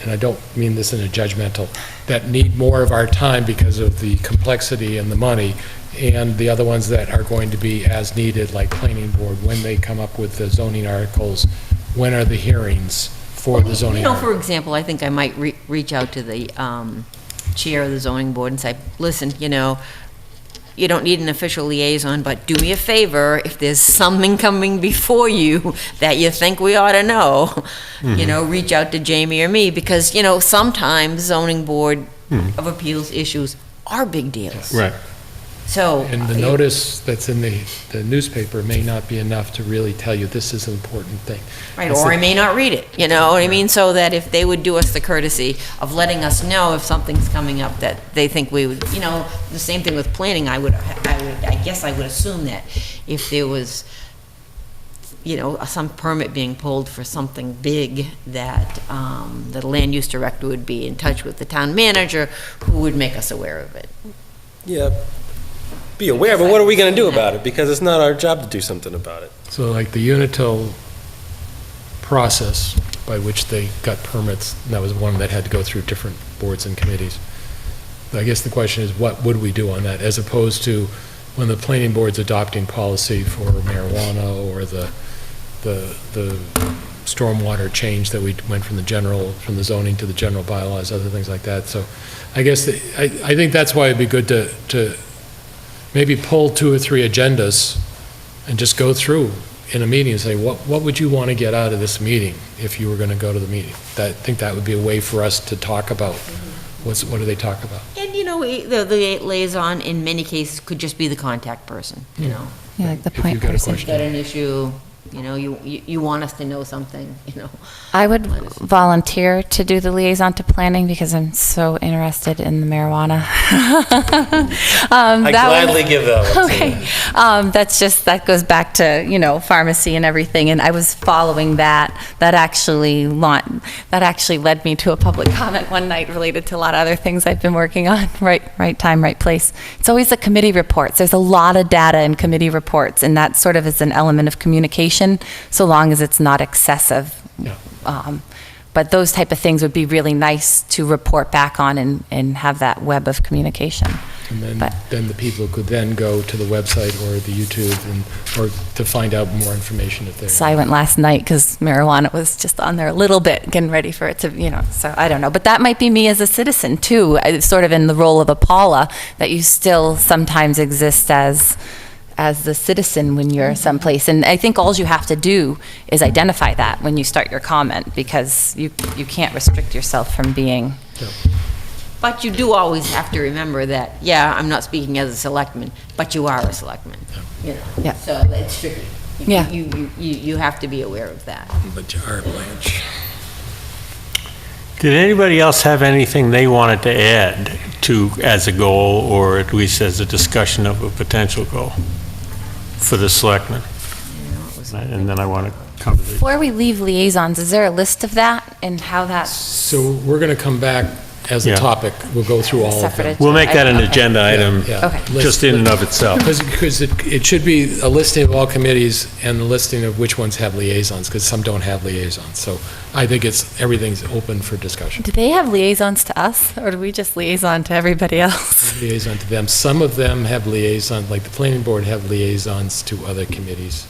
and I don't mean this in a judgmental, that need more of our time because of the complexity and the money, and the other ones that are going to be as needed, like planning board, when they come up with the zoning articles, when are the hearings for the zoning For articles? example, I think I might reach out to the chair of the zoning board and say, listen, you don't need an official liaison, but do me a favor, if there's something coming before you that you think we ought to know, reach out to Jamie or me, because, sometimes zoning board of appeals issues are big deals. right. So. And the notice that's in the newspaper may not be enough to really tell you this is an important thing. Right, or I may not read it, you know what I mean? So that if they would do us the courtesy of letting us know if something's coming up that they think we would, the same thing with planning, I guess I would assume that if there was, some permit being pulled for something big, that the land use director would be in touch with the town manager, who would make us aware of it. Yeah. be aware, but what are we going to do about it? Because it's not our job to do something about it. So like the Unitil process by which they got permits, that was one that had to go through different boards and committees. I guess the question is, what would we do on that, as opposed to when the planning board's adopting policy for marijuana or the stormwater change that we went from the zoning to the general bylaws, other things like that. So I guess, I think that's why it'd be good to maybe pull 2 or 3 agendas and just go through in a meeting and say, what would you want to get out of this meeting if you were going to go to the meeting? I think that would be a way for us to talk about, what do they talk about? And, the liaison, in many cases, could just be the contact person, Yeah, like the If point you've got a person. question. Got an issue, you want us to know something, I would volunteer to do the liaison to planning because I'm so interested in the marijuana. I gladly give that one to you. Okay. That goes back to, pharmacy and everything. And I was following that. That actually led me to a public comment one night related to a lot of other things I've been working on. Right time, right place. It's always the committee reports. There's a lot of data in committee reports, and that sort of is an element of communication, so long as it's not excessive. Yeah. But those type of things would be really nice to report back on and have that web of communication. And But- then the people could then go to the website or the YouTube or to find out more information if they're. So I went last night because marijuana was just on there a little bit, getting ready for it to, so I don't know. But that might be me as a citizen too, sort of in the role of a Paula, that you still sometimes exist as the citizen when you're someplace. And I think all you have to do is identify that when you start your comment, because you can't restrict yourself from being. But you do always have to remember that, I'm not speaking as a selectman, but you are a selectman, Yeah. So it's tricky. Yeah. You have to be aware of that. But you are, Blanche. Did anybody else have anything they wanted to add as a goal, or at least as a discussion of a potential goal for the selectmen? And then I want to come to the, Before we leave liaisons, is there a list of that and how that's So we're going to come back as a Yeah. topic. We'll go through all of separate? them. we'll make that an Okay. agenda item, Yeah. Okay. just in and of itself. Because it should be a listing of all committees and the listing of which ones have liaisons, because some don't have liaisons. So I think everything's open for discussion. Do they have liaisons to us, or do we just liaison to everybody else? Liaison to them. Some of them have liaisons, like the planning board have liaisons to other committees.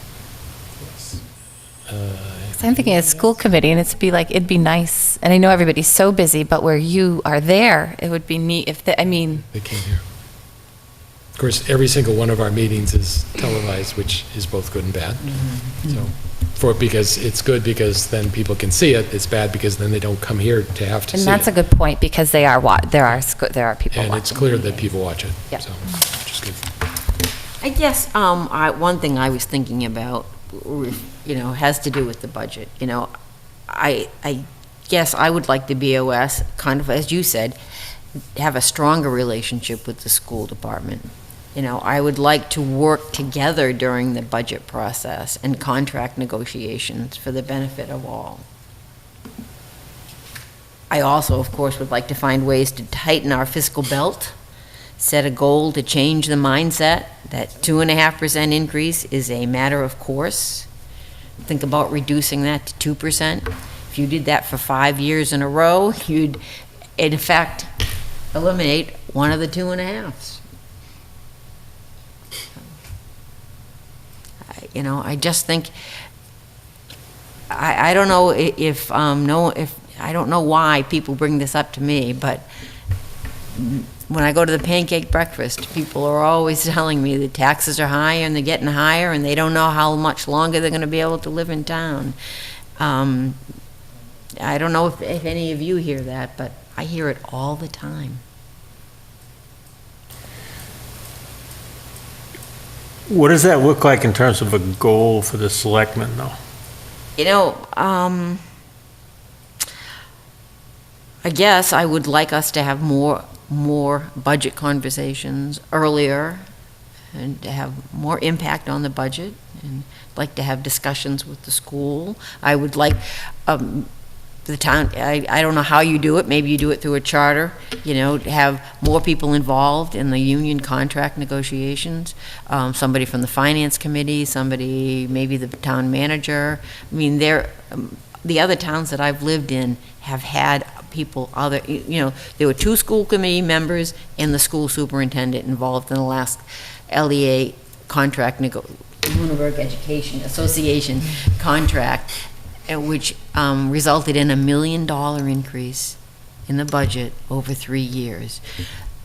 So I'm thinking a school committee, and it'd be nice, and I know everybody's so busy, but where you are there, it would be neat if, They came here. Of course, every single one of our meetings is televised, which is both good and bad. So, because it's good because then people can see it, it's bad because then they don't come here to have to see it. and that's a good point, because there are people And it's watching. clear that people watch it, Yeah. so, which is good. I guess, one thing I was thinking about, has to do with the budget. I guess I would like the BOS, kind of, as you said, have a stronger relationship with the school department. I would like to work together during the budget process and contract negotiations for the benefit of all. I also, of course, would like to find ways to tighten our fiscal belt, set a goal to change the mindset that 2.5% increase is a matter of course. Think about reducing that to 2%. If you did that for 5 years in a row, you'd, in effect, eliminate one of the 2.5s. I just think, I don't know if I don't know why people bring this up to me, but when I go to the pancake breakfast, people are always telling me the taxes are higher and they're getting higher and they don't know how much longer they're going to be able to live in town. I don't know if any of you hear that, but I hear it all the time. What does that look like in terms of a goal for the selectmen, though? I guess I would like us to have more budget conversations earlier and to have more impact on the budget, and like to have discussions with the school. I would like the town, I don't know how you do it, maybe you do it through a charter, to have more people involved in the union contract negotiations, somebody from the finance committee, somebody, maybe the town manager. I mean, the other towns that I've lived in have had people, there were 2 school committee members and the school superintendent involved in the last LEA contract, Lunenburg Education Association contract, which resulted in $1 million increase in the budget over 3 years.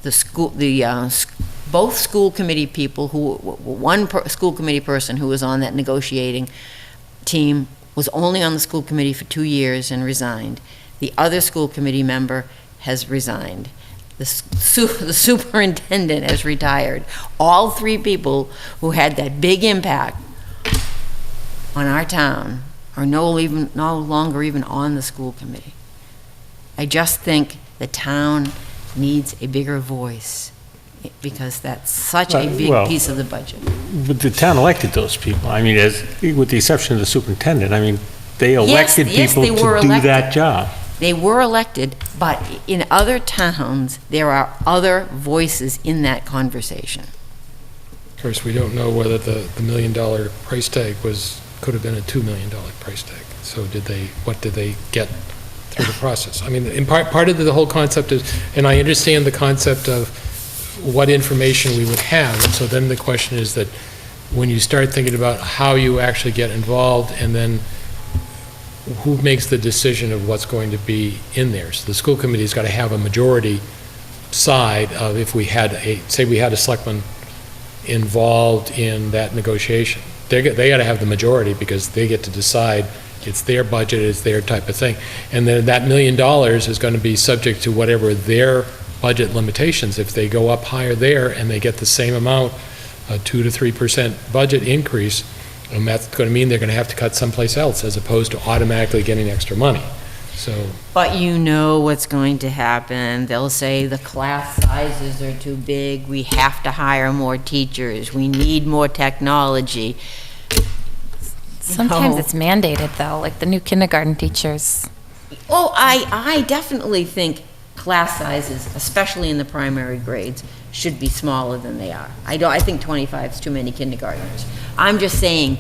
Both school committee people school committee person who was on that negotiating team was only on the school committee for 2 years and resigned. The other school committee member has resigned. The superintendent has retired. All 3 people who had that big impact on our town are no longer even on the school committee. I just think the town needs a bigger voice because that's such a big piece of the budget. But the town elected those people. I mean, with the exception of the superintendent, I mean, they elected people to do that job. They were elected, but in other towns, there are other voices in that conversation. Of course, we don't know whether the $1 million price tag could have been a $2 million price tag. So what did they get through the process? I mean, in part of the whole concept is, and I understand the concept of what information we would have, and so then the question is that when you start thinking about how you actually get involved and then who makes the decision of what's going to be in there. So the school committee's got to have a majority side of if we had say we had a selectman involved in that negotiation. They got to have the majority because they get to decide. It's their budget, it's their type of thing. And then that $1 million is going to be subject to whatever their budget limitations. If they go up higher there and they get the same amount, a 2 to 3% budget increase, and that's going to mean they're going to have to cut someplace else as opposed to automatically getting extra money. So. But you know what's going to happen. They'll say the class sizes are too big. We have to hire more teachers. We need more technology. Sometimes it's mandated, though, like the new kindergarten teachers. Oh, I definitely think class sizes, especially in the primary grades, should be smaller than they are. I think 25 is too many kindergartners. I'm just saying,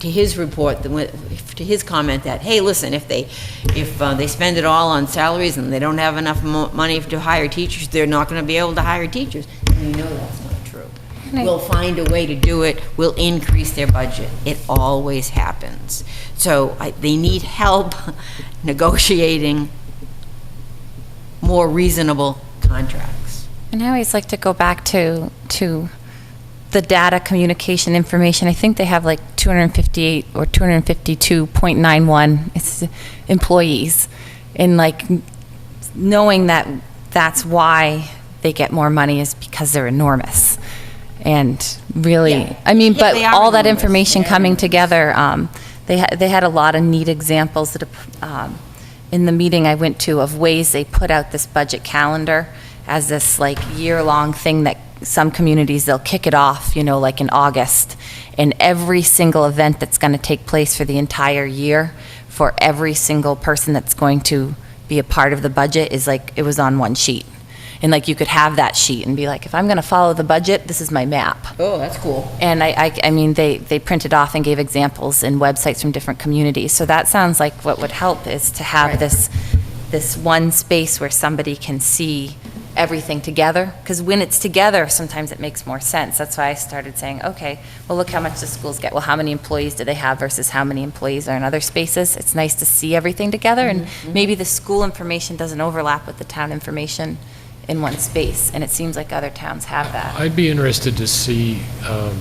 to his report, to his comment that, hey, listen, if they spend it all on salaries and they don't have enough money to hire teachers, they're not going to be able to hire teachers. And you know that's not true. We'll find a way to do it. We'll increase their budget. It always happens. So they need help negotiating more reasonable contracts. And I always like to go back to the data communication information. I think they have like 258 or 252.91 it's employees. And like knowing that that's why they get more money is because they're enormous. And really, I mean, but all that information coming together, they had a lot of neat examples that in the meeting I went to of ways they put out this budget calendar as this like year-long thing that some communities, they'll kick it off, like in August, and every single event that's going to take place for the entire year for every single person that's going to be a part of the budget is like, it was on one sheet. And like you could have that sheet and be like, if I'm going to follow the budget, this is my map. Oh, that's cool. And I mean, they printed off and gave examples in websites from different communities. So that sounds like what would help is to have this one space where somebody can see everything together. Because when it's together, sometimes it makes more sense. That's why I started saying, okay, well, look how much the schools get. Well, how many employees do they have versus how many employees are in other spaces? It's nice to see everything together. And maybe the school information doesn't overlap with the town information in one space, and it seems like other towns have that. I'd be interested to see and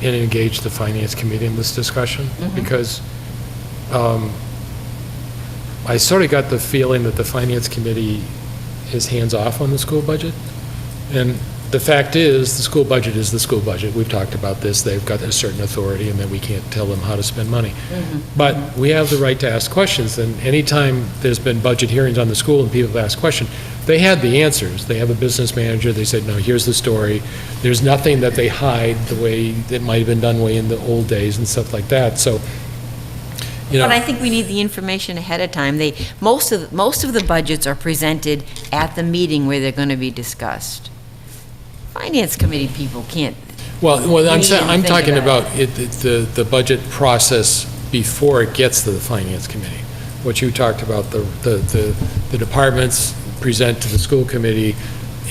engage the finance committee in this discussion, because I sort of got the feeling that the finance committee is hands-off on the school budget. And the fact is, the school budget is the school budget. We've talked about this. They've got a certain authority, and then we can't tell them how to spend money. But we have the right to ask questions, and anytime there's been budget hearings on the school and people have asked questions, they had the answers. They have a business manager. They said, no, here's the story. There's nothing that they hide the way it might have been done way in the old days and stuff like that. So But I think we need the information ahead of time. Most of the budgets are presented at the meeting where they're going to be discussed. Finance committee people can't. Well, I'm think talking about about the budget process before it gets to the finance committee. What you talked about, the departments present to the school committee,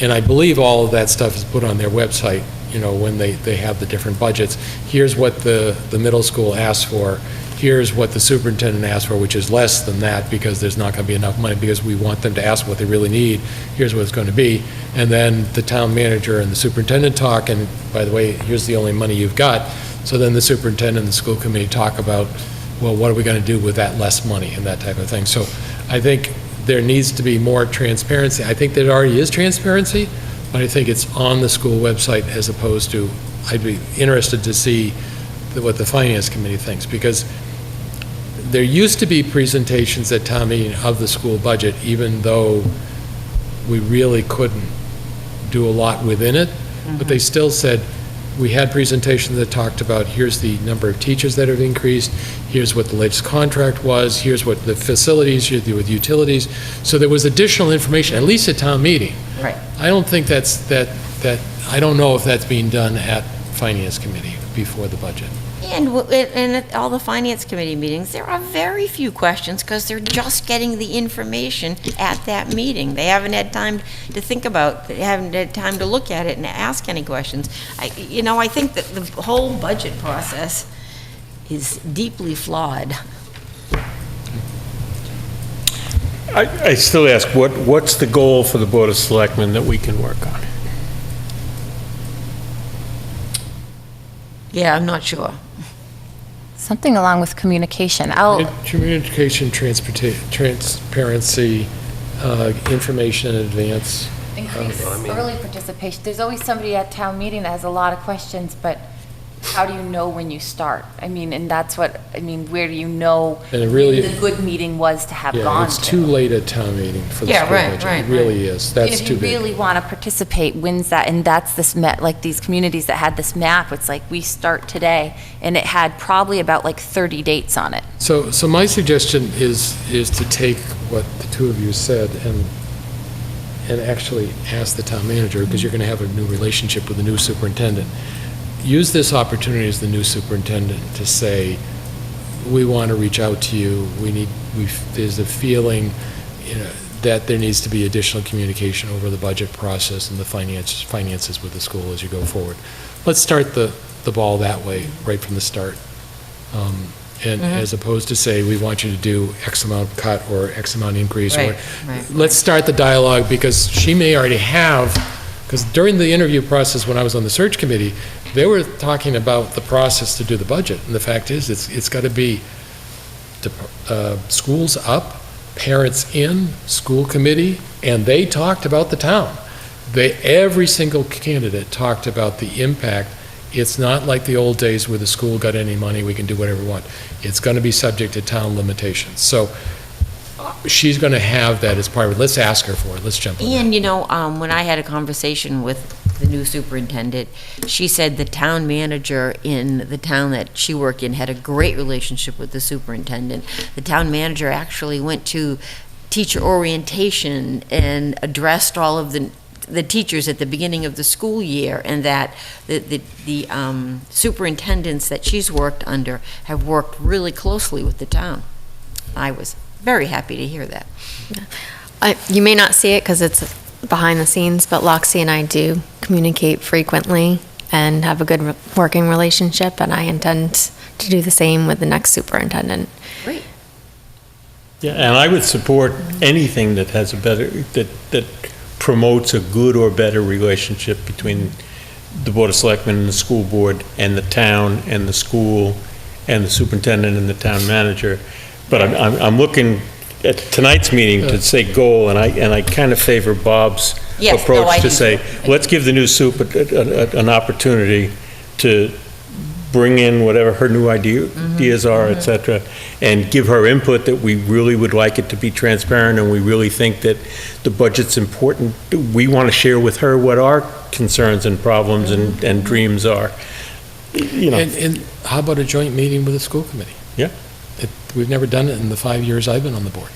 and I believe all of that stuff is put on their website, when they have the different budgets. Here's what the middle school asked for. Here's what the superintendent asked for, which is less than that because there's not going to be enough money because we want them to ask what they really need. Here's what it's going to be. And then the town manager and the superintendent talk, and by the way, here's the only money you've got. So then the superintendent and the school committee talk about, well, what are we going to do with that less money and that type of thing. So I think there needs to be more transparency. I think there already is transparency, but I think it's on the school website as opposed to, I'd be interested to see what the finance committee thinks, because there used to be presentations at town meeting of the school budget, even though we really couldn't do a lot within it, but they still said, we had presentations that talked about, here's the number of teachers that have increased, here's what the latest contract was, here's what the facilities, you do with utilities. So there was additional information, at least at town meeting. Right. I don't think I don't know if that's being done at finance committee before the budget. And at all the finance committee meetings, there are very few questions because they're just getting the information at that meeting. They haven't had time to think about, they haven't had time to look at it and ask any questions. I think that the whole budget process is deeply flawed. I still ask, what's the goal for the Board of Selectmen that we can work on? Yeah, I'm not sure. Something along with communication. Communication, transparency, information in advance. Increase early participation. There's always somebody at town meeting that has a lot of questions, but how do you know when you start? And that's where do you know And it really- when the good meeting was to have Yeah, gone it's to? too late at town meeting for the Yeah, school right, budget. right, It really is. That's If too you big. really want to participate, when's that? And that's this like these communities that had this map, it's like, we start today, and it had probably about 30 dates on it. So my suggestion is to take what the two of you said and actually ask the town manager, because you're going to have a new relationship with the new superintendent. Use this opportunity as the new superintendent to say, we want to reach out to you. There's a feeling, that there needs to be additional communication over the budget process and the finances with the school as you go forward. Let's start the ball that way, right from the start. As opposed to say, we want you to do X amount cut or X amount increase. Right. Let's start the dialogue, because she may already have, because during the interview process when I was on the search committee, they were talking about the process to do the budget. And the fact is, it's got to be schools up, parents in, school committee, and they talked about the town. Every single candidate talked about the impact. It's not like the old days where the school got any money, we can do whatever we want. It's going to be subject to town limitations. So she's going to have that as part of it. Let's ask her for it. Let's jump on that. And, when I had a conversation with the new superintendent, she said the town manager in the town that she worked in had a great relationship with the superintendent. The town manager actually went to teacher orientation and addressed all of the teachers at the beginning of the school year, and that the superintendents that she's worked under have worked really closely with the town. I was very happy to hear that. You may not see it because it's behind the scenes, but Loxie and I do communicate frequently and have a good working relationship, and I intend to do the same with the next superintendent. Great. Yeah, and I would support anything that has that promotes a good or better relationship between the Board of Selectmen and the school board and the town and the school and the superintendent and the town manager. But I'm looking at tonight's meeting to say goal, and I kind of favor Bob's approach to say, let's give the new soup an opportunity to bring in whatever her new ideas are, et cetera, and give her input that we really would like it to be transparent, and we really think that the budget's important. We want to share with her what our concerns and problems and dreams are. And how about a joint meeting with the school committee? Yeah. We've never done it in the 5 years I've been on the board.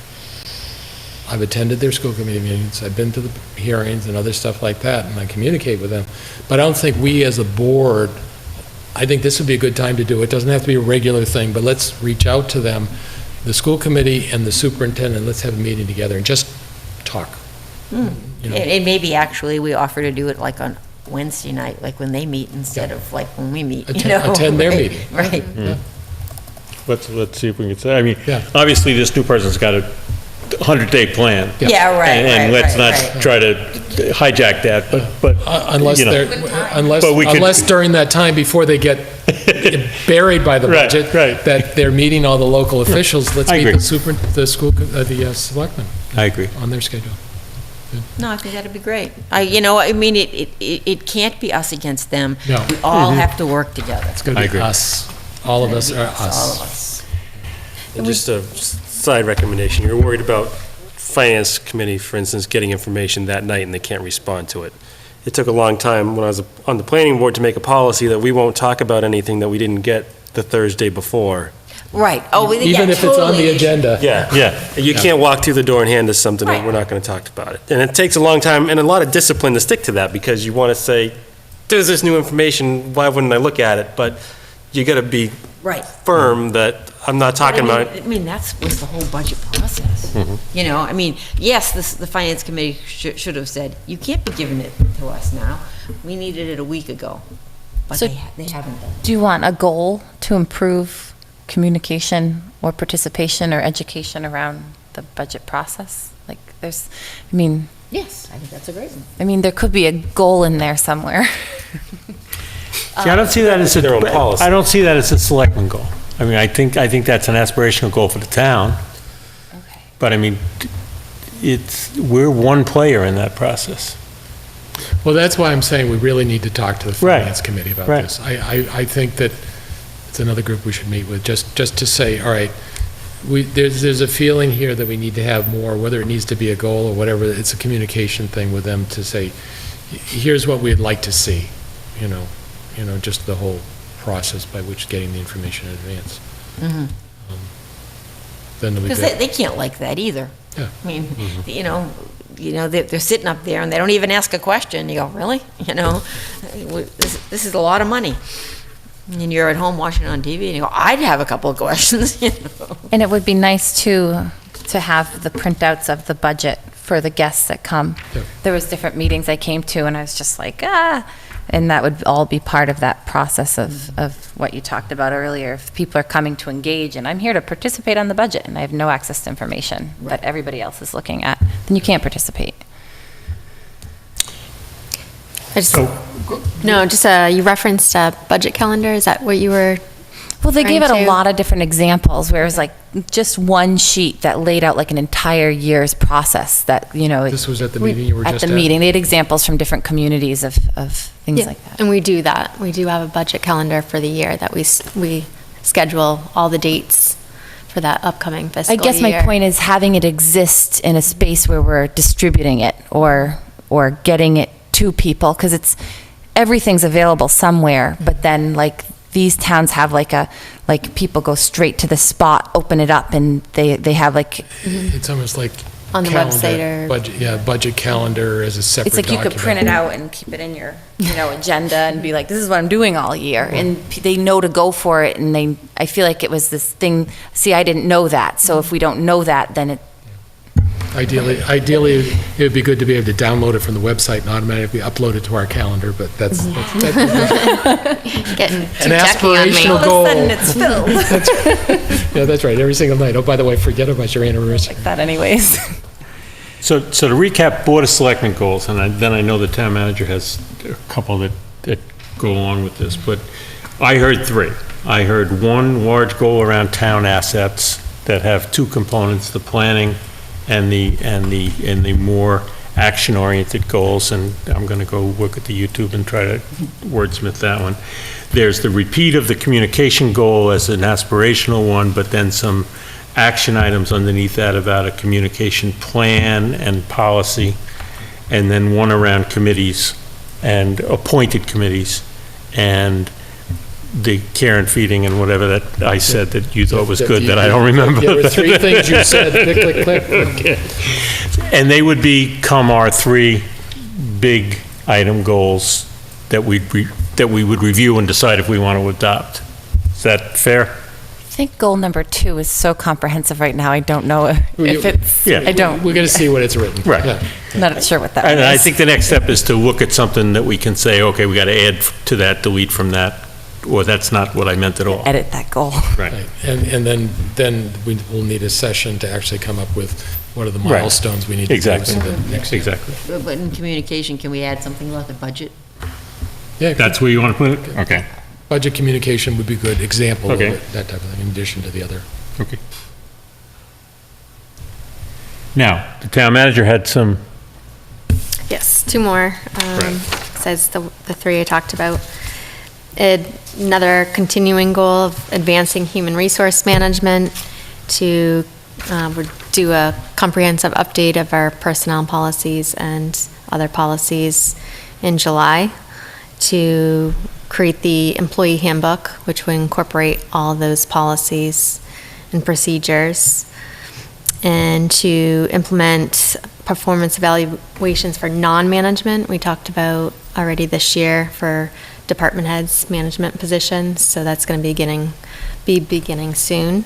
I've attended their school committee meetings, I've been to the hearings and other stuff like that, and I communicate with them. But I don't think we as a board, I think this would be a good time to do it. It doesn't have to be a regular thing, but let's reach out to them, the school committee and the superintendent, let's have a meeting together and just talk. You know. And maybe actually we offer to do it like on Wednesday night, like when they meet, instead of like when we meet, you know? Attend their Right, meeting. Right. Let's see if we can say, I mean, Yeah. obviously, this new person's got a 100-day plan. Yeah, right, And right, let's right, not right. try to hijack that, but, Unless you know. they're, unless, But we could- unless during that time, before they get buried by the Right, budget, right. that they're meeting all the local officials, let's I meet agree. the school, the selectmen I agree. on their schedule. No, I think that'd be great. I mean, it can't be us against them. No. We all have to work together. It's going I to be agree. us. All of us are It's all us. of us. And just a side recommendation, you're worried about finance committee, for instance, getting information that night and they can't respond to it. It took a long time when I was on the planning board to make a policy that we won't talk about anything that we didn't get the Thursday before. Right. Oh, yeah, Even if it's on the totally. agenda. Yeah. Yeah. You can't walk through the door and hand us something and we're not going to talk about it. And it takes a long time and a lot of discipline to stick to that because you want to say, there's this new information, why wouldn't I look at it? But you got to be Right. firm that I'm not talking about. I mean, that's was the whole budget process. You know, I mean, yes, the finance committee should have said, you can't be giving it to us now. We needed it a week ago. But So- they haven't done it. Do you want a goal to improve communication or participation or education around the budget process? Like, there's, I mean, Yes, I think that's a great one. there could be a goal in there somewhere. See, I don't see that as Their own policy. I don't see that as a selectman goal. I mean, I think that's an aspirational goal for the town, Okay. but I mean, we're one player in that process. Well, that's why I'm saying we really need to talk to the Right. finance committee about Right. this. I think that it's another group we should meet with, just to say, all right, there's a feeling here that we need to have more, whether it needs to be a goal or whatever, it's a communication thing with them to say, here's what we'd like to see, you know, just the whole process by which getting the information in advance. Then it'll be Because good. they can't like that either. Yeah. I mean, they're sitting up there and they don't even ask a question. You go, really? This is a lot of money. And you're at home watching it on TV and you go, I'd have a couple of questions, you know. And it would be nice too, to have the printouts of the budget for the guests that come. Yeah. There was different meetings I came to and I was just like, and that would all be part of that process of what you talked about earlier. If people are coming to engage and I'm here to participate on the budget and I have no access to information that everybody else is looking at, then you can't participate. You referenced a budget calendar. Is that what you were? Well, they gave it Trying a to- lot of different examples where it was like just one sheet that laid out like an entire year's process that, This was at the meeting you were at just the at? meeting. They had examples from different communities of things Yeah, like that. and we do that. We do have a budget calendar for the year that we schedule all the dates for that upcoming fiscal I year. guess my point is having it exist in a space where we're distributing it or getting it to people, because everything's available somewhere, but then like these towns have like people go straight to the spot, open it up, and they have like, It's almost like On the calendar, website or- budget calendar as a separate it's like you document. could print it out and keep it in your, agenda and be like, this is what I'm doing all year. And they know to go for it, and I feel like it was this thing, see, I didn't know that. So if we don't know that, then Ideally, it would be good to be able to download it from the website and automatically upload it to our calendar, but that's Getting an too techy on me. aspirational goal. it's filled. Yeah, that's right, every single night. Oh, by the way, forget about your anniversary. That anyways. So to recap Board of Selectmen goals, and then I know the town manager has a couple that go along with this, but I heard 3. I heard 1 large goal around town assets that have 2 components, the planning and the more action-oriented goals, and I'm going to go look at the YouTube and try to wordsmith that one. There's the repeat of the communication goal as an aspirational one, but then some action items underneath that about a communication plan and policy, and then one around committees and appointed committees, and the care and feeding and whatever that I said that you thought was good that I don't remember. There were three things you said, click, click, click. And they would become our three big item goals that we would review and decide if we want to adopt. Is that fair? I think goal number 2 is so comprehensive right now, I don't know if it's, Yeah. I don't, We're going to see what it's written. Right. Yeah. not sure what that And I is. think the next step is to look at something that we can say, okay, we got to add to that, delete from that, or that's not what I meant at all. Edit that goal. Right. Right. And then we will need a session to actually come up with what are the Right. milestones we need to do. Exactly. so that next year. Exactly. But in communication, can we add something about the budget? Yeah, That's where you want to put it? Okay. budget communication would be a good example of Okay. it, that type of thing, in addition to the other. Okay. Now, the town manager had some, Yes, 2 more, Right. besides the 3 I talked about. Another continuing goal of advancing human resource management to would do a comprehensive update of our personnel policies and other policies in July, to create the employee handbook, which would incorporate all those policies and procedures, and to implement performance evaluations for non-management. We talked about already this year for department heads, management positions, so that's going to be beginning soon.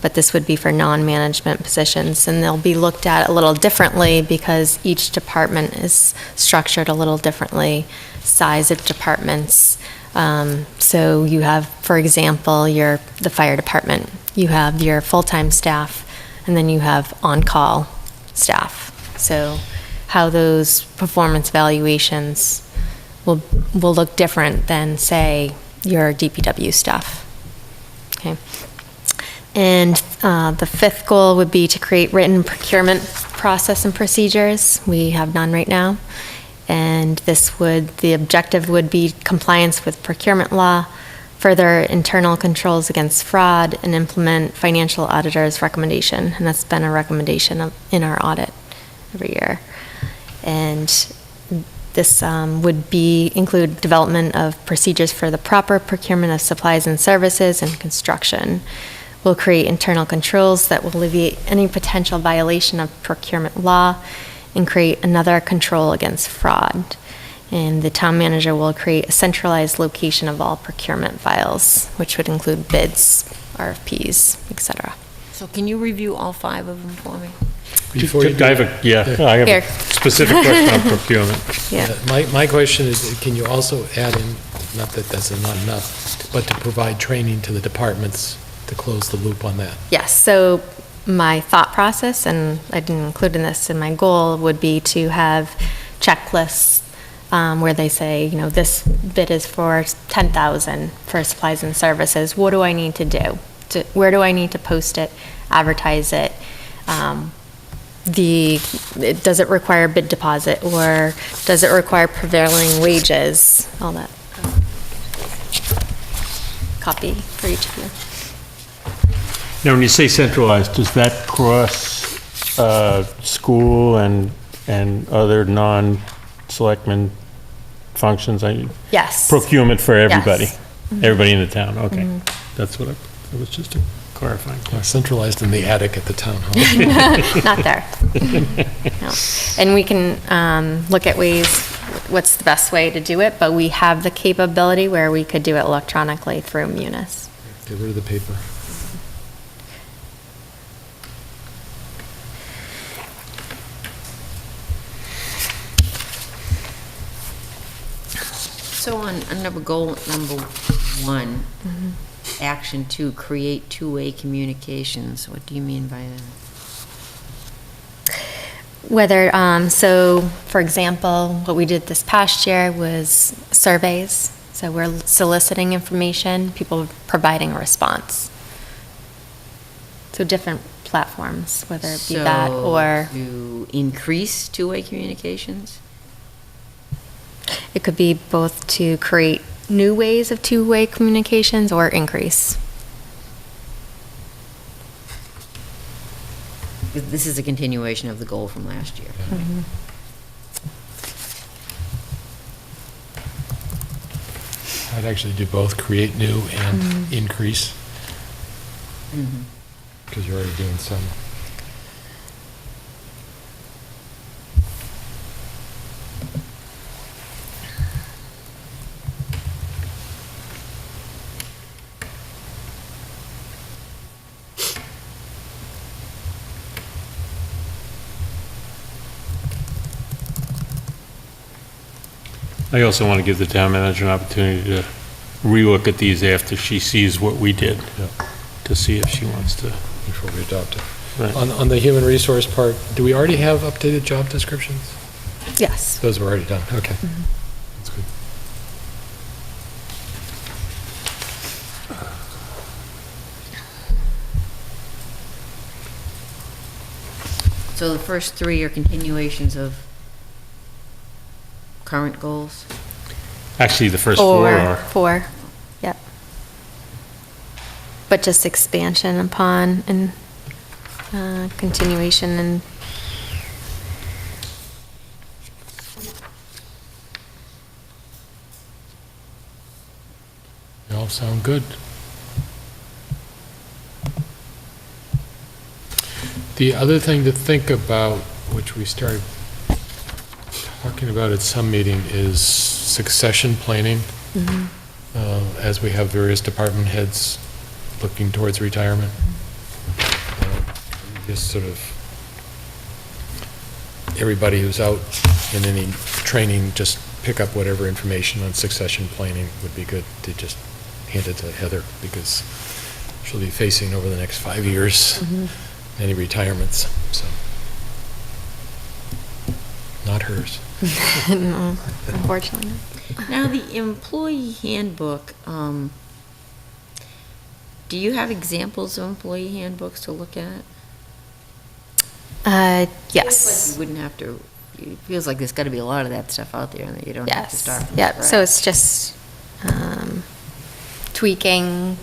But this would be for non-management positions, and they'll be looked at a little differently because each department is structured a little differently, size of departments. So you have, for example, the fire department, you have your full-time staff, and then you have on-call staff. So how those performance evaluations will look different than, say, your DPW staff. Okay. And the 5th goal would be to create written procurement process and procedures. We have none right now. And the objective would be compliance with procurement law, further internal controls against fraud, and implement financial auditor's recommendation. And that's been a recommendation in our audit every year. And this would include development of procedures for the proper procurement of supplies and services and construction. We'll create internal controls that will alleviate any potential violation of procurement law and create another control against fraud. And the town manager will create a centralized location of all procurement files, which would include bids, RFPs, et cetera. So can you review all 5 of them for me? Before you do I have a Here. specific question on procurement. Yeah. My question is, can you also add in, not that that's not enough, but to provide training to the departments to close the loop on that? Yes, so my thought process, and I didn't include this in my goal, would be to have checklists where they say, this bid is for 10,000 for supplies and services. What do I need to do? Where do I need to post it, advertise it? Does it require bid deposit, or does it require prevailing wages? All that. Copy for each of you. Now, when you say centralized, does that cross school and other non-selectmen functions? Yes. Procurement for everybody? Yes. Everybody in the town, okay. That's what it was just a clarifying. Centralized in the attic at the town hall. Not there. No. And we can look at ways, what's the best way to do it, but we have the capability where we could do it electronically through Munis. Get rid of the paper. So on goal number 1, action 2, create 2-way communications. What do you mean by that? So for example, what we did this past year was surveys. So we're soliciting information, people providing a response. So different platforms, whether it be that or. To increase 2-way communications? It could be both to create new ways of 2-way communications or increase. This is a continuation of the goal from last year. I'd actually do both, create new and increase. Because you're already doing some. I also want to give the town manager an opportunity to relook at these after she sees what we did, to see if she wants to. Before we adopt it. Right. On the human resource part, do we already have updated job descriptions? Yes. Those were already done, okay. That's good. So the first three are continuations of current goals? Actually, the first four are. Four, yep. But just expansion upon and continuation and They all sound good. The other thing to think about, which we started talking about at some meeting, is succession planning. As we have various department heads looking towards retirement. Just sort of, everybody who's out in any training, just pick up whatever information on succession planning would be good to just hand it to Heather, because she'll be facing over the next 5 years many retirements, so. Not hers. no, unfortunately. Now, the employee handbook, do you have examples of employee handbooks to look at? Yes. You wouldn't have to, it feels like there's got to be a lot of that stuff out there and that you don't have to Yes. start from Yep. So scratch. it's just tweaking,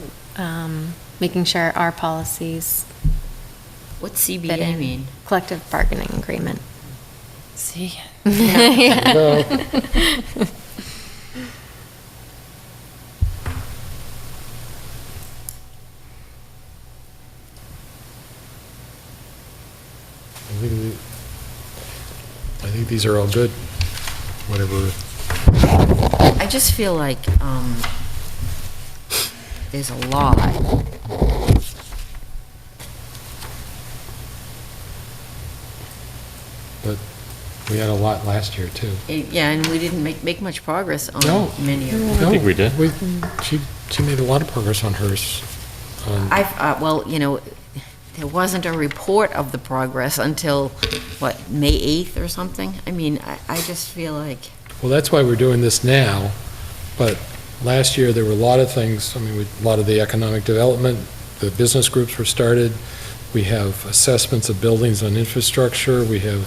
making sure our policies What's fit CBA in. mean? Collective bargaining agreement. See? I think these are all good, whatever. I just feel like there's a lot. But we had a lot last year, too. Yeah, and we didn't make much progress on No. many of them. I think we did. She made a lot of progress on hers. Well, there wasn't a report of the progress until, what, May 8th or something? I mean, I just feel like, Well, that's why we're doing this now, but last year, there were a lot of things, a lot of the economic development, the business groups were started, we have assessments of buildings on infrastructure, we have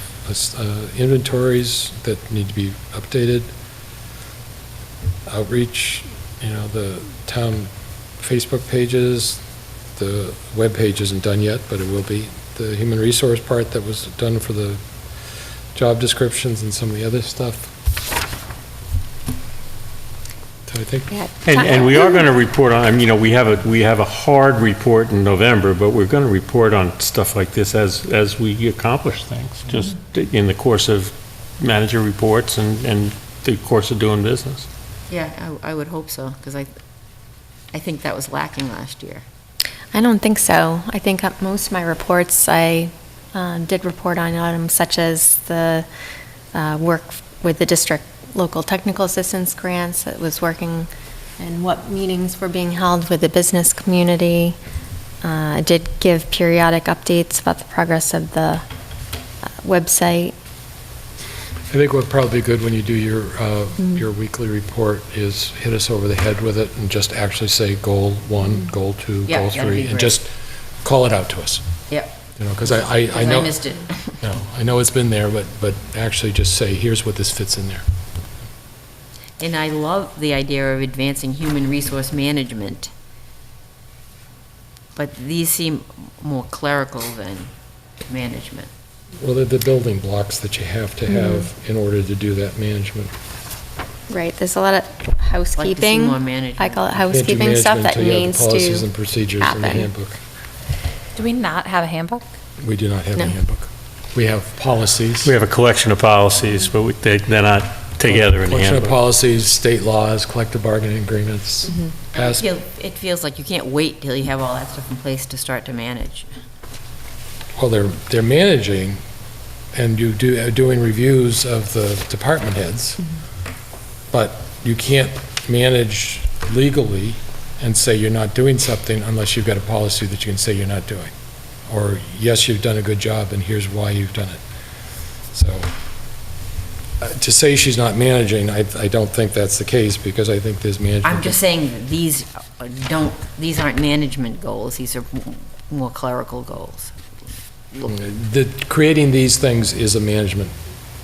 inventories that need to be updated, outreach, the town Facebook pages, the web page isn't done yet, but it will be. The human resource part that was done for the job descriptions and some of the other stuff. So I think, Yeah. And we are going to report on, we have a hard report in November, but we're going to report on stuff like this as we accomplish things, just in the course of manager reports and the course of doing business. yeah, I would hope so, because I think that was lacking last year. I don't think so. I think most of my reports, I did report on items such as the work with the district local technical assistance grants that was working and what meetings were being held with the business community. I did give periodic updates about the progress of the website. I think what'd probably be good when you do your weekly report is hit us over the head with it and just actually say goal 1, goal 2, Yeah, goal that'd 3, be and great. just call it out to us. Yep. Because I know. I missed it. I know it's been there, but actually just say, here's what this fits in there. And I love the idea of advancing human resource management. But these seem more clerical than management. Well, they're the building blocks that you have to have in order to do that management. Right, there's a lot of housekeeping. more management. I call it Can't do housekeeping stuff management that until you have the needs policies to and procedures in the happen. handbook. Do we not have a handbook? We do not have a No. handbook. We have policies. We have a collection of policies, but they're not together in the Collection of handbook. policies, state laws, collective bargaining agreements. Past- It feels like you can't wait till you have all that stuff in place to start to manage. Well, they're managing, and doing reviews of the department heads, but you can't manage legally and say you're not doing something unless you've got a policy that you can say you're not doing. Or, yes, you've done a good job, and here's why you've done it. So, to say she's not managing, I don't think that's the case, because I think there's management. I'm just saying that these aren't management goals, these are more clerical goals. Creating these things is a management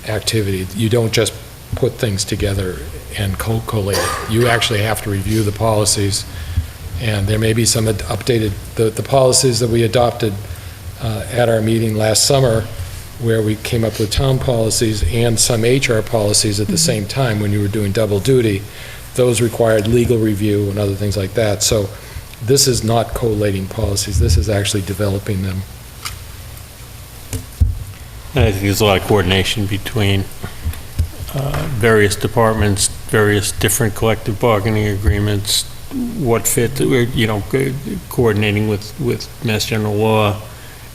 activity. You don't just put things together and collate it. You actually have to review the policies, and there may be some updated, the policies that we adopted at our meeting last summer, where we came up with town policies and some HR policies at the same time when you were doing double duty. Those required legal review and other things like that. So this is not collating policies. This is actually developing them. I think there's a lot of coordination between various departments, various different collective bargaining agreements, what fit, coordinating with Mass General Law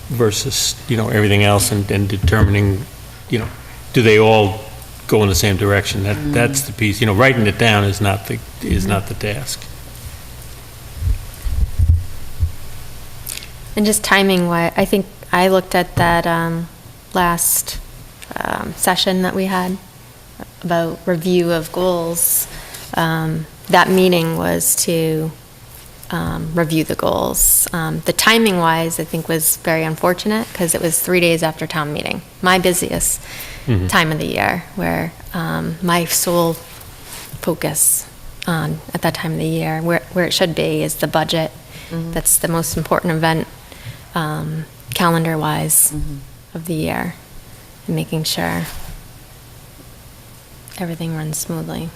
versus, everything else, and determining, do they all go in the same direction? That's the piece. Writing it down is not the task. And just timing wise, I think I looked at that last session that we had about review of goals. That meeting was to review the goals. The timing wise, I think, was very unfortunate because it was 3 days after town meeting, my busiest time of the year, where my sole focus at that time of the year, where it should be, is the budget. That's the most important event calendar-wise of the year, and making sure everything runs smoothly.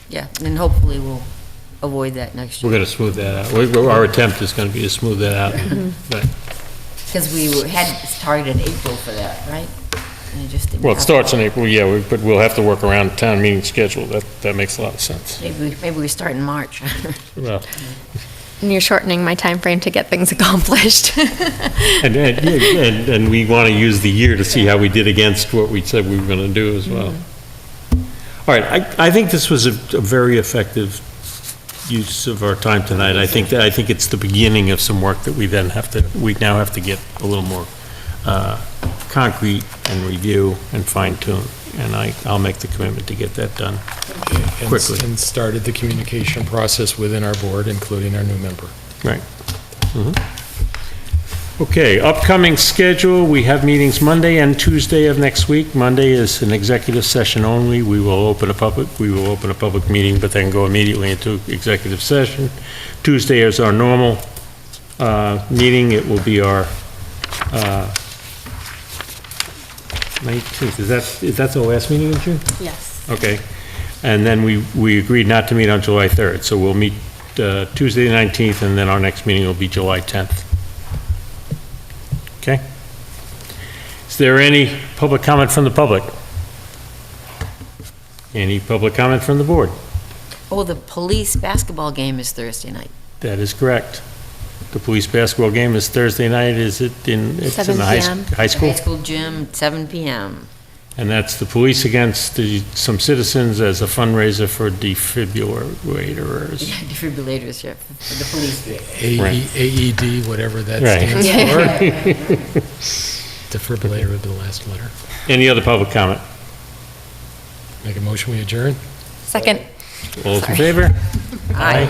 Yeah, and hopefully we'll avoid that next We're year. going to smooth that out. Our attempt is going to be to smooth that out. But, Because we had targeted April for that, right? And it just didn't well, it happen. starts in April, yeah, but we'll have to work around the town meeting schedule. That makes a lot of sense. Maybe we start in March. Well, And you're shortening my time frame to get things accomplished. and we want to use the year to see how we did against what we said we were going to do as well. All right, I think this was a very effective use of our time tonight. I think it's the beginning of some work that we now have to get a little more concrete and review and fine tune. And I'll make the commitment to get that done quickly. And started the communication process within our board, including our new member. Right. Okay, upcoming schedule, we have meetings Monday and Tuesday of next week. Monday is an executive session only. We will open a public meeting, but then go immediately into executive session. Tuesday is our normal meeting. It will be our 19th. Is that the last meeting in June? Yes. Okay. And then we agreed not to meet on July 3rd, so we'll meet Tuesday the 19th, and then our next meeting will be July 10th. Okay? Is there any public comment from the public? Any public comment from the board? Oh, the police basketball game is Thursday night. That is correct. The police basketball game is Thursday night. It's in the 7 high p.m. school? High school gym, 7 p.m. And that's the police against some citizens as a fundraiser for defibrillators. Yeah, defibrillators, yeah, for the police. AED, whatever that Right. stands for. Defibrillator would be the last letter. Any other public comment? Make a motion, we adjourn? Second. All those in favor? Aye.